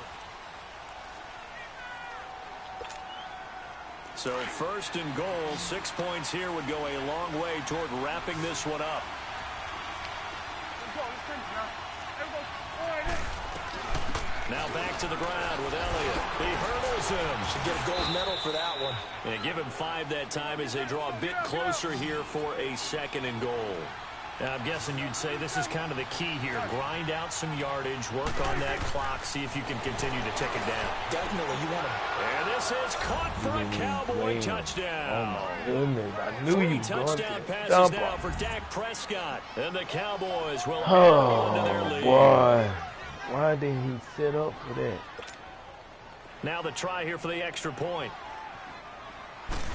So first and goal, 6 points here would go a long way toward wrapping this one up. Now back to the ground with Elliott. He hurdles him. Should get a gold medal for that one. And give him 5 that time as they draw a bit closer here for a second and goal. Now, I'm guessing you'd say this is kind of the key here. Grind out some yardage, work on that clock, see if you can continue to tick it down. Definitely, you want to. And this is caught for a Cowboy touchdown. Oh, my goodness. I knew 3 you was going touchdown to passes dump now him. for Dak Prescott. And the Cowboys will add Oh, on to their lead. boy. Why didn't he set up for that? Now the try here for the extra point.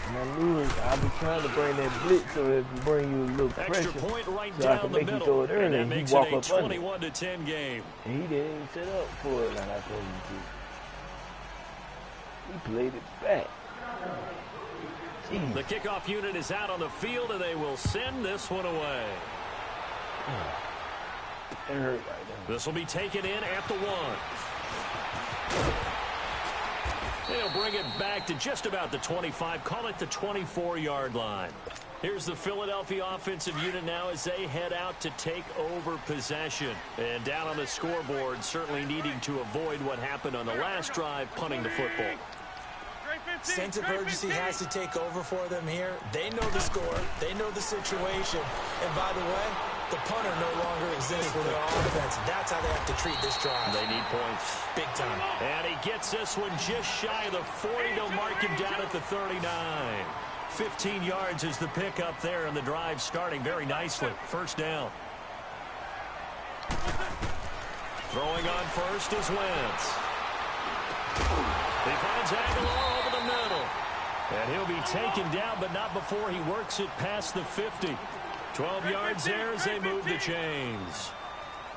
And I knew it. I was trying to bring that blitz so it can bring you a little pressure. Extra point right so I down can the make you middle. throw it And early that and makes he it walk a up under. 21-10 game. And he didn't set up for it like I told him to. He played it back. Jeez. The kickoff unit is out on the field, and they will send this one away. It hurt right there. This will be taken in at the 1. They'll bring it back to just about the 25, call it the 24-yard line. Here's the Philadelphia offensive unit now as they head out to take over possession. And down on the scoreboard, certainly needing to avoid what happened on the last drive, punting the football. Sense of urgency has to take over for them here. They know the score. They know the situation. And by the way, the punter no longer exists for their offense. That's how they have to treat this drive. They need points. Big time. And he gets this one just shy of the 40. They'll mark him down at the 39. 15 yards is the pickup there, and the drive starting very nicely. First down. Throwing on first is Wentz. He finds Aguilar over the middle. And he'll be taken down, but not before he works it past the 50. 12 yards there as they move the chains.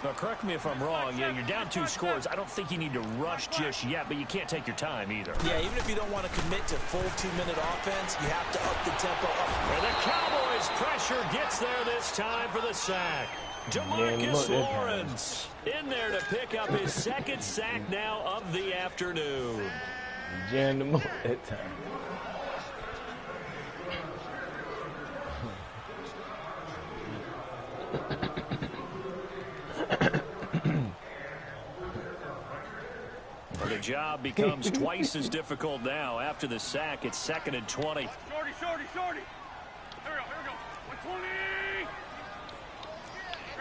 Now, correct me if I'm wrong. Yeah, you're down 2 scores. I don't think you need to rush just yet, but you can't take your time either. Yeah, even if you don't want to commit to full 2-minute offense, you have to up the tempo up. And the Cowboys' pressure gets there this time for the sack. DeMarcus Lawrence in there to pick up his second sack now of the afternoon. Jammed him up that time. The job becomes twice as difficult now. After the sack, it's 2nd and 20. Shorty. Here we go. 120.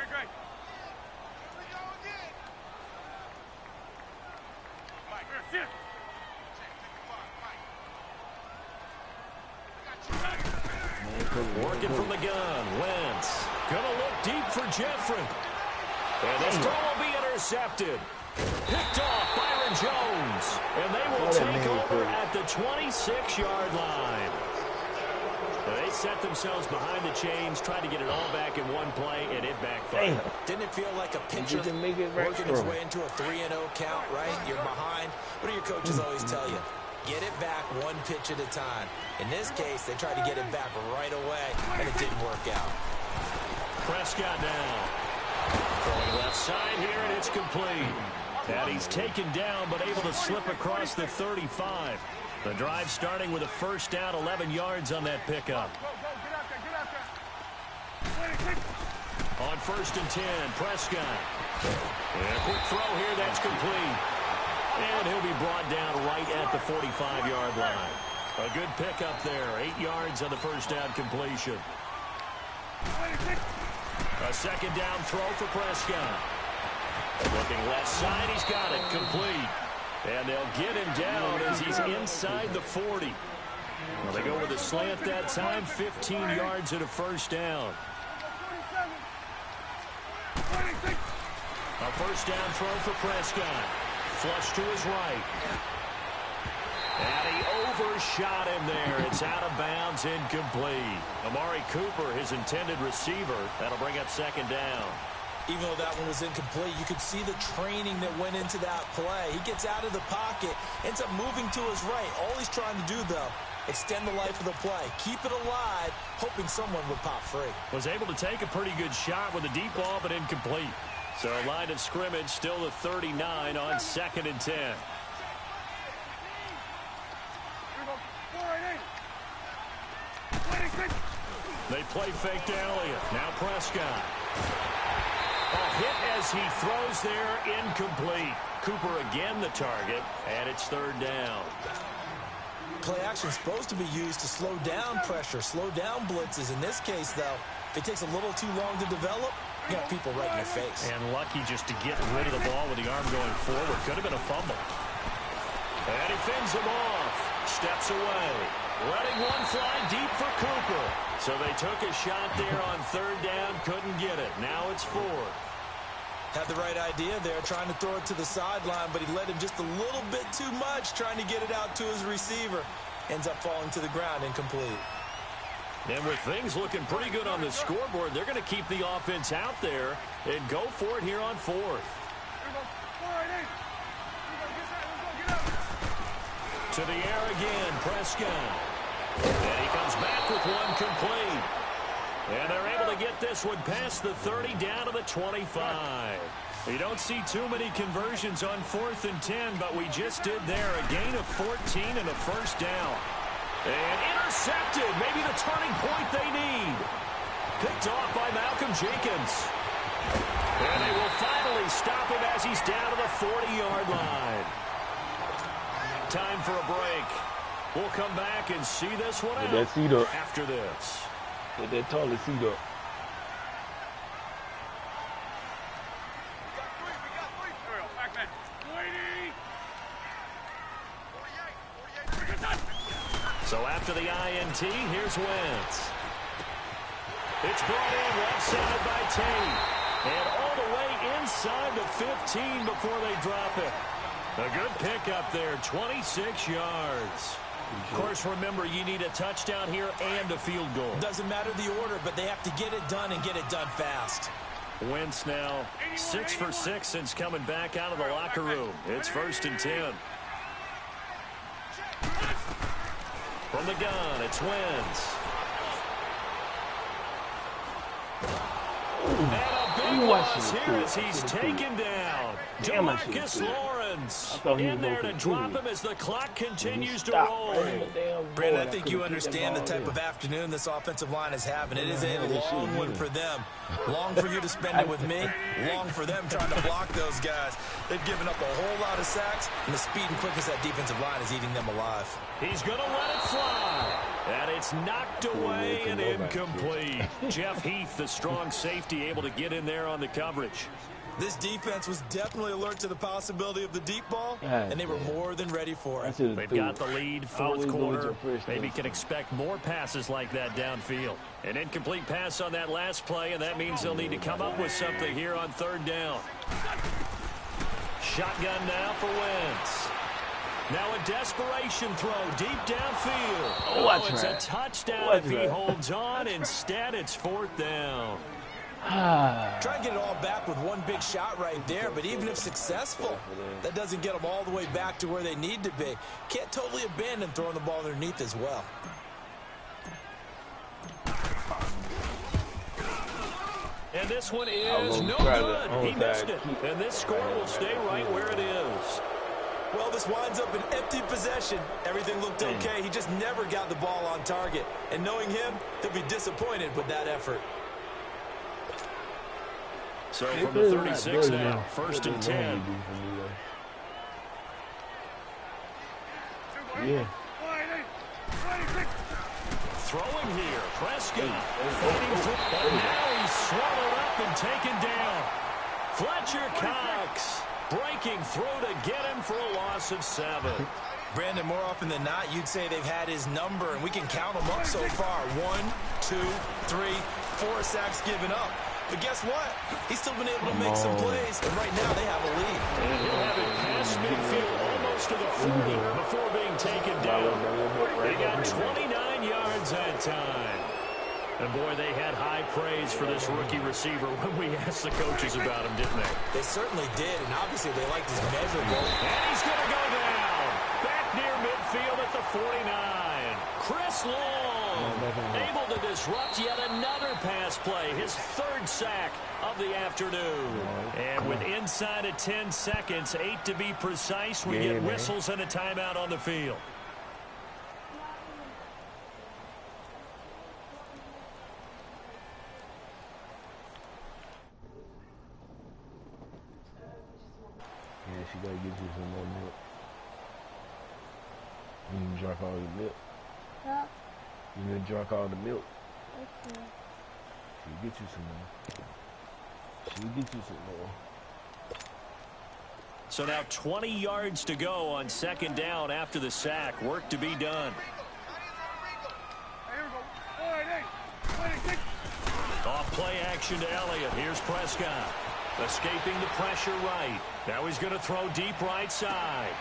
Great. Sit. Working from the gun. Wentz gonna look deep for Jeffrey. And this throw will be intercepted. Picked off Byron Jones. And they will take over at the 26-yard line. They set themselves behind the chains, tried to get it all back in one play, and it backfired. Didn't it feel like a pitcher working his way into a 3-0 count, right? You're behind. What do your coaches always tell you? Get it back one pitch at a time. In this case, they tried to get it back right away, and it didn't work out. Prescott now. Throwing left side here, and it's complete. And he's taken down, but able to slip across the 35. The drive starting with a first down, 11 yards on that pickup. On 1st and 10, Prescott. And a quick throw here, that's complete. And he'll be brought down right at the 45-yard line. A good pickup there, 8 yards on the first down completion. A second down throw for Prescott. Looking left side, he's got it, complete. And they'll get him down as he's inside the 40. Well, they go with a slant that time, 15 yards and a first down. A first down throw for Prescott. Flush to his right. And he overshot him there. It's out of bounds, incomplete. Amari Cooper, his intended receiver. That'll bring up second down. Even though that one was incomplete, you could see the training that went into that play. He gets out of the pocket, ends up moving to his right. All he's trying to do, though, extend the life of the play. Keep it alive, hoping someone would pop free. Was able to take a pretty good shot with a deep ball, but incomplete. So line of scrimmage still the 39 on 2nd and 10. They play fake to Elliott. Now Prescott. A hit as he throws there, incomplete. Cooper again the target, and it's 3rd down. Play action is supposed to be used to slow down pressure, slow down blitzes. In this case, though, if it takes a little too long to develop, you got people right in your face. And lucky just to get rid of the ball with the arm going forward. Could have been a fumble. And he fends him off. Steps away. Letting one fly deep for Cooper. So they took a shot there on 3rd down. Couldn't get it. Now it's 4th. Had the right idea there, trying to throw it to the sideline, but he let him just a little bit too much, trying to get it out to his receiver. Ends up falling to the ground, incomplete. And with things looking pretty good on the scoreboard, they're going to keep the offense out there and go for it here on 4th. To the air again, Prescott. And he comes back with one complete. And they're able to get this one past the 30 down to the 25. You don't see too many conversions on 4th and 10, but we just did there. A gain of 14 and a first down. And intercepted. Maybe the turning point they need. Picked off by Malcolm Jenkins. And they will finally stop him as he's down to the 40-yard line. Time for a break. We'll come back and see this one out after this. Get that taller seat up. So after the INT, here's Wentz. It's brought in left side by Tate. And all the way inside the 15 before they drop it. A good pickup there, 26 yards. Of course, remember, you need a touchdown here and a field goal. Doesn't matter the order, but they have to get it done and get it done fast. Wentz now 6 for 6 since coming back out of the locker room. It's 1st and 10. From the gun, it's Wentz. And a big loss here as he's taken down. DeMarcus Lawrence in there to drop him as the clock continues to roll. Brandon, I think you understand the type of afternoon this offensive line is having. It is a long one for them. Long for you to spend it with me. Long for them trying to block those guys. They've given up a whole lot of sacks, and the speed and quickness of that defensive line is eating them alive. He's going to let it fly. And it's knocked away and incomplete. Jeff Heath, the strong safety, able to get in there on the coverage. This defense was definitely alert to the possibility of the deep ball, and they were more than ready for it. They've got the lead, 4th quarter. Maybe can expect more passes like that downfield. An incomplete pass on that last play, and that means they'll need to come up with something here on 3rd down. Shotgun now for Wentz. Now a desperation throw deep downfield. Oh, it's a touchdown if he holds on. Instead, it's 4th down. Try and get it all back with one big shot right there, but even if successful, that doesn't get them all the way back to where they need to be. Can't totally abandon throwing the ball underneath as well. And this one is no good. He missed it. And this score will stay right where it is. Well, this winds up an empty possession. Everything looked okay. He just never got the ball on target. And knowing him, he'll be disappointed with that effort. So from the 36 now, 1st and 10. throwing here. Prescott fighting for it. And now he's swallowed up and taken down. Fletcher Cox breaking through to get him for a loss of 7. Brandon, more often than not, you'd say they've had his number, and we can count them up so far. 1, 2, 3, 4 sacks given up. But guess what? He's still been able to make some plays, and right now they have a lead. And he'll have it past midfield almost to the 40 before being taken down. They got 29 yards that time. And, boy, they had high praise for this rookie receiver when we asked the coaches about him, didn't they? They certainly did, and obviously they liked his measurable. And he's going to go down. Back near midfield at the 49. Chris Long able to disrupt yet another pass play. His 3rd sack of the afternoon. And with inside of 10 seconds, 8 to be precise, we get whistles and a timeout on the field. Yeah, she gotta get you some more milk. You didn't drink all the milk. Huh? You didn't drink all the milk. Okay. She'll get you some more. She'll get you some more. So now 20 yards to go on 2nd down after the sack. Work to be done. Off play action to Elliott. Here's Prescott. Escaping the pressure right. Now he's going to throw deep right side.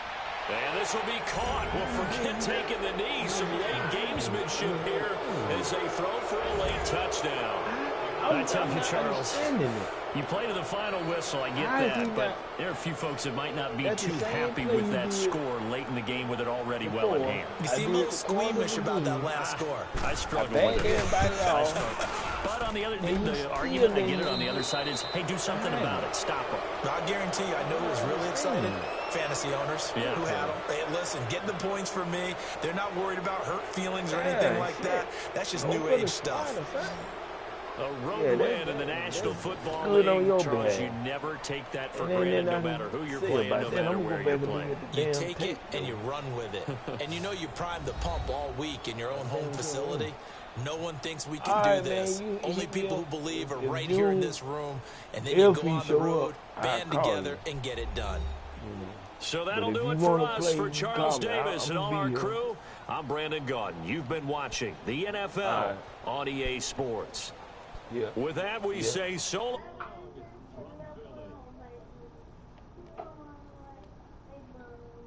And this will be caught. Well, forget taking the knee. Some late gamesmanship here as they throw for a late touchdown. I tell you, Charles, you play to the final whistle. I get that, but there are a few folks that might not be too happy with that score late in the game with it already well in hand. You seem a little squeamish about that last score. I struggle with it. I struggle. But on the other, the argument, I get it on the other side is, hey, do something about it. Stop them. I guarantee you, I know who was really excited. Fantasy owners who had them. Hey, listen, get the points for me. They're not worried about hurt feelings or anything like that. That's just new age stuff. A road win in the National Football League. Charles, you never take that for granted, no matter who you're playing, no matter where you're playing. You take it and you run with it. And you know you primed the pump all week in your own home facility. No one thinks we can do this. Only people who believe are right here in this room. And then you go on the road, band together, and get it done. So that'll do it for us. For Charles Davis and all our crew, I'm Brandon Gaudin. You've been watching the NFL on EA Sports. With that, we say so long.